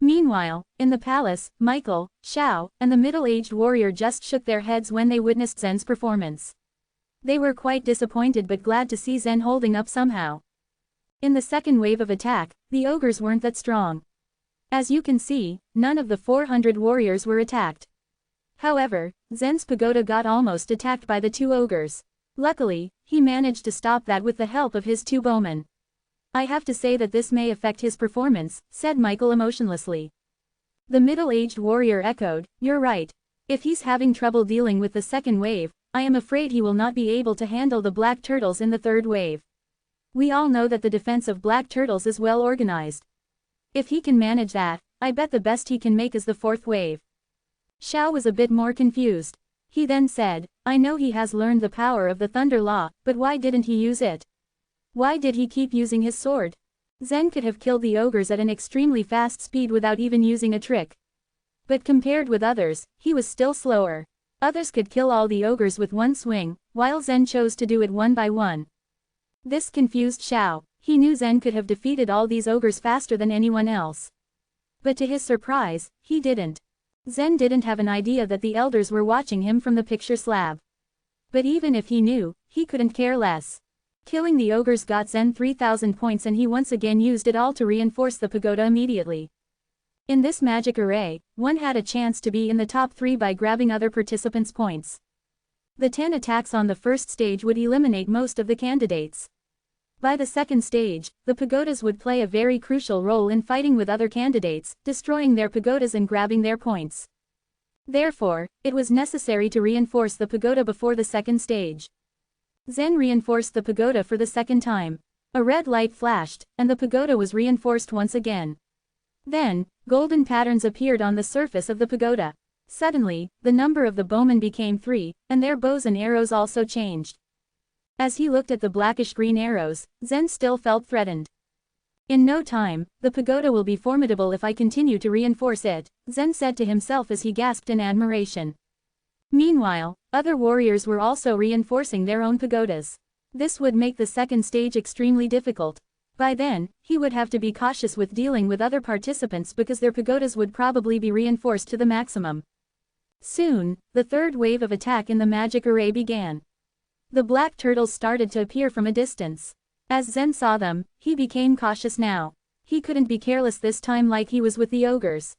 Speaker 1: Meanwhile, in the palace, Michael, Xiao, and the middle-aged warrior just shook their heads when they witnessed Zen's performance. They were quite disappointed but glad to see Zen holding up somehow. In the second wave of attack, the ogres weren't that strong. As you can see, none of the 400 warriors were attacked. However, Zen's pagoda got almost attacked by the 2 ogres. Luckily, he managed to stop that with the help of his 2 bowmen. I have to say that this may affect his performance, said Michael emotionlessly. The middle-aged warrior echoed, "You're right. If he's having trouble dealing with the second wave, I am afraid he will not be able to handle the black turtles in the third wave. We all know that the defense of black turtles is well organized. If he can manage that, I bet the best he can make is the 4th wave." Xiao was a bit more confused. He then said, "I know he has learned the power of the Thunder Law, but why didn't he use it? Why did he keep using his sword? Zen could have killed the ogres at an extremely fast speed without even using a trick. But compared with others, he was still slower. Others could kill all the ogres with one swing, while Zen chose to do it one by one. This confused Xiao. He knew Zen could have defeated all these ogres faster than anyone else. But to his surprise, he didn't. Zen didn't have an idea that the elders were watching him from the picture slab. But even if he knew, he couldn't care less. Killing the ogres got Zen 3,000 points and he once again used it all to reinforce the pagoda immediately. In this magic array, one had a chance to be in the top 3 by grabbing other participants' points. The 10 attacks on the first stage would eliminate most of the candidates. By the second stage, the pagodas would play a very crucial role in fighting with other candidates, destroying their pagodas and grabbing their points. Therefore, it was necessary to reinforce the pagoda before the second stage. Zen reinforced the pagoda for the second time. A red light flashed, and the pagoda was reinforced once again. Then, golden patterns appeared on the surface of the pagoda. Suddenly, the number of the bowmen became 3, and their bows and arrows also changed. As he looked at the blackish-green arrows, Zen still felt threatened. In no time, the pagoda will be formidable if I continue to reinforce it, Zen said to himself as he gasped in admiration. Meanwhile, other warriors were also reinforcing their own pagodas. This would make the second stage extremely difficult. By then, he would have to be cautious with dealing with other participants because their pagodas would probably be reinforced to the maximum. Soon, the third wave of attack in the magic array began. The black turtles started to appear from a distance. As Zen saw them, he became cautious now. He couldn't be careless this time like he was with the ogres.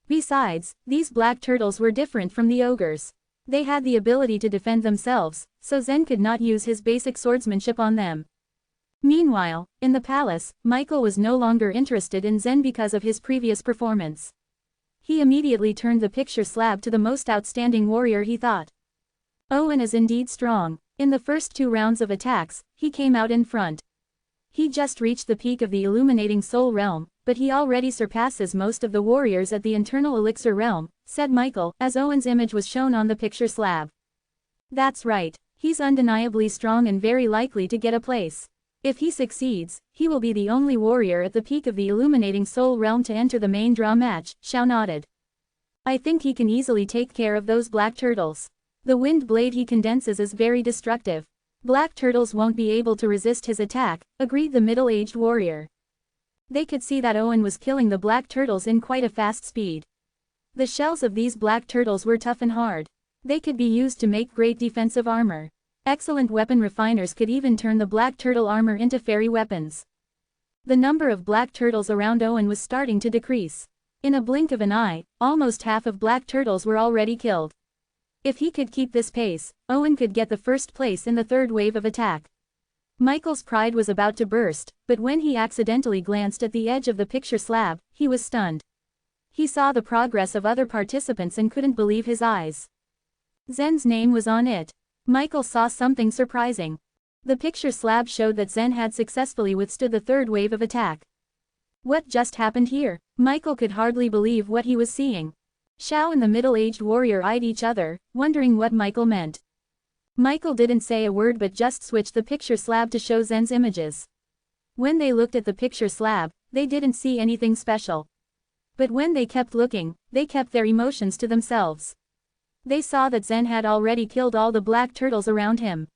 Speaker 1: Besides, these black turtles were different from the ogres. They had the ability to defend themselves, so Zen could not use his basic swordsmanship on them. Meanwhile, in the palace, Michael was no longer interested in Zen because of his previous performance. He immediately turned the picture slab to the most outstanding warrior he thought. Owen is indeed strong. In the first 2 rounds of attacks, he came out in front. He just reached the peak of the illuminating soul realm, but he already surpasses most of the warriors at the internal elixir realm, said Michael, as Owen's image was shown on the picture slab. That's right, he's undeniably strong and very likely to get a place. If he succeeds, he will be the only warrior at the peak of the illuminating soul realm to enter the main draw match, Xiao nodded. I think he can easily take care of those black turtles. The wind blade he condenses is very destructive. Black turtles won't be able to resist his attack, agreed the middle-aged warrior. They could see that Owen was killing the black turtles in quite a fast speed. The shells of these black turtles were tough and hard. They could be used to make great defensive armor. Excellent weapon refiners could even turn the black turtle armor into fairy weapons. The number of black turtles around Owen was starting to decrease. In a blink of an eye, almost half of black turtles were already killed. If he could keep this pace, Owen could get the first place in the third wave of attack. Michael's pride was about to burst, but when he accidentally glanced at the edge of the picture slab, he was stunned. He saw the progress of other participants and couldn't believe his eyes. Zen's name was on it. Michael saw something surprising. The picture slab showed that Zen had successfully withstood the third wave of attack. What just happened here? Michael could hardly believe what he was seeing. Xiao and the middle-aged warrior eyed each other, wondering what Michael meant. Michael didn't say a word but just switched the picture slab to show Zen's images. When they looked at the picture slab, they didn't see anything special. But when they kept looking, they kept their emotions to themselves. They saw that Zen had already killed all the black turtles around him.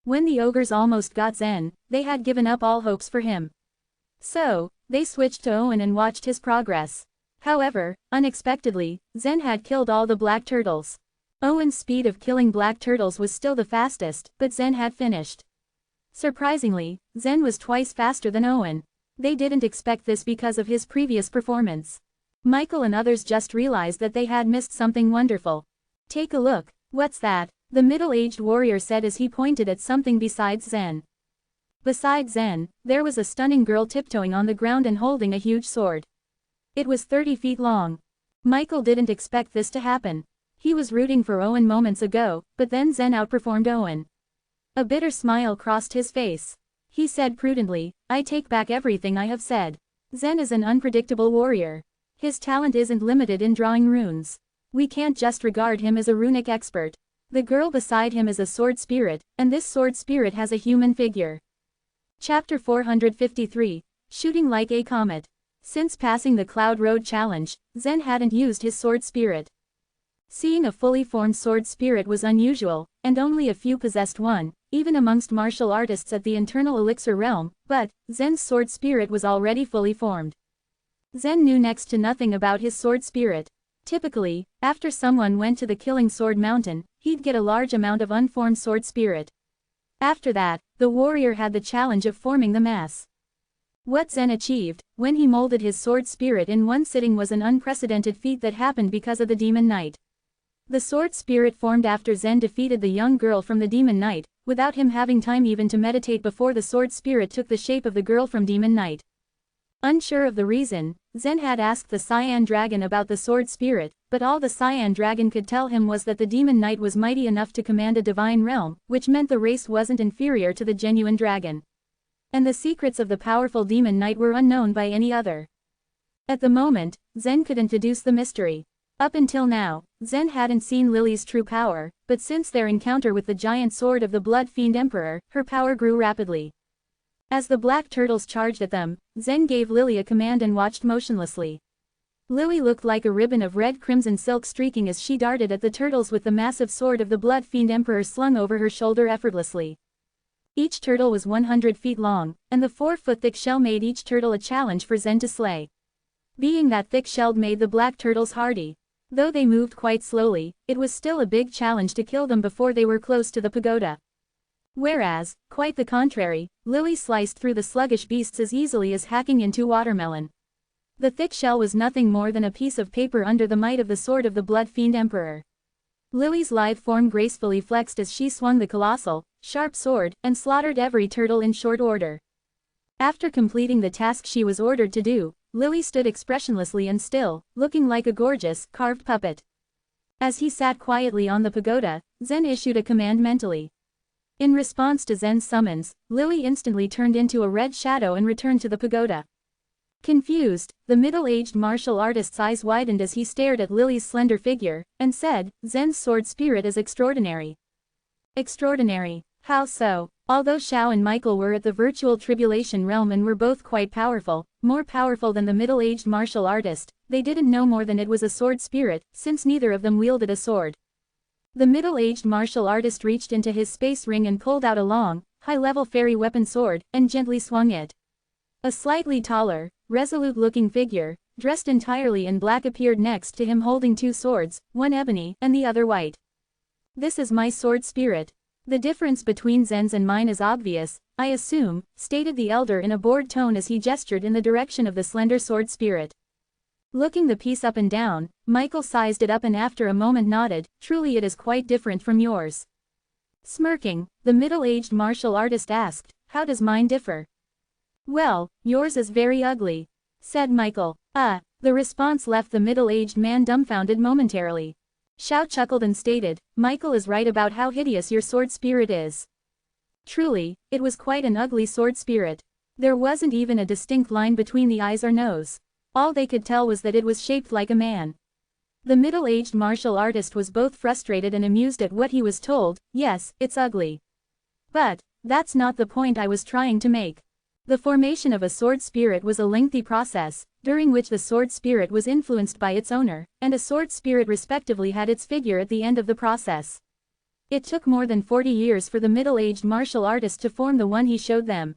Speaker 1: When the ogres almost got Zen, they had given up all hopes for him. So, they switched to Owen and watched his progress. However, unexpectedly, Zen had killed all the black turtles. Owen's speed of killing black turtles was still the fastest, but Zen had finished. Surprisingly, Zen was twice faster than Owen. They didn't expect this because of his previous performance. Michael and others just realized that they had missed something wonderful. Take a look. What's that? The middle-aged warrior said as he pointed at something besides Zen. Besides Zen, there was a stunning girl tiptoeing on the ground and holding a huge sword. It was 30 feet long. Michael didn't expect this to happen. He was rooting for Owen moments ago, but then Zen outperformed Owen. A bitter smile crossed his face. He said prudently, I take back everything I have said. Zen is an unpredictable warrior. His talent isn't limited in drawing runes. We can't just regard him as a runic expert. The girl beside him is a sword spirit, and this sword spirit has a human figure. Chapter 453, Shooting Like a Comet. Since passing the Cloud Road Challenge, Zen hadn't used his sword spirit. Seeing a fully formed sword spirit was unusual, and only a few possessed one, even amongst martial artists at the internal elixir realm, but Zen's sword spirit was already fully formed. Zen knew next to nothing about his sword spirit. Typically, after someone went to the Killing Sword Mountain, he'd get a large amount of unformed sword spirit. After that, the warrior had the challenge of forming the mass. What Zen achieved, when he molded his sword spirit in one sitting, was an unprecedented feat that happened because of the Demon Knight. The sword spirit formed after Zen defeated the young girl from the Demon Knight, without him having time even to meditate before the sword spirit took the shape of the girl from Demon Knight. Unsure of the reason, Zen had asked the Cyan Dragon about the sword spirit, but all the Cyan Dragon could tell him was that the Demon Knight was mighty enough to command a divine realm, which meant the race wasn't inferior to the genuine dragon. And the secrets of the powerful Demon Knight were unknown by any other. At the moment, Zen couldn't deduce the mystery. Up until now, Zen hadn't seen Lily's true power, but since their encounter with the giant sword of the Blood Fiend Emperor, her power grew rapidly. As the black turtles charged at them, Zen gave Lily a command and watched motionlessly. Lily looked like a ribbon of red-crimson silk streaking as she darted at the turtles with the massive sword of the Blood Fiend Emperor slung over her shoulder effortlessly. Each turtle was 100 feet long, and the 4-foot thick shell made each turtle a challenge for Zen to slay. Being that thick-shelled made the black turtles hardy. Though they moved quite slowly, it was still a big challenge to kill them before they were close to the pagoda. Whereas, quite the contrary, Lily sliced through the sluggish beasts as easily as hacking into watermelon. The thick shell was nothing more than a piece of paper under the might of the sword of the Blood Fiend Emperor. Lily's lithe form gracefully flexed as she swung the colossal, sharp sword, and slaughtered every turtle in short order. After completing the task she was ordered to do, Lily stood expressionlessly and still, looking like a gorgeous, carved puppet. As he sat quietly on the pagoda, Zen issued a command mentally. In response to Zen's summons, Lily instantly turned into a red shadow and returned to the pagoda. Confused, the middle-aged martial artist's eyes widened as he stared at Lily's slender figure, and said, "Zen's sword spirit is extraordinary." Extraordinary. How so? Although Xiao and Michael were at the virtual tribulation realm and were both quite powerful, more powerful than the middle-aged martial artist, they didn't know more than it was a sword spirit, since neither of them wielded a sword. The middle-aged martial artist reached into his space ring and pulled out a long, high-level fairy weapon sword, and gently swung it. A slightly taller, resolute-looking figure, dressed entirely in black appeared next to him holding two swords, one ebony and the other white. "This is my sword spirit. The difference between Zen's and mine is obvious, I assume," stated the elder in a bored tone as he gestured in the direction of the slender sword spirit. Looking the piece up and down, Michael sized it up and after a moment nodded, "Truly it is quite different from yours." Smirking, the middle-aged martial artist asked, "How does mine differ?" "Well, yours is very ugly," said Michael. The response left the middle-aged man dumbfounded momentarily. Xiao chuckled and stated, "Michael is right about how hideous your sword spirit is." Truly, it was quite an ugly sword spirit. There wasn't even a distinct line between the eyes or nose. All they could tell was that it was shaped like a man. The middle-aged martial artist was both frustrated and amused at what he was told. "Yes, it's ugly. But that's not the point I was trying to make. The formation of a sword spirit was a lengthy process, during which the sword spirit was influenced by its owner, and a sword spirit respectively had its figure at the end of the process. It took more than 40 years for the middle-aged martial artist to form the one he showed them.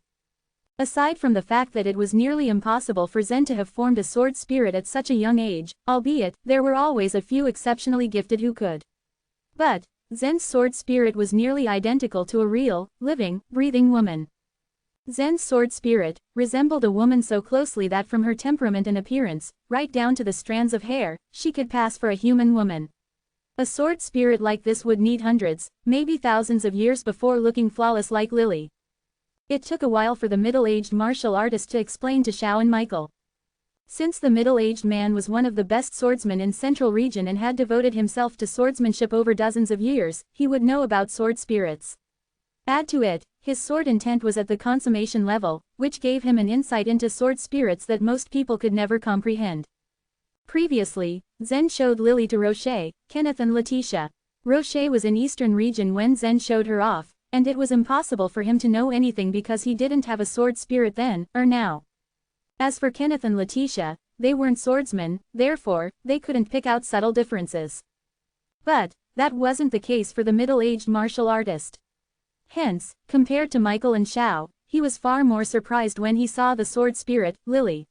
Speaker 1: Aside from the fact that it was nearly impossible for Zen to have formed a sword spirit at such a young age, albeit, there were always a few exceptionally gifted who could. But Zen's sword spirit was nearly identical to a real, living, breathing woman. Zen's sword spirit resembled a woman so closely that from her temperament and appearance, right down to the strands of hair, she could pass for a human woman. A sword spirit like this would need hundreds, maybe thousands of years before looking flawless like Lily. It took a while for the middle-aged martial artist to explain to Xiao and Michael. Since the middle-aged man was one of the best swordsmen in Central Region and had devoted himself to swordsmanship over dozens of years, he would know about sword spirits. Add to it, his sword intent was at the consummation level, which gave him an insight into sword spirits that most people could never comprehend. Previously, Zen showed Lily to Roche, Kenneth and Letitia. Roche was in Eastern Region when Zen showed her off, and it was impossible for him to know anything because he didn't have a sword spirit then, or now. As for Kenneth and Letitia, they weren't swordsmen, therefore, they couldn't pick out subtle differences. But that wasn't the case for the middle-aged martial artist. Hence, compared to Michael and Xiao, he was far more surprised when he saw the sword spirit, Lily.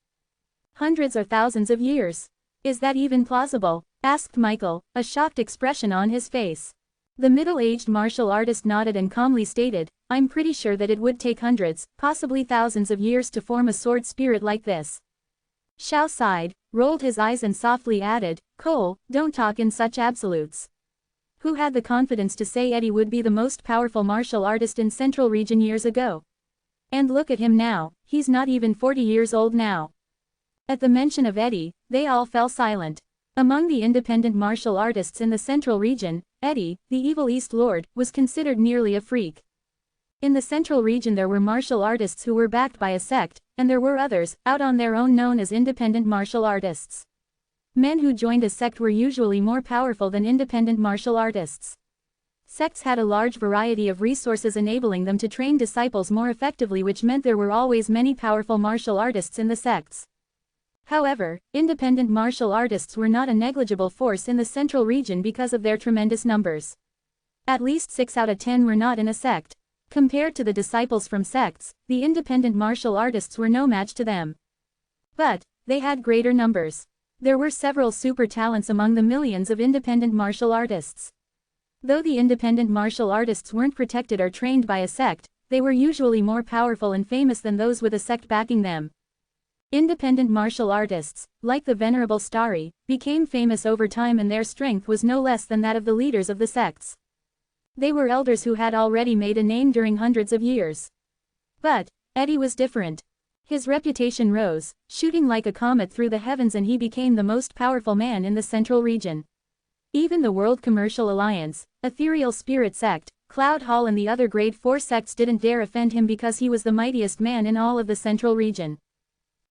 Speaker 1: "Hundreds or thousands of years. Is that even plausible?" asked Michael, a shocked expression on his face. The middle-aged martial artist nodded and calmly stated, "I'm pretty sure that it would take hundreds, possibly thousands of years to form a sword spirit like this." Xiao sighed, rolled his eyes and softly added, "Cole, don't talk in such absolutes. Who had the confidence to say Eddie would be the most powerful martial artist in Central Region years ago? And look at him now, he's not even 40 years old now." At the mention of Eddie, they all fell silent. Among the independent martial artists in the Central Region, Eddie, the evil East Lord, was considered nearly a freak. In the Central Region there were martial artists who were backed by a sect, and there were others, out on their own known as independent martial artists. Men who joined a sect were usually more powerful than independent martial artists. Sects had a large variety of resources enabling them to train disciples more effectively, which meant there were always many powerful martial artists in the sects. However, independent martial artists were not a negligible force in the Central Region because of their tremendous numbers. At least 6 out of 10 were not in a sect. Compared to the disciples from sects, the independent martial artists were no match to them. But they had greater numbers. There were several super talents among the millions of independent martial artists. Though the independent martial artists weren't protected or trained by a sect, they were usually more powerful and famous than those with a sect backing them. Independent martial artists, like the Venerable Starry, became famous over time, and their strength was no less than that of the leaders of the sects. They were elders who had already made a name during hundreds of years. But Eddie was different. His reputation rose, shooting like a comet through the heavens, and he became the most powerful man in the central region. Even the World Commercial Alliance, Ethereal Spirit Sect, Cloud Hall and the other Grade 4 sects didn't dare offend him because he was the mightiest man in all of the central region.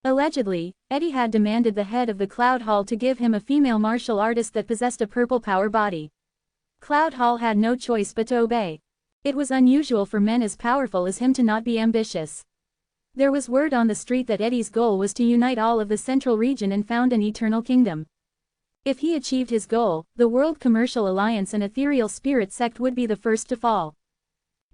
Speaker 1: Allegedly, Eddie had demanded the head of the Cloud Hall to give him a female martial artist that possessed a purple power body. Cloud Hall had no choice but to obey. It was unusual for men as powerful as him to not be ambitious. There was word on the street that Eddie's goal was to unite all of the central region and found an eternal kingdom. If he achieved his goal, the World Commercial Alliance and Ethereal Spirit Sect would be the first to fall.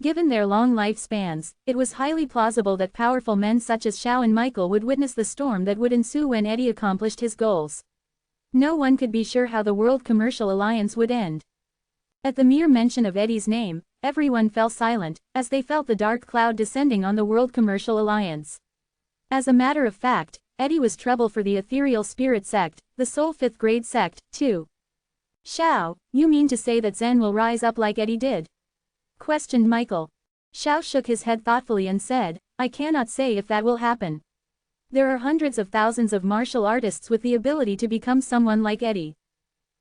Speaker 1: Given their long lifespans, it was highly plausible that powerful men such as Xiao and Michael would witness the storm that would ensue when Eddie accomplished his goals. No one could be sure how the World Commercial Alliance would end. At the mere mention of Eddie's name, everyone fell silent, as they felt the dark cloud descending on the World Commercial Alliance. As a matter of fact, Eddie was trouble for the Ethereal Spirit Sect, the sole 5th grade sect, too. "Xiao, you mean to say that Zen will rise up like Eddie did?" questioned Michael. Xiao shook his head thoughtfully and said, "I cannot say if that will happen. There are hundreds of thousands of martial artists with the ability to become someone like Eddie.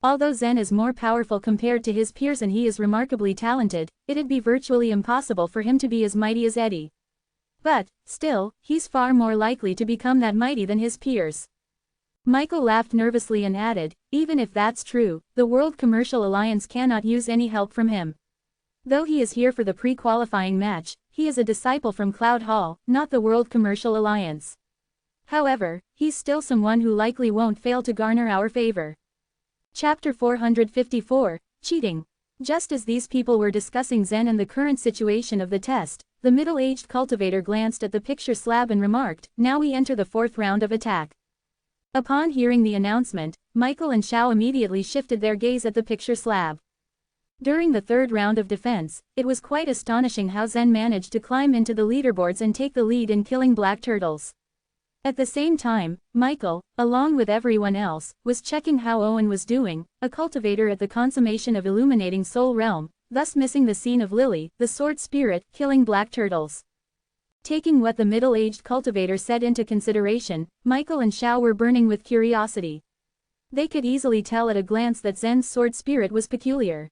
Speaker 1: Although Zen is more powerful compared to his peers and he is remarkably talented, it'd be virtually impossible for him to be as mighty as Eddie. But, still, he's far more likely to become that mighty than his peers." Michael laughed nervously and added, "Even if that's true, the World Commercial Alliance cannot use any help from him. Though he is here for the pre-qualifying match, he is a disciple from Cloud Hall, not the World Commercial Alliance. However, he's still someone who likely won't fail to garner our favor." Chapter 454, Cheating. Just as these people were discussing Zen and the current situation of the test, the middle-aged cultivator glanced at the picture slab and remarked, "Now we enter the 4th round of attack." Upon hearing the announcement, Michael and Xiao immediately shifted their gaze at the picture slab. During the 3rd round of defense, it was quite astonishing how Zen managed to climb into the leaderboards and take the lead in killing black turtles. At the same time, Michael, along with everyone else, was checking how Owen was doing, a cultivator at the consummation of Illuminating Soul Realm, thus missing the scene of Lily, the sword spirit, killing black turtles. Taking what the middle-aged cultivator said into consideration, Michael and Xiao were burning with curiosity. They could easily tell at a glance that Zen's sword spirit was peculiar.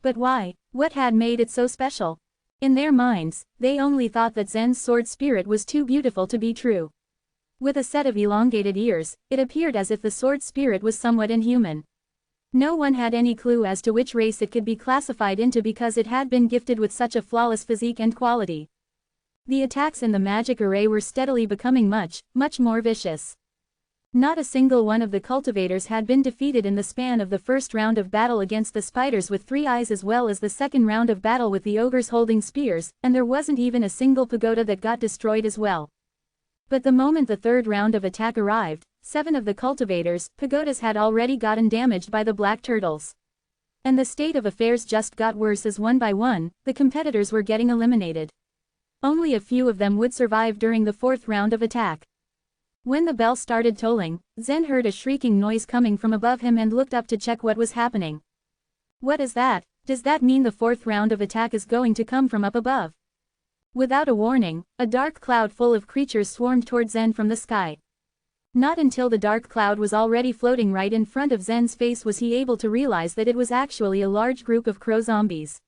Speaker 1: But why? What had made it so special? In their minds, they only thought that Zen's sword spirit was too beautiful to be true. With a set of elongated ears, it appeared as if the sword spirit was somewhat inhuman. No one had any clue as to which race it could be classified into because it had been gifted with such a flawless physique and quality. The attacks in the magic array were steadily becoming much more vicious. Not a single one of the cultivators had been defeated in the span of the 1st round of battle against the spiders with 3 eyes, as well as the 2nd round of battle with the ogres holding spears, and there wasn't even a single pagoda that got destroyed as well. But the moment the 3rd round of attack arrived, 7 of the cultivators' pagodas had already gotten damaged by the black turtles. And the state of affairs just got worse as one by one, the competitors were getting eliminated. Only a few of them would survive during the 4th round of attack. When the bell started tolling, Zen heard a shrieking noise coming from above him and looked up to check what was happening. "What is that? Does that mean the 4th round of attack is going to come from up above?" Without a warning, a dark cloud full of creatures swarmed toward Zen from the sky. Not until the dark cloud was already floating right in front of Zen's face was he able to realize that it was actually a large group of crow zombies.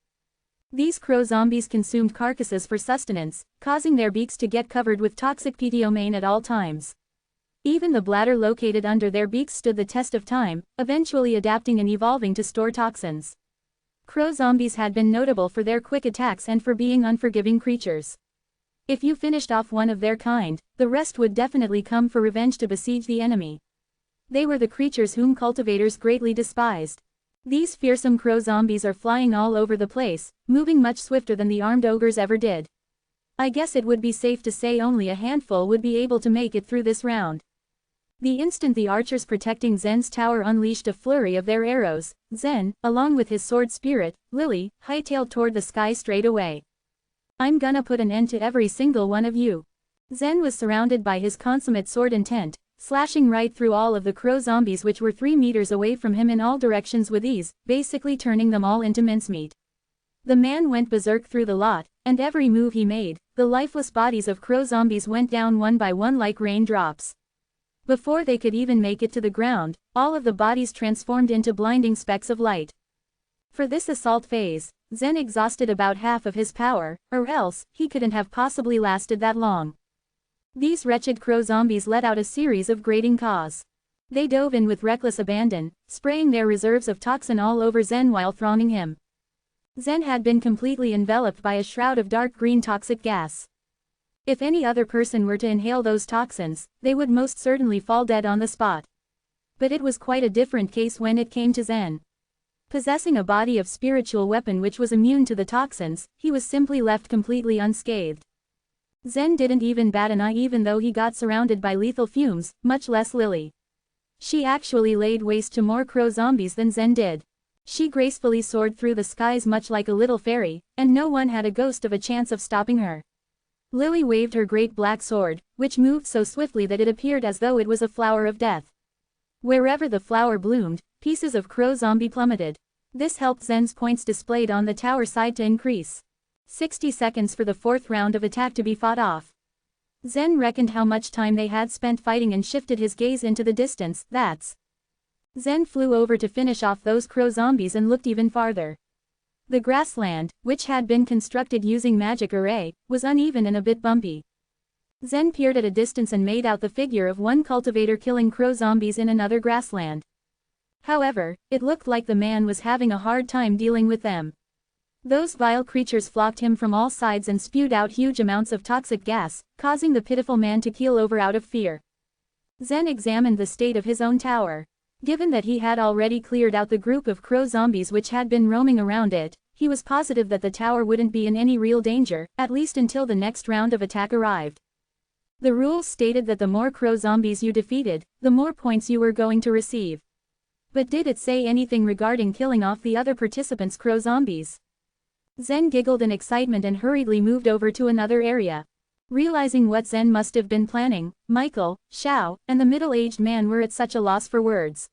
Speaker 1: These crow zombies consumed carcasses for sustenance, causing their beaks to get covered with toxic ptomaine at all times. Even the bladder located under their beaks stood the test of time, eventually adapting and evolving to store toxins. Crow zombies had been notable for their quick attacks and for being unforgiving creatures. If you finished off one of their kind, the rest would definitely come for revenge to besiege the enemy. They were the creatures whom cultivators greatly despised. These fearsome crow zombies are flying all over the place, moving much swifter than the armed ogres ever did. I guess it would be safe to say only a handful would be able to make it through this round. The instant the archers protecting Zen's tower unleashed a flurry of their arrows, Zen, along with his sword spirit, Lily, hightailed toward the sky straight away. I'm gonna put an end to every single one of you. Zen was surrounded by his consummate sword intent, slashing right through all of the crow zombies which were 3 meters away from him in all directions with ease, basically turning them all into mincemeat. The man went berserk through the lot, and every move he made, the lifeless bodies of crow zombies went down one by one like raindrops. Before they could even make it to the ground, all of the bodies transformed into blinding specks of light. For this assault phase, Zen exhausted about half of his power, or else, he couldn't have possibly lasted that long. These wretched crow zombies let out a series of grating caws. They dove in with reckless abandon, spraying their reserves of toxin all over Zen while thronging him. Zen had been completely enveloped by a shroud of dark green toxic gas. If any other person were to inhale those toxins, they would most certainly fall dead on the spot. But it was quite a different case when it came to Zen. Possessing a body of spiritual weapon which was immune to the toxins, he was simply left completely unscathed. Zen didn't even bat an eye even though he got surrounded by lethal fumes, much less Lily. She actually laid waste to more crow zombies than Zen did. She gracefully soared through the skies much like a little fairy, and no one had a ghost of a chance of stopping her. Lily waved her great black sword, which moved so swiftly that it appeared as though it was a flower of death. Wherever the flower bloomed, pieces of crow zombie plummeted. This helped Zen's points displayed on the tower side to increase. 60 seconds for the 4th round of attack to be fought off. Zen reckoned how much time they had spent fighting and shifted his gaze into the distance. Zen flew over to finish off those crow zombies and looked even farther. The grassland, which had been constructed using magic array, was uneven and a bit bumpy. Zen peered at a distance and made out the figure of one cultivator killing crow zombies in another grassland. However, it looked like the man was having a hard time dealing with them. Those vile creatures flocked him from all sides and spewed out huge amounts of toxic gas, causing the pitiful man to keel over out of fear. Zen examined the state of his own tower. Given that he had already cleared out the group of crow zombies which had been roaming around it, he was positive that the tower wouldn't be in any real danger, at least until the next round of attack arrived. The rules stated that the more crow zombies you defeated, the more points you were going to receive. But did it say anything regarding killing off the other participants' crow zombies? Zen giggled in excitement and hurriedly moved over to another area. Realizing what Zen must have been planning, Michael, Xiao, and the middle-aged man were at such a loss for words.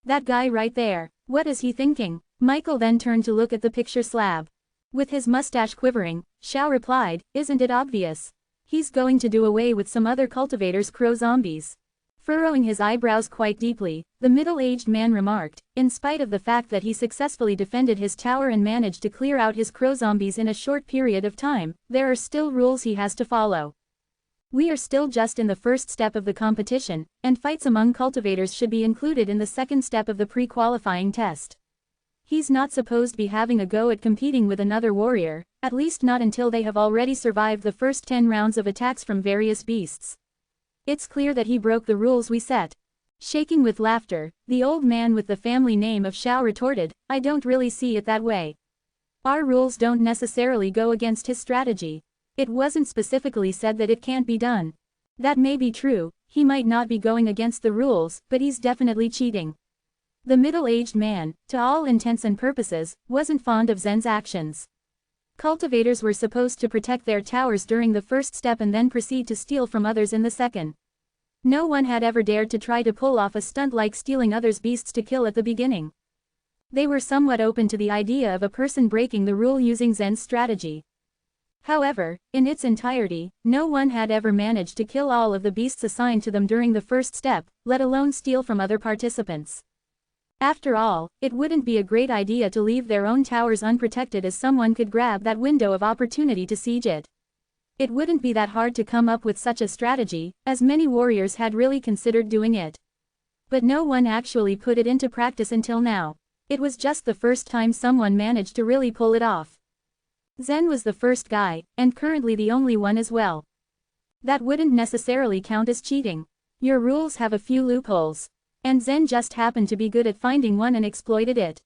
Speaker 1: That guy right there, what is he thinking? Michael then turned to look at the picture slab. With his mustache quivering, Xiao replied, isn't it obvious? He's going to do away with some other cultivators' crow zombies. Furrowing his eyebrows quite deeply, the middle-aged man remarked, in spite of the fact that he successfully defended his tower and managed to clear out his crow zombies in a short period of time, there are still rules he has to follow. We are still just in the first step of the competition, and fights among cultivators should be included in the second step of the pre-qualifying test. He's not supposed to be having a go at competing with another warrior, at least not until they have already survived the first 10 rounds of attacks from various beasts. It's clear that he broke the rules we set. Shaking with laughter, the old man with the family name of Xiao retorted, I don't really see it that way. Our rules don't necessarily go against his strategy. It wasn't specifically said that it can't be done. That may be true, he might not be going against the rules, but he's definitely cheating. The middle-aged man, to all intents and purposes, wasn't fond of Zen's actions. Cultivators were supposed to protect their towers during the first step and then proceed to steal from others in the second. No one had ever dared to try to pull off a stunt like stealing others' beasts to kill at the beginning. They were somewhat open to the idea of a person breaking the rule using Zen's strategy. However, in its entirety, no one had ever managed to kill all of the beasts assigned to them during the first step, let alone steal from other participants. After all, it wouldn't be a great idea to leave their own towers unprotected as someone could grab that window of opportunity to siege it. It wouldn't be that hard to come up with such a strategy, as many warriors had really considered doing it. But no one actually put it into practice until now. It was just the first time someone managed to really pull it off. Zen was the first guy, and currently the only one as well. That wouldn't necessarily count as cheating. Your rules have a few loopholes. And Zen just happened to be good at finding one and exploited it.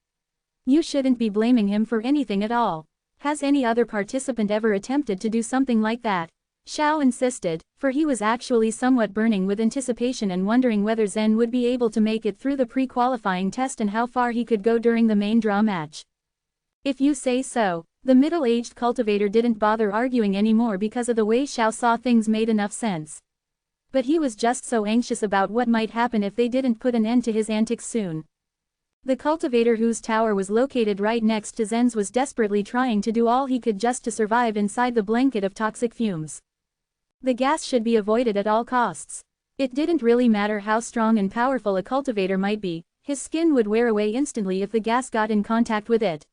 Speaker 1: You shouldn't be blaming him for anything at all. Has any other participant ever attempted to do something like that? Xiao insisted, for he was actually somewhat burning with anticipation and wondering whether Zen would be able to make it through the pre-qualifying test and how far he could go during the main draw match. If you say so. The middle-aged cultivator didn't bother arguing anymore because of the way Xiao saw things made enough sense. But he was just so anxious about what might happen if they didn't put an end to his antics soon. The cultivator, whose tower was located right next to Zen's, was desperately trying to do all he could just to survive inside the blanket of toxic fumes. The gas should be avoided at all costs. It didn't really matter how strong and powerful a cultivator might be, his skin would wear away instantly if the gas got in contact with it.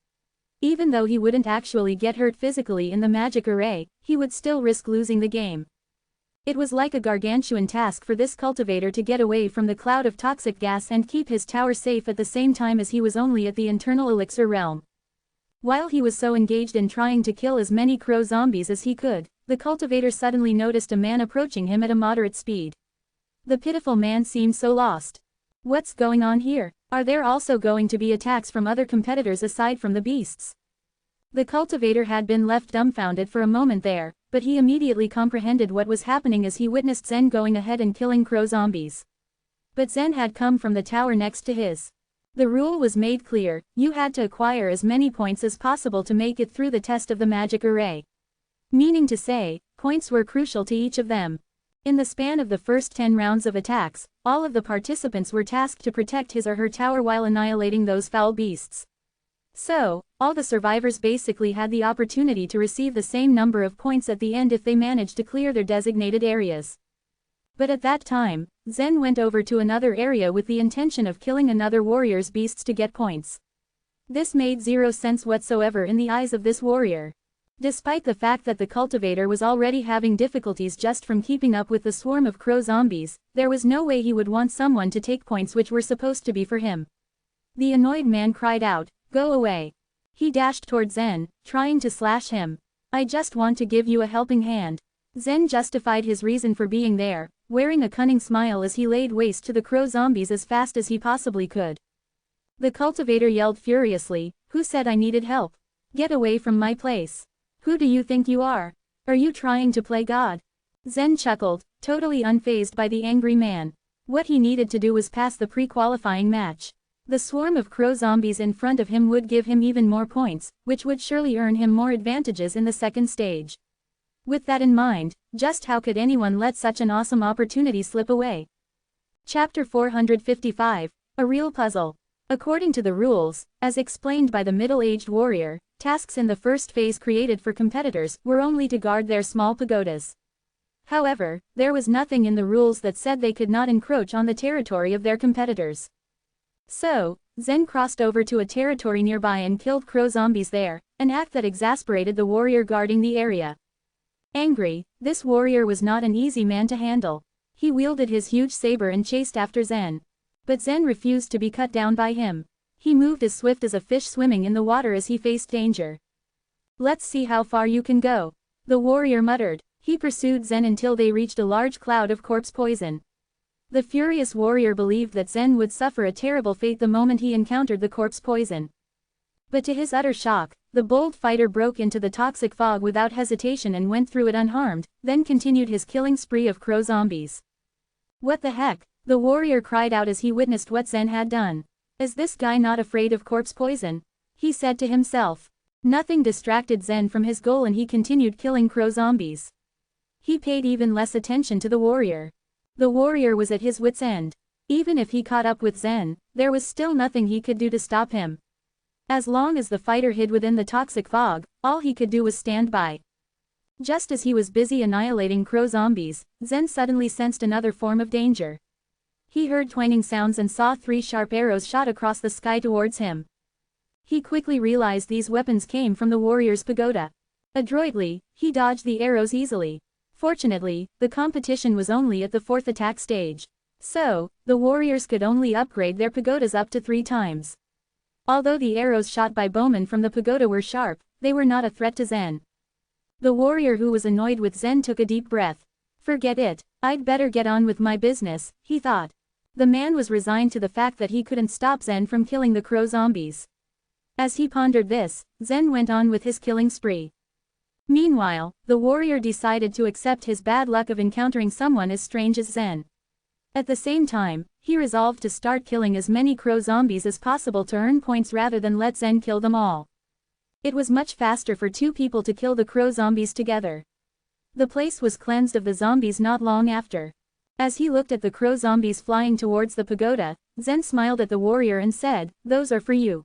Speaker 1: Even though he wouldn't actually get hurt physically in the magic array, he would still risk losing the game. It was like a gargantuan task for this cultivator to get away from the cloud of toxic gas and keep his tower safe at the same time as he was only at the internal elixir realm. While he was so engaged in trying to kill as many crow zombies as he could, the cultivator suddenly noticed a man approaching him at a moderate speed. The pitiful man seemed so lost. What's going on here? Are there also going to be attacks from other competitors aside from the beasts? The cultivator had been left dumbfounded for a moment there, but he immediately comprehended what was happening as he witnessed Zen going ahead and killing crow zombies. But Zen had come from the tower next to his. The rule was made clear: you had to acquire as many points as possible to make it through the test of the magic array. Meaning to say, points were crucial to each of them. In the span of the first 10 rounds of attacks, all of the participants were tasked to protect his or her tower while annihilating those foul beasts. So, all the survivors basically had the opportunity to receive the same number of points at the end if they managed to clear their designated areas. But at that time, Zen went over to another area with the intention of killing another warrior's beasts to get points. This made zero sense whatsoever in the eyes of this warrior. Despite the fact that the cultivator was already having difficulties just from keeping up with the swarm of crow zombies, there was no way he would want someone to take points which were supposed to be for him. The annoyed man cried out, "Go away." He dashed toward Zen, trying to slash him. "I just want to give you a helping hand." Zen justified his reason for being there, wearing a cunning smile as he laid waste to the crow zombies as fast as he possibly could. The cultivator yelled furiously, "Who said I needed help? Get away from my place. Who do you think you are? Are you trying to play God?" Zen chuckled, totally unfazed by the angry man. What he needed to do was pass the pre-qualifying match. The swarm of crow zombies in front of him would give him even more points, which would surely earn him more advantages in the second stage. With that in mind, just how could anyone let such an awesome opportunity slip away? Chapter 455, A Real Puzzle. According to the rules, as explained by the middle-aged warrior, tasks in the first phase created for competitors were only to guard their small pagodas. However, there was nothing in the rules that said they could not encroach on the territory of their competitors. So, Zen crossed over to a territory nearby and killed crow zombies there, an act that exasperated the warrior guarding the area. Angry, this warrior was not an easy man to handle. He wielded his huge saber and chased after Zen. But Zen refused to be cut down by him. He moved as swift as a fish swimming in the water as he faced danger. "Let's see how far you can go," the warrior muttered. He pursued Zen until they reached a large cloud of corpse poison. The furious warrior believed that Zen would suffer a terrible fate the moment he encountered the corpse poison. But to his utter shock, the bold fighter broke into the toxic fog without hesitation and went through it unharmed, then continued his killing spree of crow zombies. "What the heck?" the warrior cried out as he witnessed what Zen had done. "Is this guy not afraid of corpse poison?" he said to himself. Nothing distracted Zen from his goal and he continued killing crow zombies. He paid even less attention to the warrior. The warrior was at his wit's end. Even if he caught up with Zen, there was still nothing he could do to stop him. As long as the fighter hid within the toxic fog, all he could do was stand by. Just as he was busy annihilating crow zombies, Zen suddenly sensed another form of danger. He heard twanging sounds and saw 3 sharp arrows shot across the sky towards him. He quickly realized these weapons came from the warrior's pagoda. Adroitly, he dodged the arrows easily. Fortunately, the competition was only at the 4th attack stage. So, the warriors could only upgrade their pagodas up to 3 times. Although the arrows shot by bowmen from the pagoda were sharp, they were not a threat to Zen. The warrior, who was annoyed with Zen, took a deep breath. "Forget it, I'd better get on with my business," he thought. The man was resigned to the fact that he couldn't stop Zen from killing the crow zombies. As he pondered this, Zen went on with his killing spree. Meanwhile, the warrior decided to accept his bad luck of encountering someone as strange as Zen. At the same time, he resolved to start killing as many crow zombies as possible to earn points rather than let Zen kill them all. It was much faster for two people to kill the crow zombies together. The place was cleansed of the zombies not long after. As he looked at the crow zombies flying towards the pagoda, Zen smiled at the warrior and said, "Those are for you."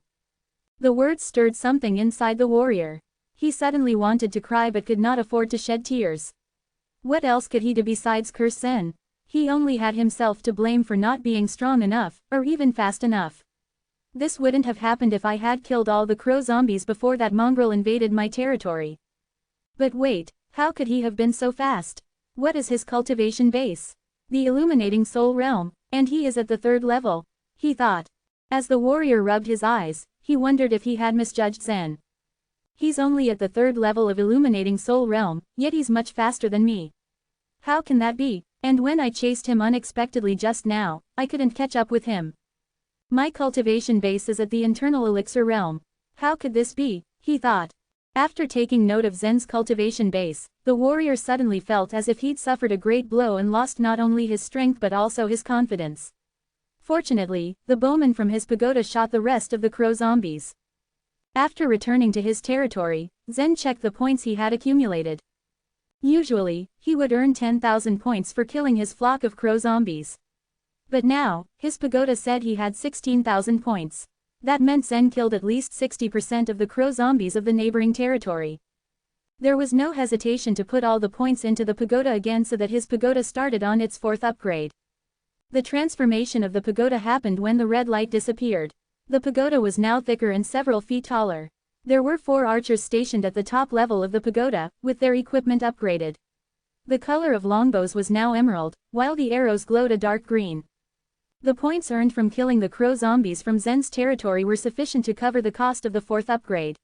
Speaker 1: The words stirred something inside the warrior. He suddenly wanted to cry but could not afford to shed tears. What else could he do besides curse Zen? He only had himself to blame for not being strong enough, or even fast enough. This wouldn't have happened if I had killed all the crow zombies before that mongrel invaded my territory. But wait, how could he have been so fast? What is his cultivation base? The illuminating soul realm, and he is at the 3rd level, he thought. As the warrior rubbed his eyes, he wondered if he had misjudged Zen. He's only at the 3rd level of illuminating soul realm, yet he's much faster than me. How can that be? And when I chased him unexpectedly just now, I couldn't catch up with him. My cultivation base is at the internal elixir realm. How could this be? He thought. After taking note of Zen's cultivation base, the warrior suddenly felt as if he'd suffered a great blow and lost not only his strength but also his confidence. Fortunately, the bowman from his pagoda shot the rest of the crow zombies. After returning to his territory, Zen checked the points he had accumulated. Usually, he would earn 10,000 points for killing his flock of crow zombies. But now, his pagoda said he had 16,000 points. That meant Zen killed at least 60% of the crow zombies of the neighboring territory. There was no hesitation to put all the points into the pagoda again so that his pagoda started on its 4th upgrade. The transformation of the pagoda happened when the red light disappeared. The pagoda was now thicker and several feet taller. There were 4 archers stationed at the top level of the pagoda, with their equipment upgraded. The color of longbows was now emerald, while the arrows glowed a dark green. The points earned from killing the crow zombies from Zen's territory were sufficient to cover the cost of the 4th upgrade.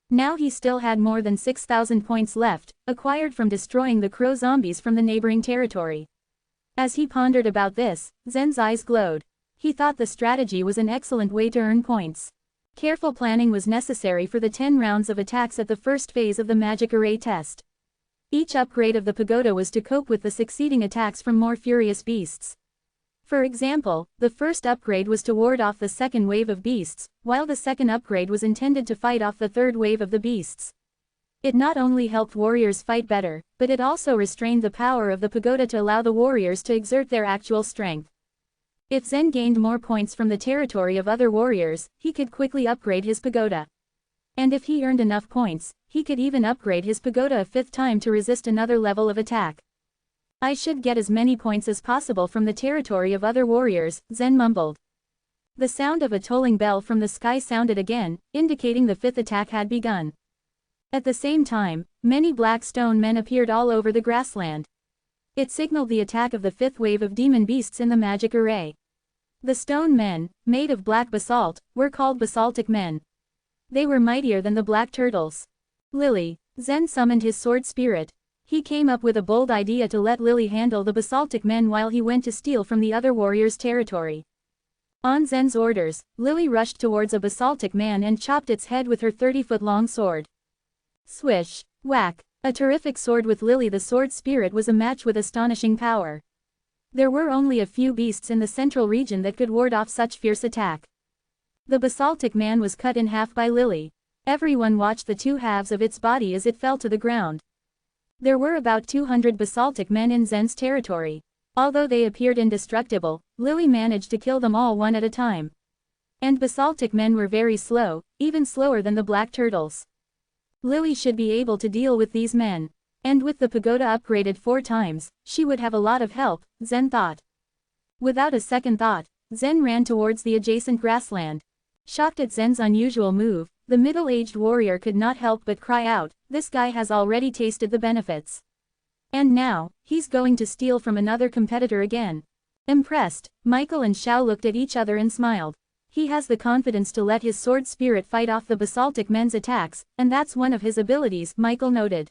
Speaker 1: Now he still had more than 6,000 points left, acquired from destroying the crow zombies from the neighboring territory. As he pondered about this, Zen's eyes glowed. He thought the strategy was an excellent way to earn points. Careful planning was necessary for the 10 rounds of attacks at the first phase of the magic array test. Each upgrade of the pagoda was to cope with the succeeding attacks from more furious beasts. For example, the first upgrade was to ward off the second wave of beasts, while the second upgrade was intended to fight off the third wave of the beasts. It not only helped warriors fight better, but it also restrained the power of the pagoda to allow the warriors to exert their actual strength. If Zen gained more points from the territory of other warriors, he could quickly upgrade his pagoda. And if he earned enough points, he could even upgrade his pagoda a 5th time to resist another level of attack. I should get as many points as possible from the territory of other warriors, Zen mumbled. The sound of a tolling bell from the sky sounded again, indicating the 5th attack had begun. At the same time, many black stone men appeared all over the grassland. It signaled the attack of the 5th wave of demon beasts in the magic array. The stone men, made of black basalt, were called basaltic men. They were mightier than the black turtles. Lily. Zen summoned his sword spirit. He came up with a bold idea to let Lily handle the basaltic men while he went to steal from the other warriors' territory. On Zen's orders, Lily rushed towards a basaltic man and chopped its head with her 30-foot-long sword. Swish, whack. A terrific sword with Lily the sword spirit was a match with astonishing power. There were only a few beasts in the central region that could ward off such fierce attack. The basaltic man was cut in half by Lily. Everyone watched the 2 halves of its body as it fell to the ground. There were about 200 basaltic men in Zen's territory. Although they appeared indestructible, Lily managed to kill them all one at a time. And basaltic men were very slow, even slower than the black turtles. Lily should be able to deal with these men. And with the pagoda upgraded 4 times, she would have a lot of help, Zen thought. Without a second thought, Zen ran towards the adjacent grassland. Shocked at Zen's unusual move, the middle-aged warrior could not help but cry out, "This guy has already tasted the benefits. And now, he's going to steal from another competitor again." Impressed, Michael and Xiao looked at each other and smiled. He has the confidence to let his sword spirit fight off the basaltic men's attacks, and that's one of his abilities, Michael noted.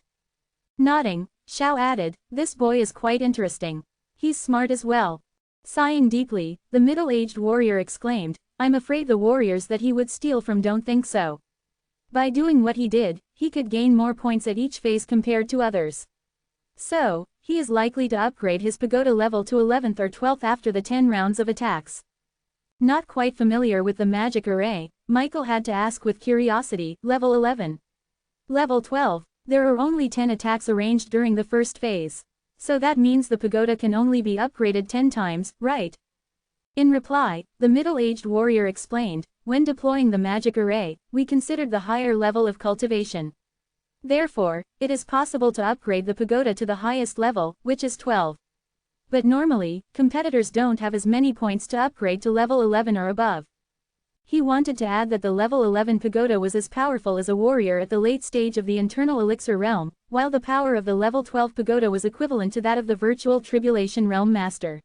Speaker 1: Nodding, Xiao added, "This boy is quite interesting. He's smart as well." Sighing deeply, the middle-aged warrior exclaimed, I'm afraid the warriors that he would steal from don't think so. By doing what he did, he could gain more points at each phase compared to others. So, he is likely to upgrade his pagoda level to 11th or 12th after the 10 rounds of attacks. Not quite familiar with the magic array, Michael had to ask with curiosity, level 11. Level 12, there are only 10 attacks arranged during the first phase. So that means the pagoda can only be upgraded 10 times, right? In reply, the middle-aged warrior explained, when deploying the magic array, we considered the higher level of cultivation. Therefore, it is possible to upgrade the pagoda to the highest level, which is 12. But normally, competitors don't have as many points to upgrade to level 11 or above. He wanted to add that the level 11 pagoda was as powerful as a warrior at the late stage of the internal elixir realm, while the power of the level 12 pagoda was equivalent to that of the virtual tribulation realm master.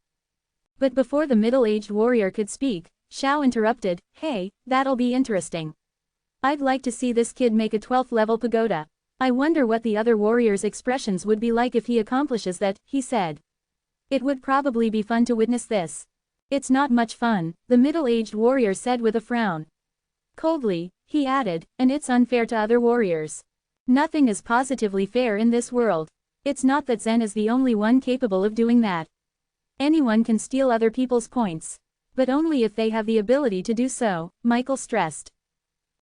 Speaker 1: But before the middle-aged warrior could speak, Xiao interrupted, "Hey, that'll be interesting. I'd like to see this kid make a 12th level pagoda. I wonder what the other warrior's expressions would be like if he accomplishes that," he said. "It would probably be fun to witness this." "It's not much fun," the middle-aged warrior said with a frown. Coldly, he added, "and it's unfair to other warriors. Nothing is positively fair in this world. It's not that Zen is the only one capable of doing that. Anyone can steal other people's points. But only if they have the ability to do so," Michael stressed.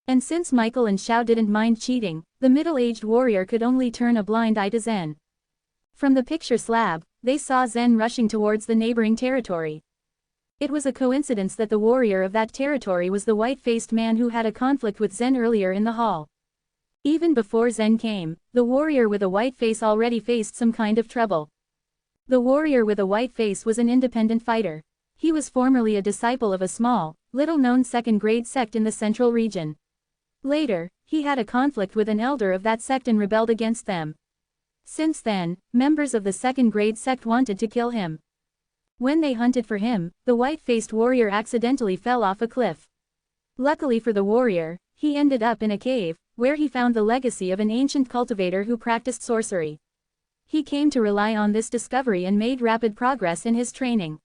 Speaker 1: And since Michael and Xiao didn't mind cheating, the middle-aged warrior could only turn a blind eye to Zen. From the picture slab, they saw Zen rushing towards the neighboring territory. It was a coincidence that the warrior of that territory was the white-faced man who had a conflict with Zen earlier in the hall. Even before Zen came, the warrior with a white face already faced some kind of trouble. The warrior with a white face was an independent fighter. He was formerly a disciple of a small, little-known second-grade sect in the central region. Later, he had a conflict with an elder of that sect and rebelled against them. Since then, members of the second-grade sect wanted to kill him. When they hunted for him, the white-faced warrior accidentally fell off a cliff. Luckily for the warrior, he ended up in a cave, where he found the legacy of an ancient cultivator who practiced sorcery. He came to rely on this discovery and made rapid progress in his training.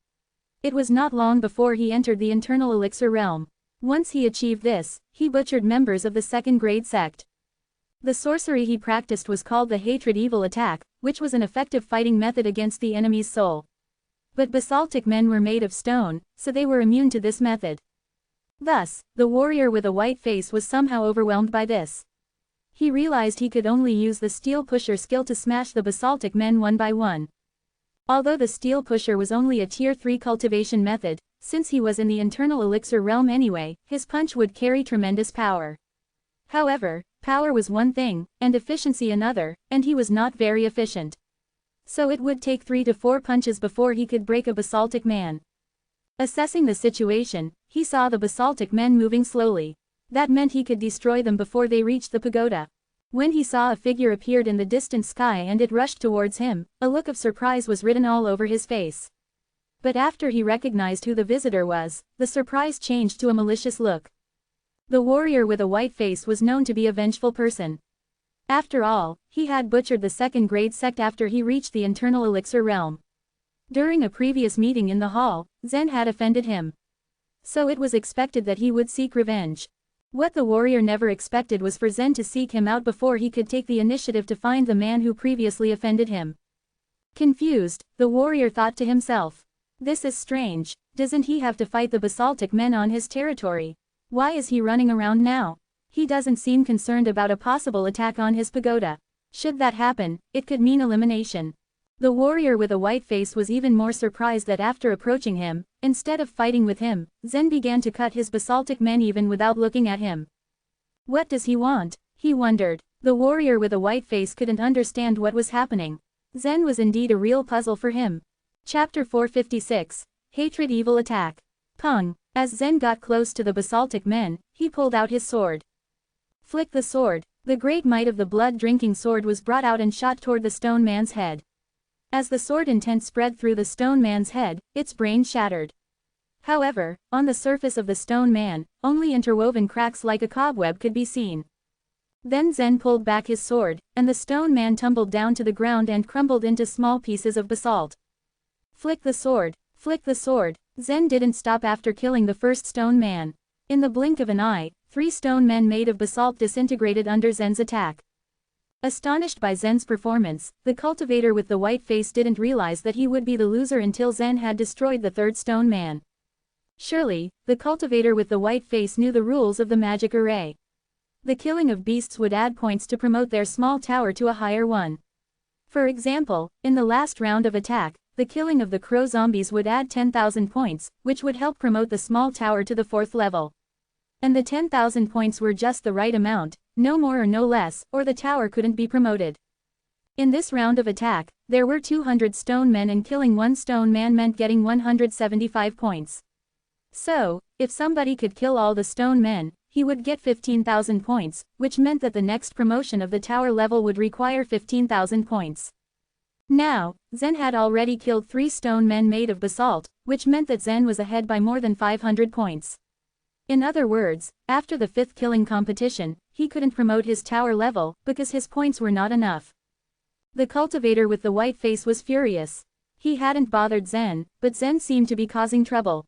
Speaker 1: It was not long before he entered the internal elixir realm. Once he achieved this, he butchered members of the second-grade sect. The sorcery he practiced was called the hatred evil attack, which was an effective fighting method against the enemy's soul. But basaltic men were made of stone, so they were immune to this method. Thus, the warrior with a white face was somehow overwhelmed by this. He realized he could only use the steel pusher skill to smash the basaltic men one by one. Although the steel pusher was only a tier 3 cultivation method, since he was in the internal elixir realm anyway, his punch would carry tremendous power. However, power was one thing, and efficiency another, and he was not very efficient. So it would take 3 to 4 punches before he could break a basaltic man. Assessing the situation, he saw the basaltic men moving slowly. That meant he could destroy them before they reached the pagoda. When he saw a figure appeared in the distant sky and it rushed towards him, a look of surprise was written all over his face. But after he recognized who the visitor was, the surprise changed to a malicious look. The warrior with a white face was known to be a vengeful person. After all, he had butchered the second-grade sect after he reached the internal elixir realm. During a previous meeting in the hall, Zen had offended him. So it was expected that he would seek revenge. What the warrior never expected was for Zen to seek him out before he could take the initiative to find the man who previously offended him. Confused, the warrior thought to himself, "This is strange, doesn't he have to fight the basaltic men on his territory? Why is he running around now? He doesn't seem concerned about a possible attack on his pagoda. Should that happen, it could mean elimination." The warrior with a white face was even more surprised that after approaching him, instead of fighting with him, Zen began to cut his basaltic men even without looking at him. What does he want? He wondered. The warrior with a white face couldn't understand what was happening. Zen was indeed a real puzzle for him. Chapter 456. Hatred Evil Attack. Pung. As Zen got close to the basaltic men, he pulled out his sword. Flick the sword. The great might of the blood-drinking sword was brought out and shot toward the stone man's head. As the sword intent spread through the stone man's head, its brain shattered. However, on the surface of the stone man, only interwoven cracks like a cobweb could be seen. Then Zen pulled back his sword, and the stone man tumbled down to the ground and crumbled into small pieces of basalt. Flick the sword. Flick the sword. Zen didn't stop after killing the first stone man. In the blink of an eye, 3 stone men made of basalt disintegrated under Zen's attack. Astonished by Zen's performance, the cultivator with the white face didn't realize that he would be the loser until Zen had destroyed the 3rd stone man. Surely, the cultivator with the white face knew the rules of the magic array. The killing of beasts would add points to promote their small tower to a higher one. For example, in the last round of attack, the killing of the crow zombies would add 10,000 points, which would help promote the small tower to the 4th level. And the 10,000 points were just the right amount, no more or no less, or the tower couldn't be promoted. In this round of attack, there were 200 stone men and killing 1 stone man meant getting 175 points. So, if somebody could kill all the stone men, he would get 15,000 points, which meant that the next promotion of the tower level would require 15,000 points. Now, Zen had already killed 3 stone men made of basalt, which meant that Zen was ahead by more than 500 points. In other words, after the 5th killing competition, he couldn't promote his tower level, because his points were not enough. The cultivator with the white face was furious. He hadn't bothered Zen, but Zen seemed to be causing trouble.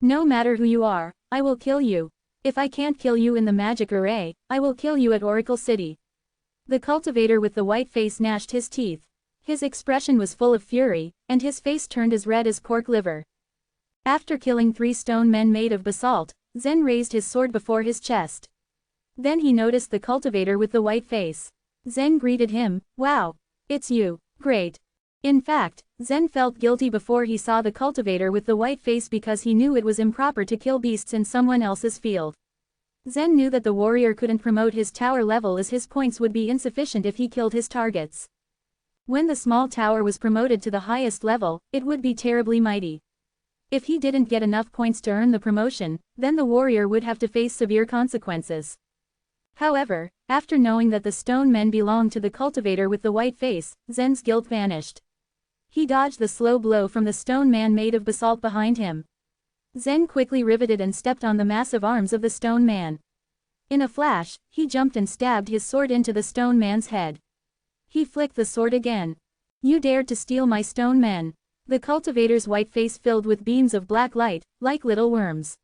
Speaker 1: No matter who you are, I will kill you. If I can't kill you in the magic array, I will kill you at Oracle City. The cultivator with the white face gnashed his teeth. His expression was full of fury, and his face turned as red as pork liver. After killing 3 stone men made of basalt, Zen raised his sword before his chest. Then he noticed the cultivator with the white face. Zen greeted him, "Wow! It's you, great." In fact, Zen felt guilty before he saw the cultivator with the white face because he knew it was improper to kill beasts in someone else's field. Zen knew that the warrior couldn't promote his tower level as his points would be insufficient if he killed his targets. When the small tower was promoted to the highest level, it would be terribly mighty. If he didn't get enough points to earn the promotion, then the warrior would have to face severe consequences. However, after knowing that the stone men belonged to the cultivator with the white face, Zen's guilt vanished. He dodged the slow blow from the stone man made of basalt behind him. Zen quickly riveted and stepped on the massive arms of the stone man. In a flash, he jumped and stabbed his sword into the stone man's head. He flicked the sword again. "You dared to steal my stone men." The cultivator's white face filled with beams of black light, like little worms.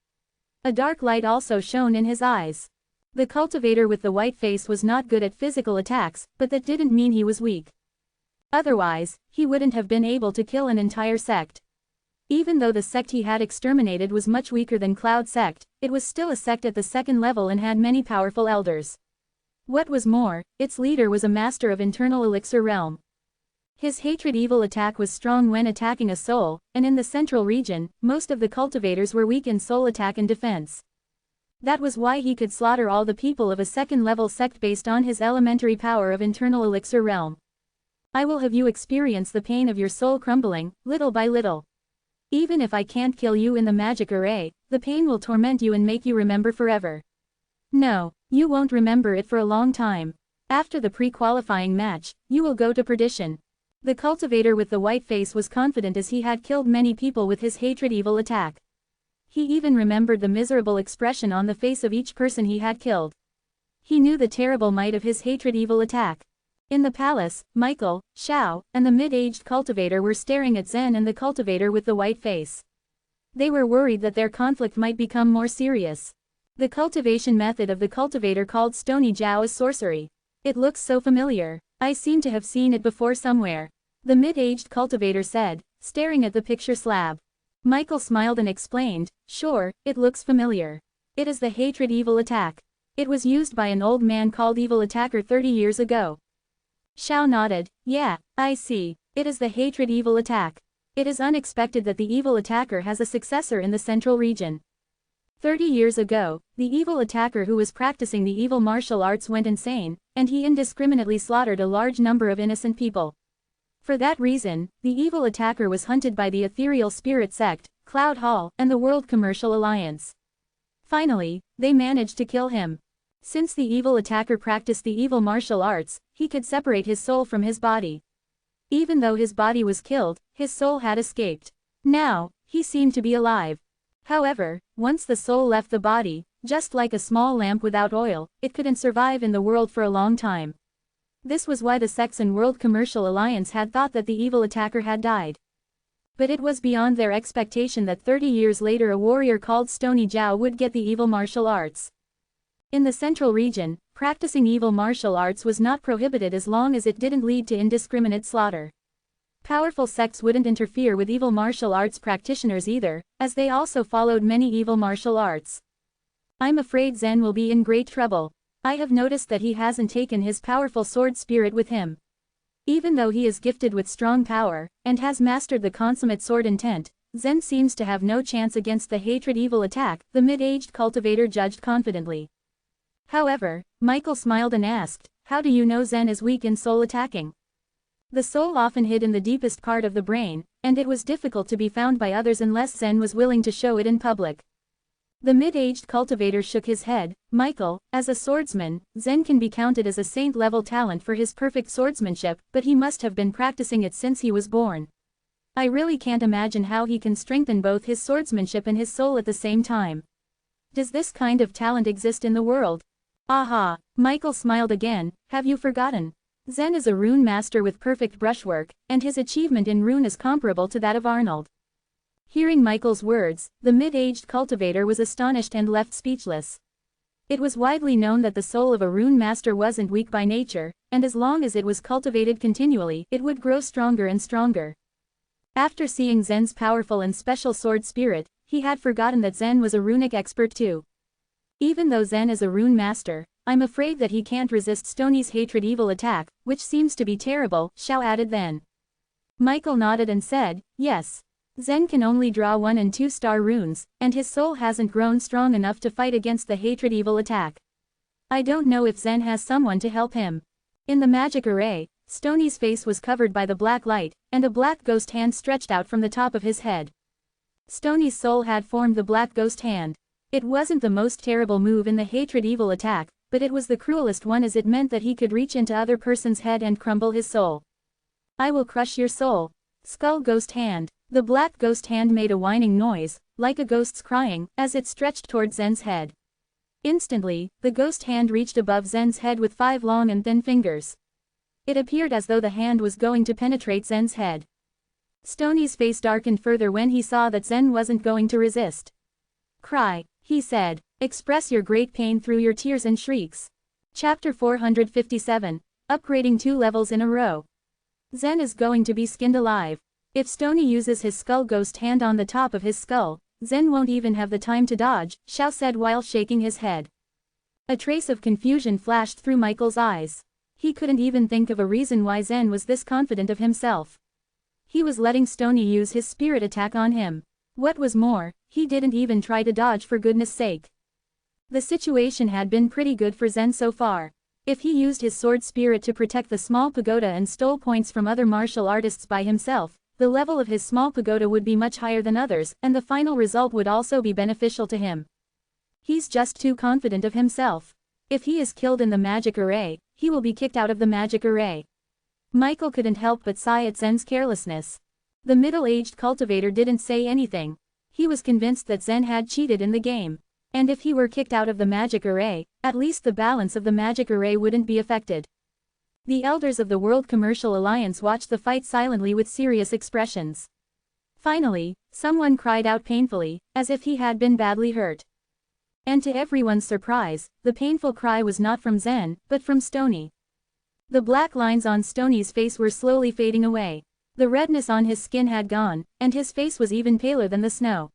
Speaker 1: A dark light also shone in his eyes. The cultivator with the white face was not good at physical attacks, but that didn't mean he was weak. Otherwise, he wouldn't have been able to kill an entire sect. Even though the sect he had exterminated was much weaker than Cloud sect, it was still a sect at the 2nd level and had many powerful elders. What was more, its leader was a master of internal elixir realm. His hatred evil attack was strong when attacking a soul, and in the central region, most of the cultivators were weak in soul attack and defense. That was why he could slaughter all the people of a 2nd level sect based on his elementary power of internal elixir realm. I will have you experience the pain of your soul crumbling, little by little. Even if I can't kill you in the magic array, the pain will torment you and make you remember forever. No, you won't remember it for a long time. After the pre-qualifying match, you will go to perdition. The cultivator with the white face was confident as he had killed many people with his hatred evil attack. He even remembered the miserable expression on the face of each person he had killed. He knew the terrible might of his hatred evil attack. In the palace, Michael, Xiao, and the mid-aged cultivator were staring at Zen and the cultivator with the white face. They were worried that their conflict might become more serious. The cultivation method of the cultivator called Stony Jiao is sorcery. It looks so familiar. I seem to have seen it before somewhere. The mid-aged cultivator said, staring at the picture slab. Michael smiled and explained, "Sure, it looks familiar. It is the hatred evil attack. It was used by an old man called Evil Attacker 30 years ago." Xiao nodded, "Yeah, I see. It is the hatred evil attack. It is unexpected that the evil attacker has a successor in the central region. 30 years ago, the evil attacker who was practicing the evil martial arts went insane, and he indiscriminately slaughtered a large number of innocent people. For that reason, the evil attacker was hunted by the ethereal spirit sect, Cloud Hall, and the World Commercial Alliance. Finally, they managed to kill him. Since the evil attacker practiced the evil martial arts, he could separate his soul from his body. Even though his body was killed, his soul had escaped. Now, he seemed to be alive. However, once the soul left the body, just like a small lamp without oil, it couldn't survive in the world for a long time. This was why the sects and World Commercial Alliance had thought that the evil attacker had died. But it was beyond their expectation that 30 years later a warrior called Stony Zhao would get the evil martial arts. In the central region, practicing evil martial arts was not prohibited as long as it didn't lead to indiscriminate slaughter. Powerful sects wouldn't interfere with evil martial arts practitioners either, as they also followed many evil martial arts. I'm afraid Zen will be in great trouble. I have noticed that he hasn't taken his powerful sword spirit with him. Even though he is gifted with strong power, and has mastered the consummate sword intent, Zen seems to have no chance against the hatred evil attack, the mid-aged cultivator judged confidently. However, Michael smiled and asked, how do you know Zen is weak in soul attacking? The soul often hid in the deepest part of the brain, and it was difficult to be found by others unless Zen was willing to show it in public. The mid-aged cultivator shook his head. Michael, as a swordsman, Zen can be counted as a saint-level talent for his perfect swordsmanship, but he must have been practicing it since he was born. I really can't imagine how he can strengthen both his swordsmanship and his soul at the same time. Does this kind of talent exist in the world? Aha! Michael smiled again. Have you forgotten? Zen is a rune master with perfect brushwork, and his achievement in rune is comparable to that of Arnold. Hearing Michael's words, the mid-aged cultivator was astonished and left speechless. It was widely known that the soul of a rune master wasn't weak by nature, and as long as it was cultivated continually, it would grow stronger and stronger. After seeing Zen's powerful and special sword spirit, he had forgotten that Zen was a runic expert too. Even though Zen is a rune master, I'm afraid that he can't resist Stony's hatred evil attack, which seems to be terrible, Xiao added then. Michael nodded and said, yes. Zen can only draw 1 and 2 star runes, and his soul hasn't grown strong enough to fight against the hatred evil attack. I don't know if Zen has someone to help him. In the magic array, Stony's face was covered by the black light, and a black ghost hand stretched out from the top of his head. Stony's soul had formed the black ghost hand. It wasn't the most terrible move in the hatred evil attack, but it was the cruelest one as it meant that he could reach into other person's head and crumble his soul. I will crush your soul. Skull ghost hand. The black ghost hand made a whining noise, like a ghost's crying, as it stretched toward Zen's head. Instantly, the ghost hand reached above Zen's head with 5 long and thin fingers. It appeared as though the hand was going to penetrate Zen's head. Stony's face darkened further when he saw that Zen wasn't going to resist. Cry, he said. Express your great pain through your tears and shrieks. Chapter 457. Upgrading 2 levels in a row. Zen is going to be skinned alive. If Stony uses his skull ghost hand on the top of his skull, Zen won't even have the time to dodge, Xiao said while shaking his head. A trace of confusion flashed through Michael's eyes. He couldn't even think of a reason why Zen was this confident of himself. He was letting Stony use his spirit attack on him. What was more, he didn't even try to dodge for goodness sake. The situation had been pretty good for Zen so far. If he used his sword spirit to protect the small pagoda and stole points from other martial artists by himself, the level of his small pagoda would be much higher than others, and the final result would also be beneficial to him. He's just too confident of himself. If he is killed in the magic array, he will be kicked out of the magic array. Michael couldn't help but sigh at Zen's carelessness. The middle-aged cultivator didn't say anything. He was convinced that Zen had cheated in the game. And if he were kicked out of the magic array, at least the balance of the magic array wouldn't be affected. The elders of the World Commercial Alliance watched the fight silently with serious expressions. Finally, someone cried out painfully, as if he had been badly hurt. And to everyone's surprise, the painful cry was not from Zen, but from Stony. The black lines on Stony's face were slowly fading away. The redness on his skin had gone, and his face was even paler than the snow.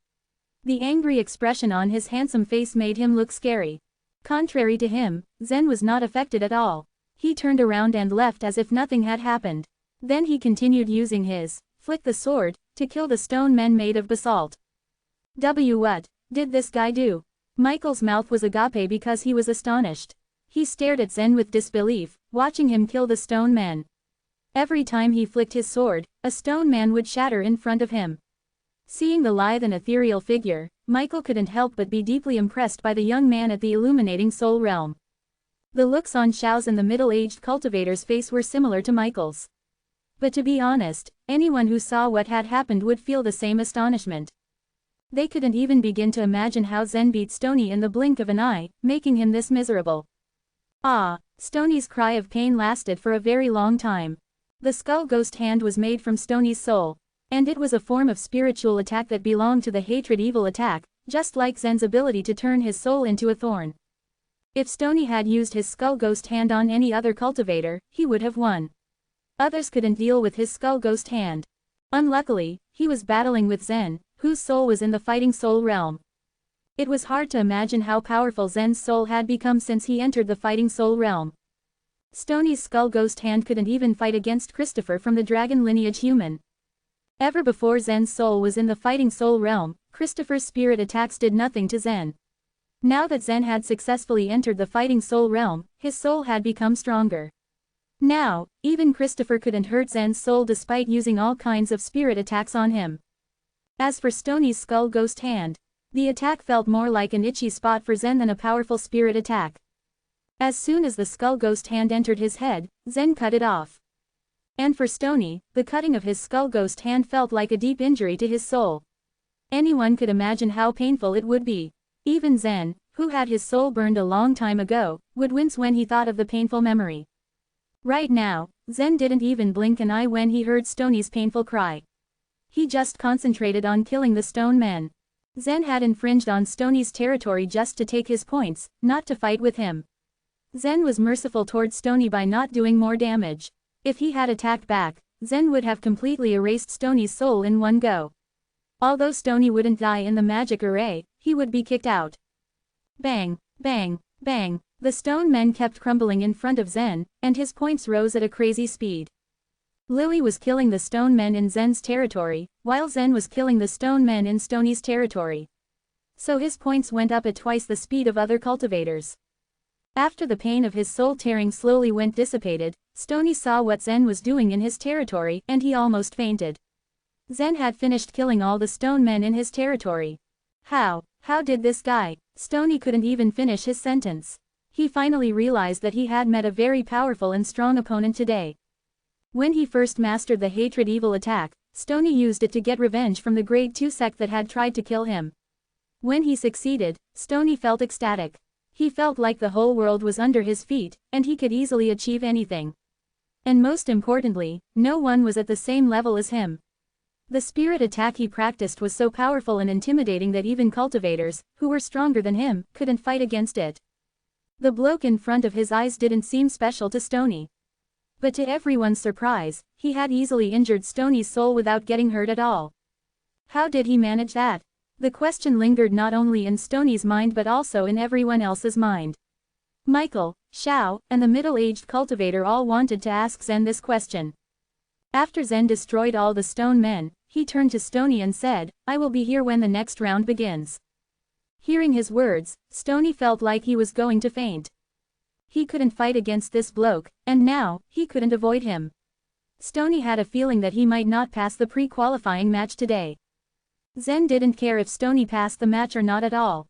Speaker 1: The angry expression on his handsome face made him look scary. Contrary to him, Zen was not affected at all. He turned around and left as if nothing had happened. Then he continued using his flick the sword to kill the stone men made of basalt. What did this guy do? Michael's mouth was agape because he was astonished. He stared at Zen with disbelief, watching him kill the stone men. Every time he flicked his sword, a stone man would shatter in front of him. Seeing the lithe and ethereal figure, Michael couldn't help but be deeply impressed by the young man at the illuminating soul realm. The looks on Xiao's and the middle-aged cultivator's face were similar to Michael's. But to be honest, anyone who saw what had happened would feel the same astonishment. They couldn't even begin to imagine how Zen beat Stony in the blink of an eye, making him this miserable. Ah! Stony's cry of pain lasted for a very long time. The skull ghost hand was made from Stony's soul. And it was a form of spiritual attack that belonged to the hatred evil attack, just like Zen's ability to turn his soul into a thorn. If Stony had used his skull ghost hand on any other cultivator, he would have won. Others couldn't deal with his skull ghost hand. Unluckily, he was battling with Zen, whose soul was in the fighting soul realm. It was hard to imagine how powerful Zen's soul had become since he entered the fighting soul realm. Stony's skull ghost hand couldn't even fight against Christopher from the dragon lineage human. Ever before Zen's soul was in the fighting soul realm, Christopher's spirit attacks did nothing to Zen. Now that Zen had successfully entered the fighting soul realm, his soul had become stronger. Now, even Christopher couldn't hurt Zen's soul despite using all kinds of spirit attacks on him. As for Stony's skull ghost hand, the attack felt more like an itchy spot for Zen than a powerful spirit attack. As soon as the skull ghost hand entered his head, Zen cut it off. And for Stony, the cutting of his skull ghost hand felt like a deep injury to his soul. Anyone could imagine how painful it would be. Even Zen, who had his soul burned a long time ago, would wince when he thought of the painful memory. Right now, Zen didn't even blink an eye when he heard Stony's painful cry. He just concentrated on killing the stone men. Zen had infringed on Stony's territory just to take his points, not to fight with him. Zen was merciful toward Stony by not doing more damage. If he had attacked back, Zen would have completely erased Stony's soul in one go. Although Stony wouldn't die in the magic array, he would be kicked out. Bang, bang, bang, the stone men kept crumbling in front of Zen, and his points rose at a crazy speed. Lily was killing the stone men in Zen's territory, while Zen was killing the stone men in Stony's territory. So his points went up at twice the speed of other cultivators. After the pain of his soul tearing slowly went dissipated, Stony saw what Zen was doing in his territory and he almost fainted. Zen had finished killing all the stone men in his territory. How did this guy? Stony couldn't even finish his sentence. He finally realized that he had met a very powerful and strong opponent today. When he first mastered the hatred evil attack, Stony used it to get revenge from the grade 2 sect that had tried to kill him. When he succeeded, Stony felt ecstatic. He felt like the whole world was under his feet, and he could easily achieve anything. And most importantly, no one was at the same level as him. The spirit attack he practiced was so powerful and intimidating that even cultivators, who were stronger than him, couldn't fight against it. The bloke in front of his eyes didn't seem special to Stony. But to everyone's surprise, he had easily injured Stony's soul without getting hurt at all. How did he manage that? The question lingered not only in Stony's mind but also in everyone else's mind. Michael, Xiao, and the middle-aged cultivator all wanted to ask Zen this question. After Zen destroyed all the stone men, he turned to Stony and said, "I will be here when the next round begins." Hearing his words, Stony felt like he was going to faint. He couldn't fight against this bloke, and now, he couldn't avoid him. Stony had a feeling that he might not pass the pre-qualifying match today. Zen didn't care if Stony passed the match or not at all.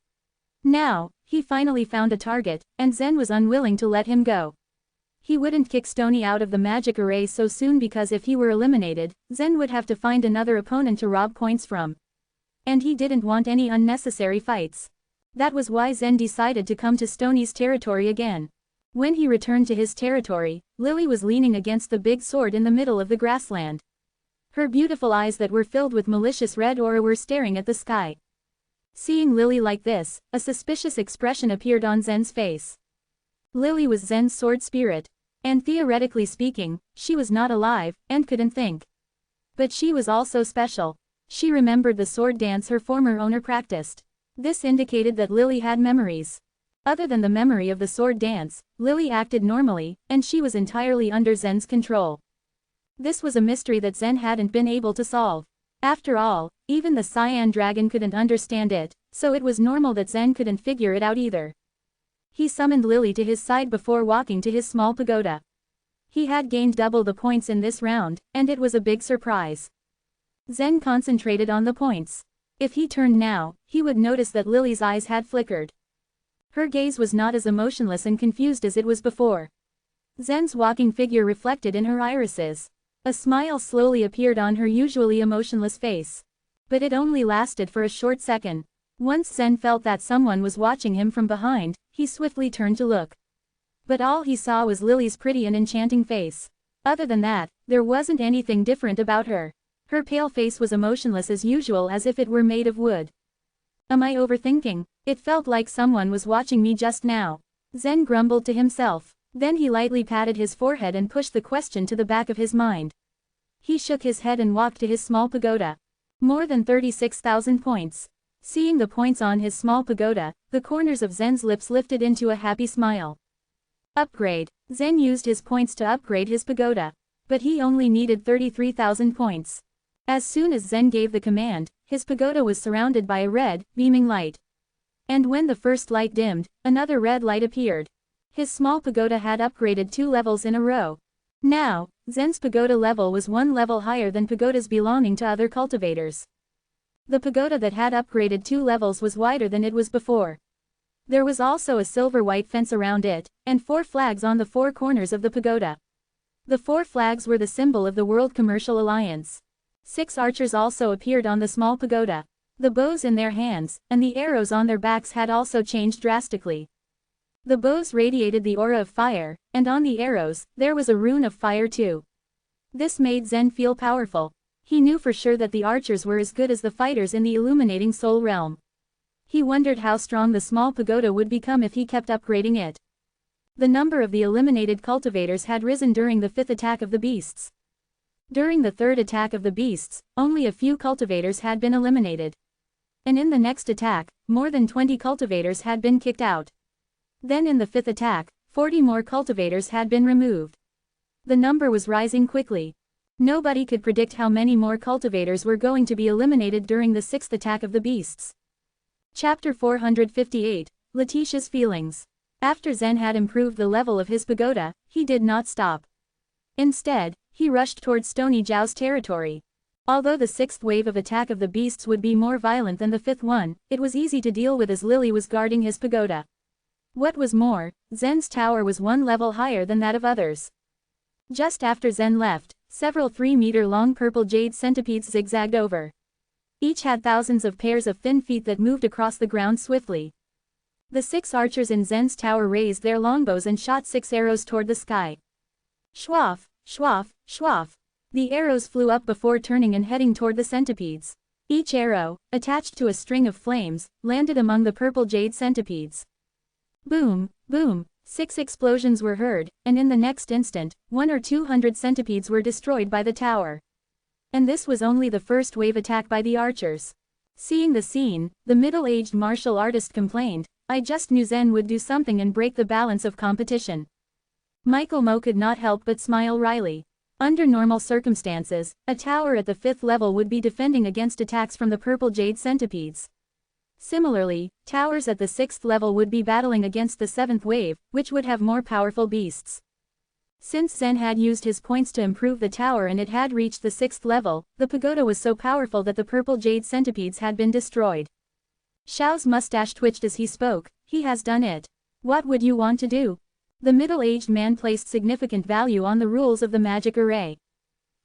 Speaker 1: Now, he finally found a target, and Zen was unwilling to let him go. He wouldn't kick Stony out of the magic array so soon because if he were eliminated, Zen would have to find another opponent to rob points from. And he didn't want any unnecessary fights. That was why Zen decided to come to Stony's territory again. When he returned to his territory, Lily was leaning against the big sword in the middle of the grassland. Her beautiful eyes that were filled with malicious red aura were staring at the sky. Seeing Lily like this, a suspicious expression appeared on Zen's face. Lily was Zen's sword spirit. And theoretically speaking, she was not alive, and couldn't think. But she was also special. She remembered the sword dance her former owner practiced. This indicated that Lily had memories. Other than the memory of the sword dance, Lily acted normally, and she was entirely under Zen's control. This was a mystery that Zen hadn't been able to solve. After all, even the Cyan Dragon couldn't understand it, so it was normal that Zen couldn't figure it out either. He summoned Lily to his side before walking to his small pagoda. He had gained double the points in this round, and it was a big surprise. Zen concentrated on the points. If he turned now, he would notice that Lily's eyes had flickered. Her gaze was not as emotionless and confused as it was before. Zen's walking figure reflected in her irises. A smile slowly appeared on her usually emotionless face. But it only lasted for a short second. Once Zen felt that someone was watching him from behind, he swiftly turned to look. But all he saw was Lily's pretty and enchanting face. Other than that, there wasn't anything different about her. Her pale face was emotionless as usual, as if it were made of wood. Am I overthinking? It felt like someone was watching me just now. Zen grumbled to himself. Then he lightly patted his forehead and pushed the question to the back of his mind. He shook his head and walked to his small pagoda. More than 36,000 points. Seeing the points on his small pagoda, the corners of Zen's lips lifted into a happy smile. Upgrade. Zen used his points to upgrade his pagoda. But he only needed 33,000 points. As soon as Zen gave the command, his pagoda was surrounded by a red, beaming light. And when the first light dimmed, another red light appeared. His small pagoda had upgraded 2 levels in a row. Now, Zen's pagoda level was 1 level higher than pagodas belonging to other cultivators. The pagoda that had upgraded 2 levels was wider than it was before. There was also a silver-white fence around it, and 4 flags on the 4 corners of the pagoda. The 4 flags were the symbol of the World Commercial Alliance. 6 archers also appeared on the small pagoda. The bows in their hands, and the arrows on their backs had also changed drastically. The bows radiated the aura of fire, and on the arrows, there was a rune of fire too. This made Zen feel powerful. He knew for sure that the archers were as good as the fighters in the illuminating soul realm. He wondered how strong the small pagoda would become if he kept upgrading it. The number of the eliminated cultivators had risen during the 5th attack of the beasts. During the 3rd attack of the beasts, only a few cultivators had been eliminated. And in the next attack, more than 20 cultivators had been kicked out. Then in the 5th attack, 40 more cultivators had been removed. The number was rising quickly. Nobody could predict how many more cultivators were going to be eliminated during the 6th attack of the beasts. Chapter 458, Letitia's Feelings. After Zen had improved the level of his pagoda, he did not stop. Instead, he rushed towards Stony Zhao's territory. Although the 6th wave of attack of the beasts would be more violent than the 5th one, it was easy to deal with as Lily was guarding his pagoda. What was more, Zen's tower was 1 level higher than that of others. Just after Zen left, several 3-meter-long purple jade centipedes zigzagged over. Each had thousands of pairs of thin feet that moved across the ground swiftly. The 6 archers in Zen's tower raised their longbows and shot 6 arrows toward the sky. Schwaff, schwaff, schwaff. The arrows flew up before turning and heading toward the centipedes. Each arrow, attached to a string of flames, landed among the purple jade centipedes. Boom, boom, 6 explosions were heard, and in the next instant, 100 or 200 centipedes were destroyed by the tower. And this was only the first wave attack by the archers. Seeing the scene, the middle-aged martial artist complained, I just knew Zen would do something and break the balance of competition. Michael Mo could not help but smile wryly. Under normal circumstances, a tower at the 5th level would be defending against attacks from the purple jade centipedes. Similarly, towers at the 6th level would be battling against the 7th wave, which would have more powerful beasts. Since Zen had used his points to improve the tower and it had reached the 6th level, the pagoda was so powerful that the purple jade centipedes had been destroyed. Xiao's mustache twitched as he spoke, he has done it. What would you want to do? The middle-aged man placed significant value on the rules of the magic array.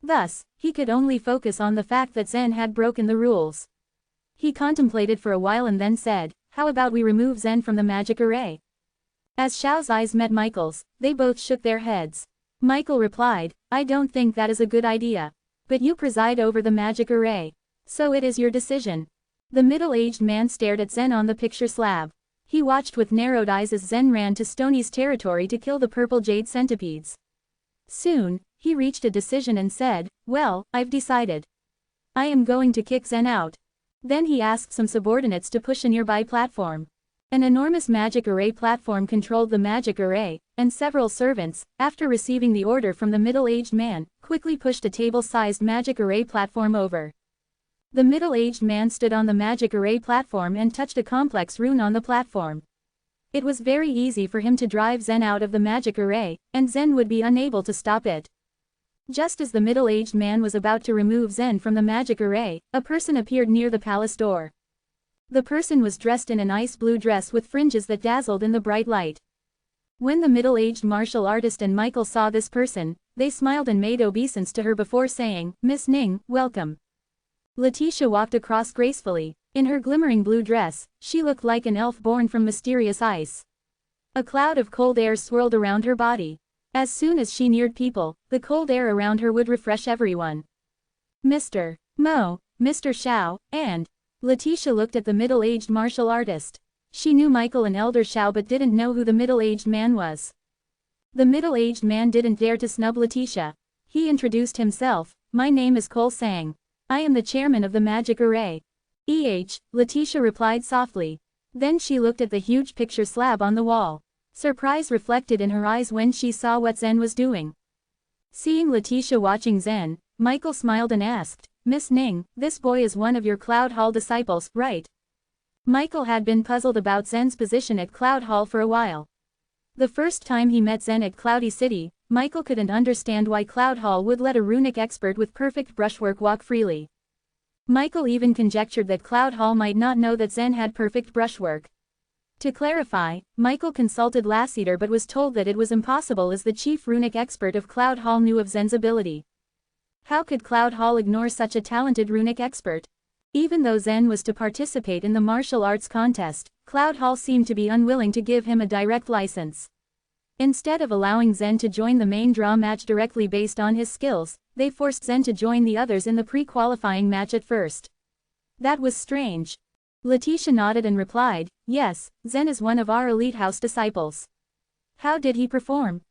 Speaker 1: Thus, he could only focus on the fact that Zen had broken the rules. He contemplated for a while and then said, how about we remove Zen from the magic array? As Xiao's eyes met Michael's, they both shook their heads. Michael replied, I don't think that is a good idea. But you preside over the magic array. So it is your decision. The middle-aged man stared at Zen on the picture slab. He watched with narrowed eyes as Zen ran to Stony's territory to kill the purple jade centipedes. Soon, he reached a decision and said, well, I've decided. I am going to kick Zen out. Then he asked some subordinates to push a nearby platform. An enormous magic array platform controlled the magic array, and several servants, after receiving the order from the middle-aged man, quickly pushed a table-sized magic array platform over. The middle-aged man stood on the magic array platform and touched a complex rune on the platform. It was very easy for him to drive Zen out of the magic array, and Zen would be unable to stop it. Just as the middle-aged man was about to remove Zen from the magic array, a person appeared near the palace door. The person was dressed in an ice blue dress with fringes that dazzled in the bright light. When the middle-aged martial artist and Michael saw this person, they smiled and made obeisance to her before saying, Miss Ning, welcome. Letitia walked across gracefully. In her glimmering blue dress, she looked like an elf born from mysterious ice. A cloud of cold air swirled around her body. As soon as she neared people, the cold air around her would refresh everyone. Mr. Mo, Mr. Xiao, and Letitia looked at the middle-aged martial artist. She knew Michael and Elder Xiao but didn't know who the middle-aged man was. The middle-aged man didn't dare to snub Letitia. He introduced himself. My name is Cole Sang. I am the chairman of the Magic Array. Letitia replied softly. Then she looked at the huge picture slab on the wall. Surprise reflected in her eyes when she saw what Zen was doing. Seeing Letitia watching Zen, Michael smiled and asked, Miss Ning, this boy is one of your Cloud Hall disciples, right? Michael had been puzzled about Zen's position at Cloud Hall for a while. The first time he met Zen at Cloudy City, Michael couldn't understand why Cloud Hall would let a runic expert with perfect brushwork walk freely. Michael even conjectured that Cloud Hall might not know that Zen had perfect brushwork. To clarify, Michael consulted Lassiter but was told that it was impossible as the chief runic expert of Cloud Hall knew of Zen's ability. How could Cloud Hall ignore such a talented runic expert? Even though Zen was to participate in the martial arts contest, Cloud Hall seemed to be unwilling to give him a direct license. Instead of allowing Zen to join the main draw match directly based on his skills, they forced Zen to join the others in the pre-qualifying match at first. That was strange. Letitia nodded and replied, yes, Zen is one of our elite house disciples. How did he perform?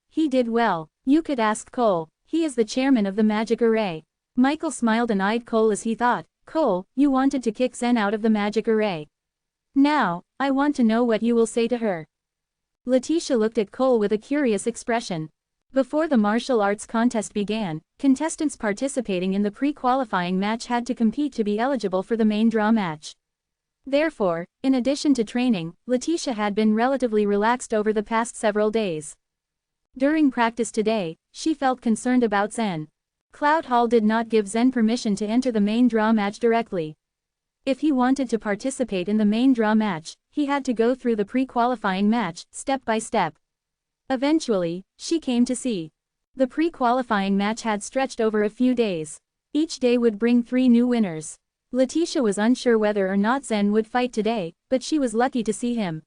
Speaker 1: He did well. You could ask Cole. He is the chairman of the Magic Array. Michael smiled and eyed Cole as he thought, Cole, you wanted to kick Zen out of the Magic Array. Now, I want to know what you will say to her. Letitia looked at Cole with a curious expression. Before the martial arts contest began, contestants participating in the pre-qualifying match had to compete to be eligible for the main draw match. Therefore, in addition to training, Letitia had been relatively relaxed over the past several days. During practice today, she felt concerned about Zen. Cloud Hall did not give Zen permission to enter the main draw match directly. If he wanted to participate in the main draw match, he had to go through the pre-qualifying match, step by step. Eventually, she came to see. The pre-qualifying match had stretched over a few days. Each day would bring 3 new winners. Letitia was unsure whether or not Zen would fight today, but she was lucky to see him.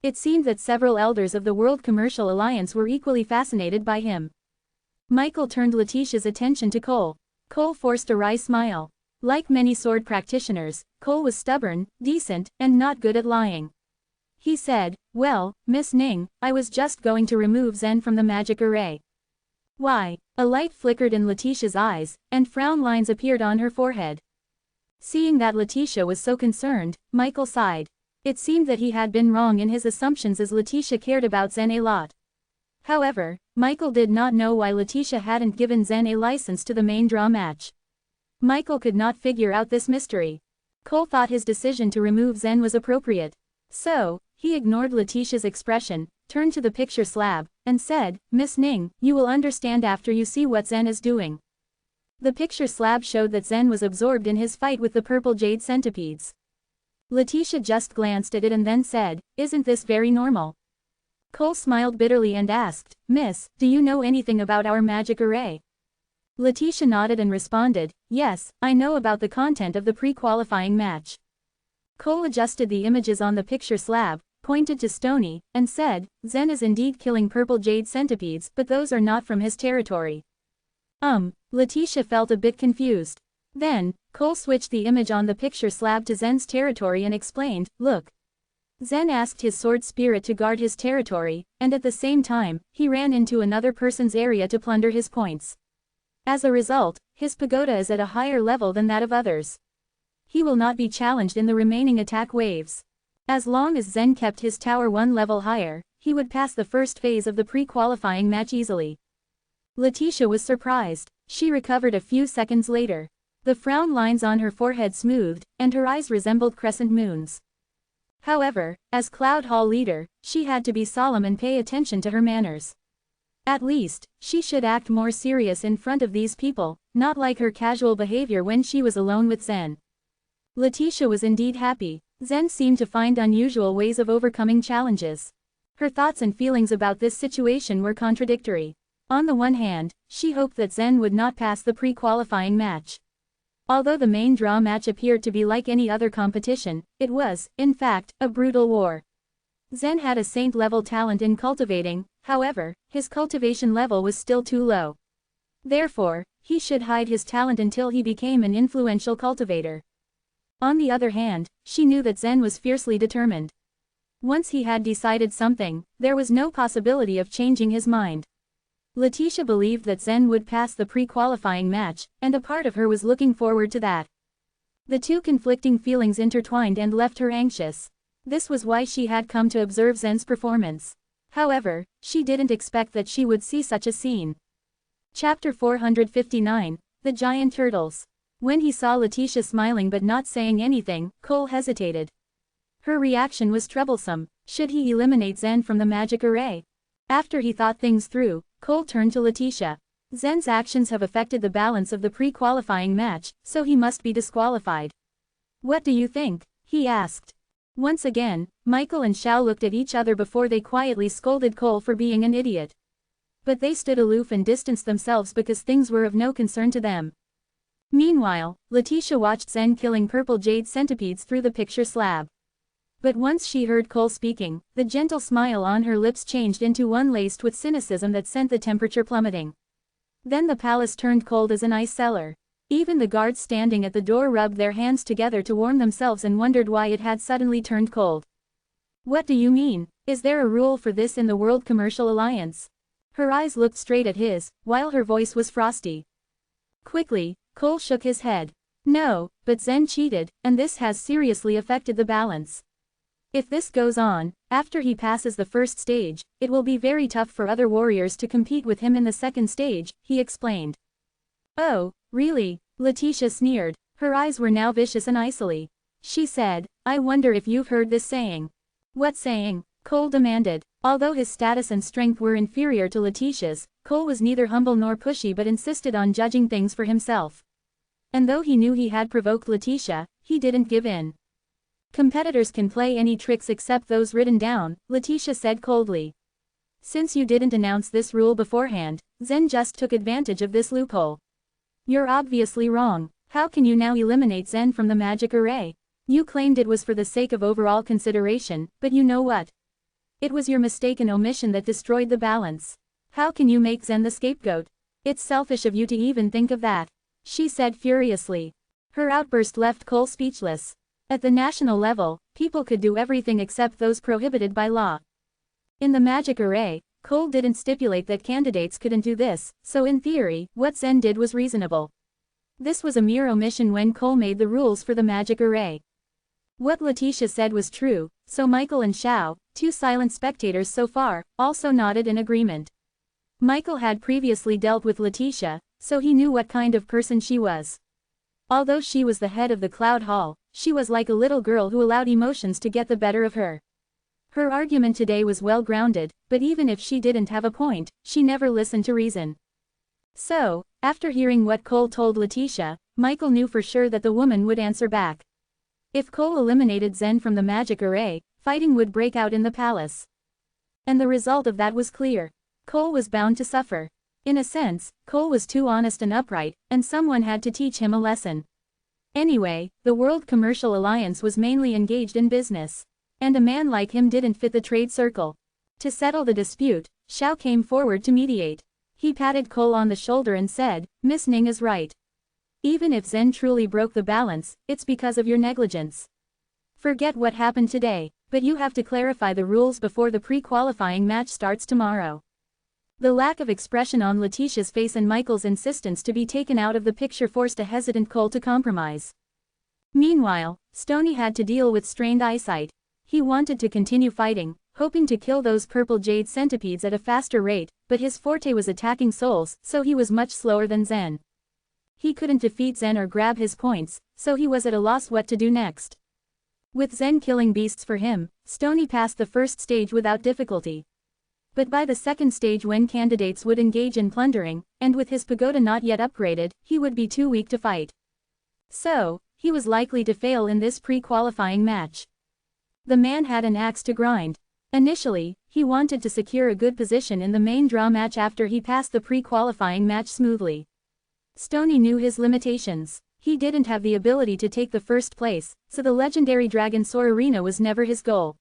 Speaker 1: It seemed that several elders of the World Commercial Alliance were equally fascinated by him. Michael turned Letitia's attention to Cole. Cole forced a wry smile. Like many sword practitioners, Cole was stubborn, decent, and not good at lying. He said, well, Miss Ning, I was just going to remove Zen from the Magic Array. Why? A light flickered in Letitia's eyes, and frown lines appeared on her forehead. Seeing that Letitia was so concerned, Michael sighed. It seemed that he had been wrong in his assumptions as Letitia cared about Zen a lot. However, Michael did not know why Letitia hadn't given Zen a license to the main draw match. Michael could not figure out this mystery. Cole thought his decision to remove Zen was appropriate. So, he ignored Letitia's expression, turned to the picture slab, and said, Miss Ning, you will understand after you see what Zen is doing. The picture slab showed that Zen was absorbed in his fight with the purple jade centipedes. Letitia just glanced at it and then said, isn't this very normal? Cole smiled bitterly and asked, Miss, do you know anything about our Magic Array? Letitia nodded and responded, yes, I know about the content of the pre-qualifying match. Cole adjusted the images on the picture slab, pointed to Stony, and said, Zen is indeed killing purple jade centipedes, but those are not from his territory. Letitia felt a bit confused. Then, Cole switched the image on the picture slab to Zen's territory and explained, look. Zen asked his sword spirit to guard his territory, and at the same time, he ran into another person's area to plunder his points. As a result, his pagoda is at a higher level than that of others. He will not be challenged in the remaining attack waves. As long as Zen kept his tower 1 level higher, he would pass the first phase of the pre-qualifying match easily. Letitia was surprised. She recovered a few seconds later. The frown lines on her forehead smoothed, and her eyes resembled crescent moons. However, as Cloud Hall leader, she had to be solemn and pay attention to her manners. At least, she should act more serious in front of these people, not like her casual behavior when she was alone with Zen. Letitia was indeed happy. Zen seemed to find unusual ways of overcoming challenges. Her thoughts and feelings about this situation were contradictory. On the one hand, she hoped that Zen would not pass the pre-qualifying match. Although the main draw match appeared to be like any other competition, it was, in fact, a brutal war. Zen had a saint-level talent in cultivating, however, his cultivation level was still too low. Therefore, he should hide his talent until he became an influential cultivator. On the other hand, she knew that Zen was fiercely determined. Once he had decided something, there was no possibility of changing his mind. Letitia believed that Zen would pass the pre-qualifying match, and a part of her was looking forward to that. The two conflicting feelings intertwined and left her anxious. This was why she had come to observe Zen's performance. However, she didn't expect that she would see such a scene. Chapter 459, The Giant Turtles. When he saw Letitia smiling but not saying anything, Cole hesitated. Her reaction was troublesome. Should he eliminate Zen from the magic array? After he thought things through, Cole turned to Letitia. Zen's actions have affected the balance of the pre-qualifying match, so he must be disqualified. What do you think? He asked. Once again, Michael and Xiao looked at each other before they quietly scolded Cole for being an idiot. But they stood aloof and distanced themselves because things were of no concern to them. Meanwhile, Letitia watched Zen killing purple jade centipedes through the picture slab. But once she heard Cole speaking, the gentle smile on her lips changed into one laced with cynicism that sent the temperature plummeting. Then the palace turned cold as an ice cellar. Even the guards standing at the door rubbed their hands together to warm themselves and wondered why it had suddenly turned cold. What do you mean? Is there a rule for this in the World Commercial Alliance? Her eyes looked straight at his, while her voice was frosty. Quickly, Cole shook his head. No, but Zen cheated, and this has seriously affected the balance. If this goes on, after he passes the first stage, it will be very tough for other warriors to compete with him in the second stage, he explained. Oh, really? Letitia sneered. Her eyes were now vicious and icily. She said, I wonder if you've heard this saying. What saying? Cole demanded. Although his status and strength were inferior to Letitia's, Cole was neither humble nor pushy but insisted on judging things for himself. And though he knew he had provoked Letitia, he didn't give in. Competitors can play any tricks except those written down, Letitia said coldly. Since you didn't announce this rule beforehand, Zen just took advantage of this loophole. You're obviously wrong. How can you now eliminate Zen from the magic array? You claimed it was for the sake of overall consideration, but you know what? It was your mistaken omission that destroyed the balance. How can you make Zen the scapegoat? It's selfish of you to even think of that, she said furiously. Her outburst left Cole speechless. At the national level, people could do everything except those prohibited by law. In the magic array, Cole didn't stipulate that candidates couldn't do this, so in theory, what Zen did was reasonable. This was a mere omission when Cole made the rules for the magic array. What Letitia said was true, so Michael and Xiao, two silent spectators so far, also nodded in agreement. Michael had previously dealt with Letitia, so he knew what kind of person she was. Although she was the head of the Cloud Hall, she was like a little girl who allowed emotions to get the better of her. Her argument today was well grounded, but even if she didn't have a point, she never listened to reason. So, after hearing what Cole told Letitia, Michael knew for sure that the woman would answer back. If Cole eliminated Zen from the magic array, fighting would break out in the palace. And the result of that was clear. Cole was bound to suffer. In a sense, Cole was too honest and upright, and someone had to teach him a lesson. Anyway, the World Commercial Alliance was mainly engaged in business. And a man like him didn't fit the trade circle. To settle the dispute, Xiao came forward to mediate. He patted Cole on the shoulder and said, Miss Ning is right. Even if Zen truly broke the balance, it's because of your negligence. Forget what happened today, but you have to clarify the rules before the pre-qualifying match starts tomorrow. The lack of expression on Letitia's face and Michael's insistence to be taken out of the picture forced a hesitant Cole to compromise. Meanwhile, Stoney had to deal with strained eyesight. He wanted to continue fighting, hoping to kill those purple jade centipedes at a faster rate, but his forte was attacking souls, so he was much slower than Zen. He couldn't defeat Zen or grab his points, so he was at a loss what to do next. With Zen killing beasts for him, Stoney passed the first stage without difficulty. But by the second stage when candidates would engage in plundering, and with his pagoda not yet upgraded, he would be too weak to fight. So, he was likely to fail in this pre-qualifying match. The man had an axe to grind. Initially, he wanted to secure a good position in the main draw match after he passed the pre-qualifying match smoothly. Stoney knew his limitations. He didn't have the ability to take the first place, so the legendary Dragon Soar Arena was never his goal.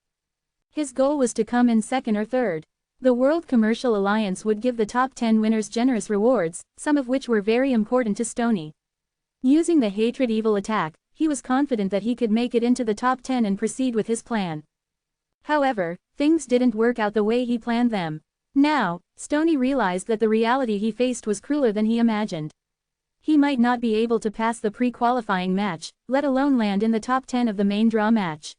Speaker 1: His goal was to come in second or third. The World Commercial Alliance would give the top 10 winners generous rewards, some of which were very important to Stony. Using the Hatred Evil attack, he was confident that he could make it into the top 10 and proceed with his plan. However, things didn't work out the way he planned them. Now, Stony realized that the reality he faced was crueler than he imagined. He might not be able to pass the pre-qualifying match, let alone land in the top 10 of the main draw match.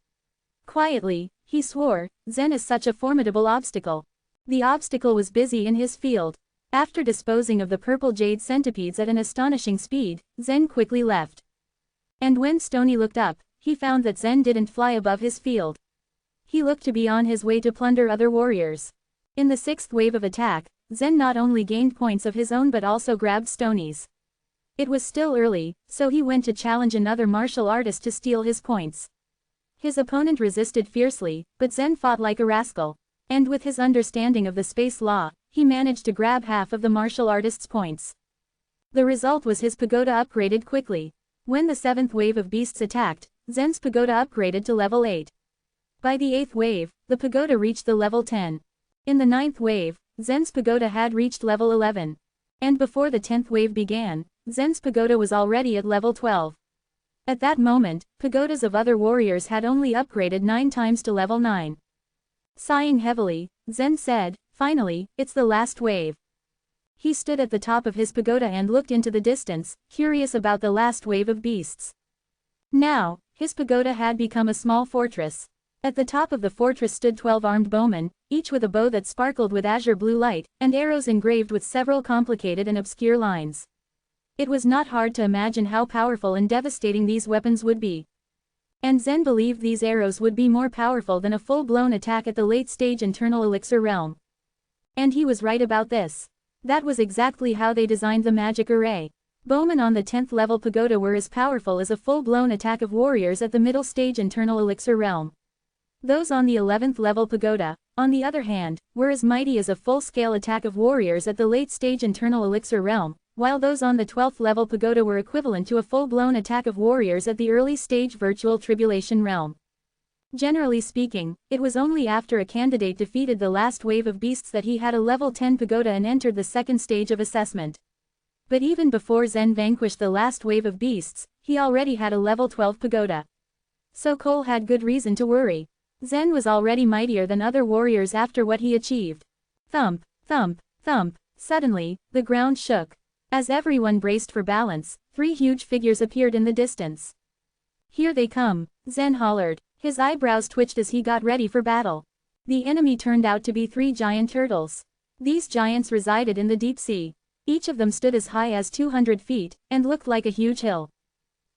Speaker 1: Quietly, he swore, Zen is such a formidable obstacle. The obstacle was busy in his field. After disposing of the purple jade centipedes at an astonishing speed, Zen quickly left. And when Stony looked up, he found that Zen didn't fly above his field. He looked to be on his way to plunder other warriors. In the sixth wave of attack, Zen not only gained points of his own but also grabbed Stony's. It was still early, so he went to challenge another martial artist to steal his points. His opponent resisted fiercely, but Zen fought like a rascal. And with his understanding of the space law, he managed to grab half of the martial artist's points. The result was his pagoda upgraded quickly. When the seventh wave of beasts attacked, Zen's pagoda upgraded to level 8. By the eighth wave, the pagoda reached the level 10. In the ninth wave, Zen's pagoda had reached level 11. And before the 10th wave began, Zen's pagoda was already at level 12. At that moment, pagodas of other warriors had only upgraded 9 times to level 9. Sighing heavily, Zen said, "Finally, it's the last wave." He stood at the top of his pagoda and looked into the distance, curious about the last wave of beasts. Now, his pagoda had become a small fortress. At the top of the fortress stood 12 armed bowmen, each with a bow that sparkled with azure blue light, and arrows engraved with several complicated and obscure lines. It was not hard to imagine how powerful and devastating these weapons would be. And Zen believed these arrows would be more powerful than a full-blown attack at the late-stage internal elixir realm. And he was right about this. That was exactly how they designed the magic array. Bowmen on the 10th level pagoda were as powerful as a full-blown attack of warriors at the middle stage internal elixir realm. Those on the 11th level pagoda, on the other hand, were as mighty as a full-scale attack of warriors at the late-stage internal elixir realm, while those on the 12th level pagoda were equivalent to a full-blown attack of warriors at the early-stage virtual tribulation realm. Generally speaking, it was only after a candidate defeated the last wave of beasts that he had a level 10 pagoda and entered the second stage of assessment. But even before Zen vanquished the last wave of beasts, he already had a level 12 pagoda. So Cole had good reason to worry. Zen was already mightier than other warriors after what he achieved. Thump, thump, thump. Suddenly, the ground shook. As everyone braced for balance, 3 huge figures appeared in the distance. "Here they come," Zen hollered. His eyebrows twitched as he got ready for battle. The enemy turned out to be 3 giant turtles. These giants resided in the deep sea. Each of them stood as high as 200 feet, and looked like a huge hill.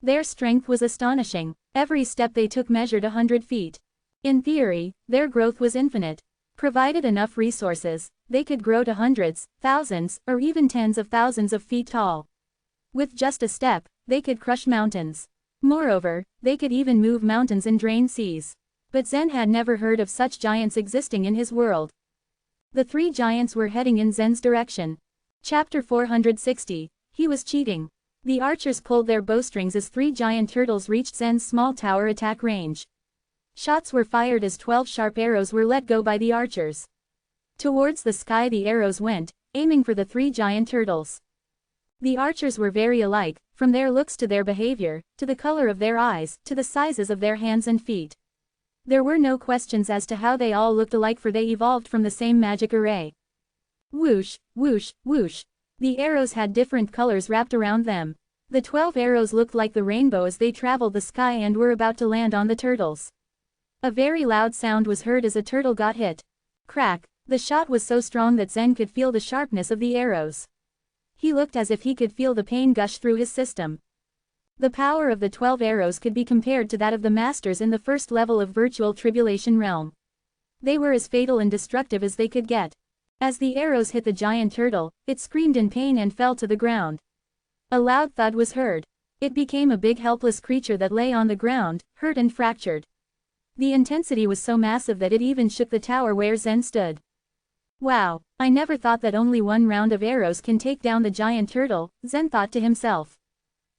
Speaker 1: Their strength was astonishing. Every step they took measured 100 feet. In theory, their growth was infinite. Provided enough resources, they could grow to hundreds, thousands, or even tens of thousands of feet tall. With just a step, they could crush mountains. Moreover, they could even move mountains and drain seas. But Zen had never heard of such giants existing in his world. The 3 giants were heading in Zen's direction. Chapter 460. He was cheating. The archers pulled their bowstrings as 3 giant turtles reached Zen's small tower attack range. Shots were fired as 12 sharp arrows were let go by the archers. Towards the sky the arrows went, aiming for the 3 giant turtles. The archers were very alike, from their looks to their behavior, to the color of their eyes, to the sizes of their hands and feet. There were no questions as to how they all looked alike, for they evolved from the same magic array. Whoosh, whoosh, whoosh. The arrows had different colors wrapped around them. The 12 arrows looked like the rainbow as they traveled the sky and were about to land on the turtles. A very loud sound was heard as a turtle got hit. Crack! The shot was so strong that Zen could feel the sharpness of the arrows. He looked as if he could feel the pain gush through his system. The power of the 12 arrows could be compared to that of the masters in the first level of virtual tribulation realm. They were as fatal and destructive as they could get. As the arrows hit the giant turtle, it screamed in pain and fell to the ground. A loud thud was heard. It became a big helpless creature that lay on the ground, hurt and fractured. The intensity was so massive that it even shook the tower where Zen stood. Wow, I never thought that only one round of arrows can take down the giant turtle, Zen thought to himself.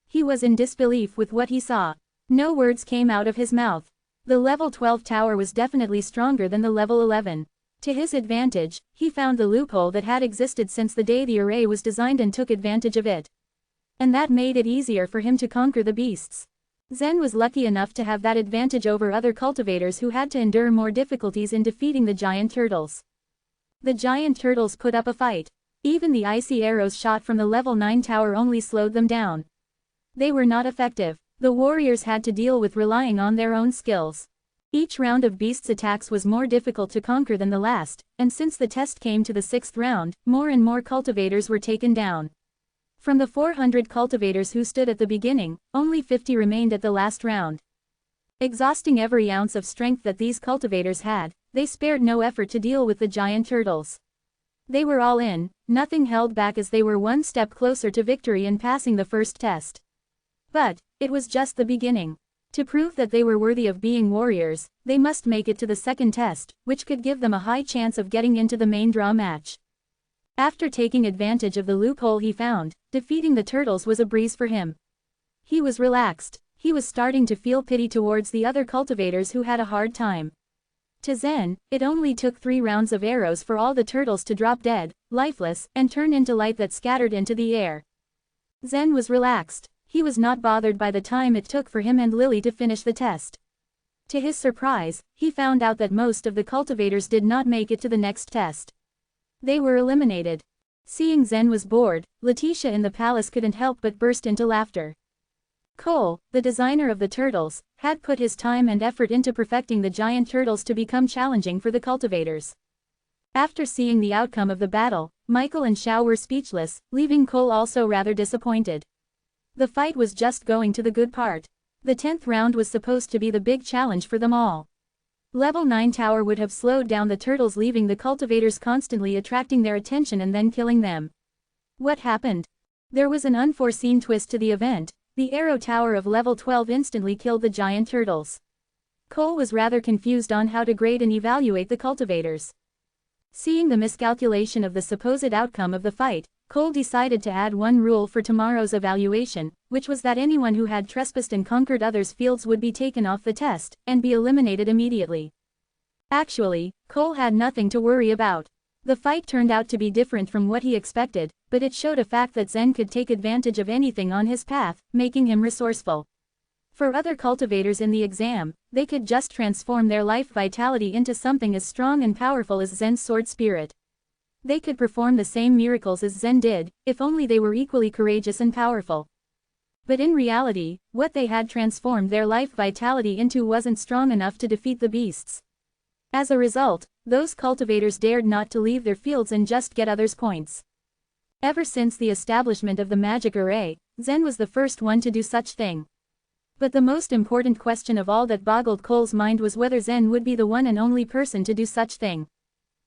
Speaker 1: He was in disbelief with what he saw. No words came out of his mouth. The level 12 tower was definitely stronger than the level 11. To his advantage, he found the loophole that had existed since the day the array was designed and took advantage of it. And that made it easier for him to conquer the beasts. Zen was lucky enough to have that advantage over other cultivators who had to endure more difficulties in defeating the giant turtles. The giant turtles put up a fight. Even the icy arrows shot from the level 9 tower only slowed them down. They were not effective. The warriors had to deal with relying on their own skills. Each round of beasts' attacks was more difficult to conquer than the last, and since the test came to the 6th round, more and more cultivators were taken down. From the 400 cultivators who stood at the beginning, only 50 remained at the last round. Exhausting every ounce of strength that these cultivators had, they spared no effort to deal with the giant turtles. They were all in, nothing held back as they were one step closer to victory in passing the first test. But it was just the beginning. To prove that they were worthy of being warriors, they must make it to the second test, which could give them a high chance of getting into the main draw match. After taking advantage of the loophole he found, defeating the turtles was a breeze for him. He was relaxed. He was starting to feel pity towards the other cultivators who had a hard time. To Zen, it only took 3 rounds of arrows for all the turtles to drop dead, lifeless, and turn into light that scattered into the air. Zen was relaxed. He was not bothered by the time it took for him and Lily to finish the test. To his surprise, he found out that most of the cultivators did not make it to the next test. They were eliminated. Seeing Zen was bored, Letitia in the palace couldn't help but burst into laughter. Cole, the designer of the turtles, had put his time and effort into perfecting the giant turtles to become challenging for the cultivators. After seeing the outcome of the battle, Michael and Xiao were speechless, leaving Cole also rather disappointed. The fight was just going to the good part. The 10th round was supposed to be the big challenge for them all. Level 9 tower would have slowed down the turtles, leaving the cultivators constantly attracting their attention and then killing them. What happened? There was an unforeseen twist to the event. The arrow tower of level 12 instantly killed the giant turtles. Cole was rather confused on how to grade and evaluate the cultivators. Seeing the miscalculation of the supposed outcome of the fight, Cole decided to add one rule for tomorrow's evaluation, which was that anyone who had trespassed and conquered others' fields would be taken off the test, and be eliminated immediately. Actually, Cole had nothing to worry about. The fight turned out to be different from what he expected, but it showed a fact that Zen could take advantage of anything on his path, making him resourceful. For other cultivators in the exam, they could just transform their life vitality into something as strong and powerful as Zen's sword spirit. They could perform the same miracles as Zen did, if only they were equally courageous and powerful. But in reality, what they had transformed their life vitality into wasn't strong enough to defeat the beasts. As a result, those cultivators dared not to leave their fields and just get others' points. Ever since the establishment of the magic array, Zen was the first one to do such thing. But the most important question of all that boggled Cole's mind was whether Zen would be the one and only person to do such thing.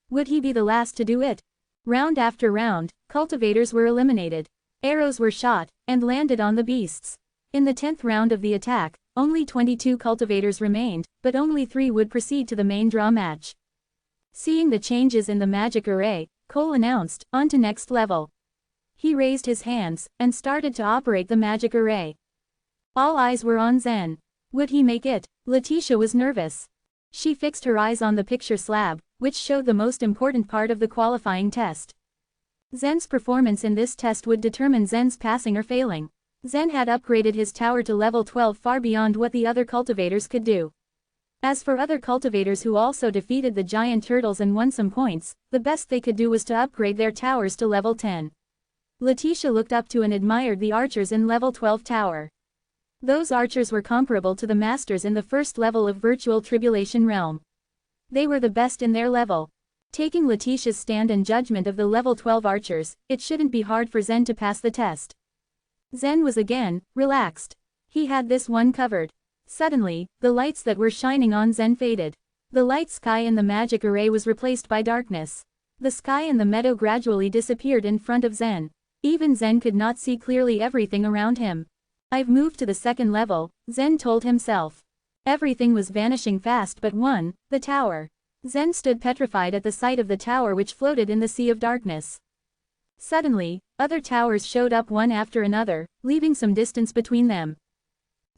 Speaker 1: Would he be the last to do it? Round after round, cultivators were eliminated. Arrows were shot, and landed on the beasts. In the 10th round of the attack, only 22 cultivators remained, but only 3 would proceed to the main draw match. Seeing the changes in the magic array, Cole announced, "On to next level." He raised his hands, and started to operate the magic array. All eyes were on Zen. Would he make it? Letitia was nervous. She fixed her eyes on the picture slab, which showed the most important part of the qualifying test. Zen's performance in this test would determine Zen's passing or failing. Zen had upgraded his tower to level 12 far beyond what the other cultivators could do. As for other cultivators who also defeated the giant turtles and won some points, the best they could do was to upgrade their towers to level 10. Letitia looked up to and admired the archers in level 12 tower. Those archers were comparable to the masters in the first level of Virtual Tribulation Realm. They were the best in their level. Taking Letitia's stand and judgment of the level 12 archers, it shouldn't be hard for Zen to pass the test. Zen was again relaxed. He had this one covered. Suddenly, the lights that were shining on Zen faded. The light sky in the magic array was replaced by darkness. The sky and the meadow gradually disappeared in front of Zen. Even Zen could not see clearly everything around him. "I've moved to the second level," Zen told himself. Everything was vanishing fast but one, the tower. Zen stood petrified at the sight of the tower which floated in the sea of darkness. Suddenly, other towers showed up one after another, leaving some distance between them.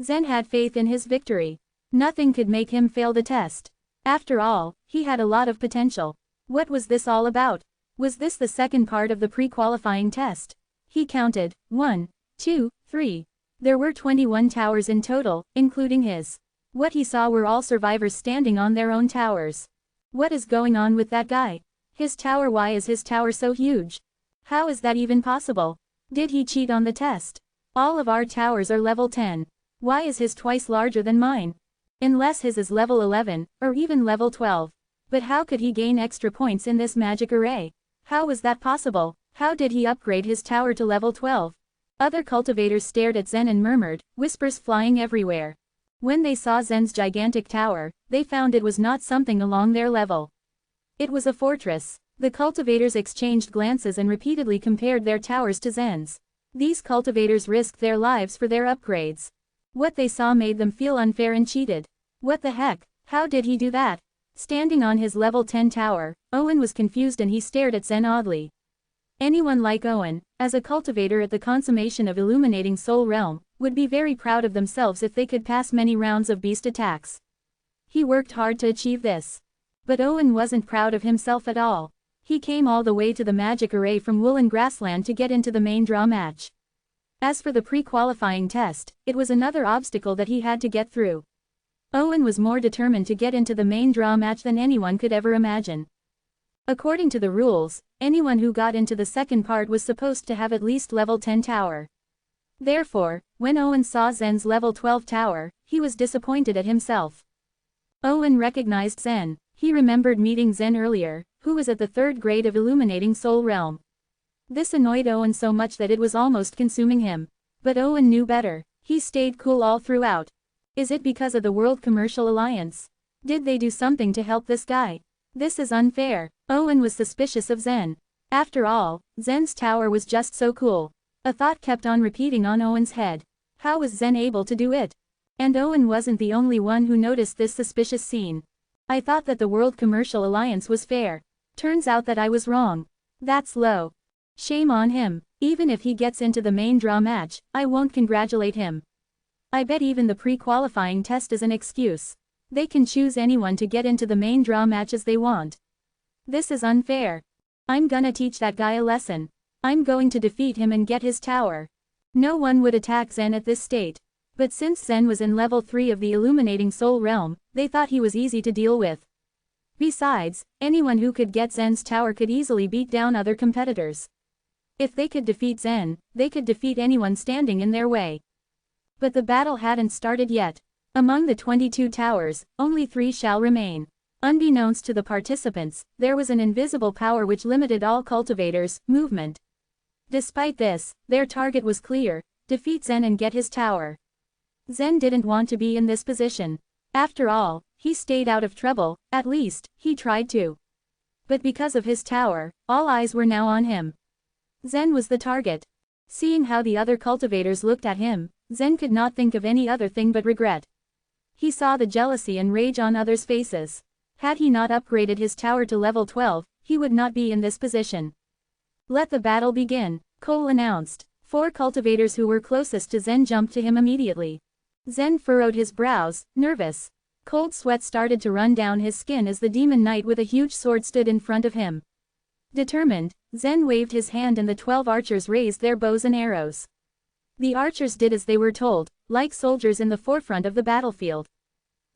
Speaker 1: Zen had faith in his victory. Nothing could make him fail the test. After all, he had a lot of potential. What was this all about? Was this the second part of the pre-qualifying test? He counted, 1, 2, 3. There were 21 towers in total, including his. What he saw were all survivors standing on their own towers. What is going on with that guy? His tower, why is his tower so huge? How is that even possible? Did he cheat on the test? All of our towers are level 10. Why is his twice larger than mine? Unless his is level 11, or even level 12. But how could he gain extra points in this magic array? How was that possible? How did he upgrade his tower to level 12? Other cultivators stared at Zen and murmured, whispers flying everywhere. When they saw Zen's gigantic tower, they found it was not something along their level. It was a fortress. The cultivators exchanged glances and repeatedly compared their towers to Zen's. These cultivators risked their lives for their upgrades. What they saw made them feel unfair and cheated. What the heck? How did he do that? Standing on his level 10 tower, Owen was confused and he stared at Zen oddly. Anyone like Owen, as a cultivator at the consummation of illuminating Soul Realm, would be very proud of themselves if they could pass many rounds of beast attacks. He worked hard to achieve this. But Owen wasn't proud of himself at all. He came all the way to the magic array from Woolen Grassland to get into the main draw match. As for the pre-qualifying test, it was another obstacle that he had to get through. Owen was more determined to get into the main draw match than anyone could ever imagine. According to the rules, anyone who got into the second part was supposed to have at least level 10 tower. Therefore, when Owen saw Zen's level 12 tower, he was disappointed at himself. Owen recognized Zen. He remembered meeting Zen earlier, who was at the 3rd grade of illuminating Soul Realm. This annoyed Owen so much that it was almost consuming him. But Owen knew better. He stayed cool all throughout. Is it because of the World Commercial Alliance? Did they do something to help this guy? This is unfair. Owen was suspicious of Zen. After all, Zen's tower was just so cool. A thought kept on repeating on Owen's head. How was Zen able to do it? And Owen wasn't the only one who noticed this suspicious scene. I thought that the World Commercial Alliance was fair. Turns out that I was wrong. That's low. Shame on him. Even if he gets into the main draw match, I won't congratulate him. I bet even the pre-qualifying test is an excuse. They can choose anyone to get into the main draw match as they want. This is unfair. I'm gonna teach that guy a lesson. I'm going to defeat him and get his tower. No one would attack Zen at this state. But since Zen was in level 3 of the illuminating Soul Realm, they thought he was easy to deal with. Besides, anyone who could get Zen's tower could easily beat down other competitors. If they could defeat Zen, they could defeat anyone standing in their way. But the battle hadn't started yet. Among the 22 towers, only 3 shall remain. Unbeknownst to the participants, there was an invisible power which limited all cultivators' movement. Despite this, their target was clear: defeat Zen and get his tower. Zen didn't want to be in this position. After all, he stayed out of trouble, at least, he tried to. But because of his tower, all eyes were now on him. Zen was the target. Seeing how the other cultivators looked at him, Zen could not think of any other thing but regret. He saw the jealousy and rage on others' faces. Had he not upgraded his tower to level 12, he would not be in this position. Let the battle begin, Cole announced. 4 cultivators who were closest to Zen jumped to him immediately. Zen furrowed his brows, nervous. Cold sweat started to run down his skin as the demon knight with a huge sword stood in front of him. Determined, Zen waved his hand and the 12 archers raised their bows and arrows. The archers did as they were told, like soldiers in the forefront of the battlefield.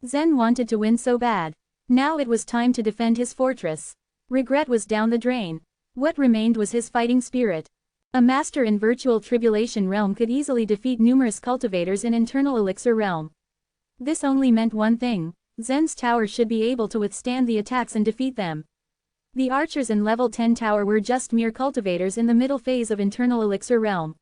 Speaker 1: Zen wanted to win so bad. Now it was time to defend his fortress. Regret was down the drain. What remained was his fighting spirit. A master in virtual tribulation realm could easily defeat numerous cultivators in internal elixir realm. This only meant one thing: Zen's tower should be able to withstand the attacks and defeat them. The archers in level 10 tower were just mere cultivators in the middle phase of internal elixir realm.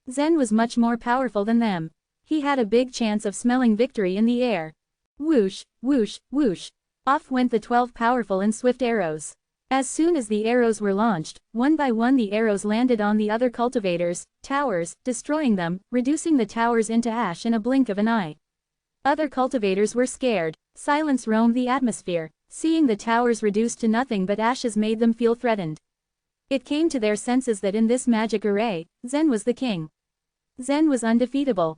Speaker 1: Zen was much more powerful than them. He had a big chance of smelling victory in the air. Whoosh, whoosh, whoosh. Off went the 12 powerful and swift arrows. As soon as the arrows were launched, one by one the arrows landed on the other cultivators' towers, destroying them, reducing the towers into ash in a blink of an eye. Other cultivators were scared. Silence roamed the atmosphere. Seeing the towers reduced to nothing but ashes made them feel threatened. It came to their senses that in this magic array, Zen was the king. Zen was undefeatable.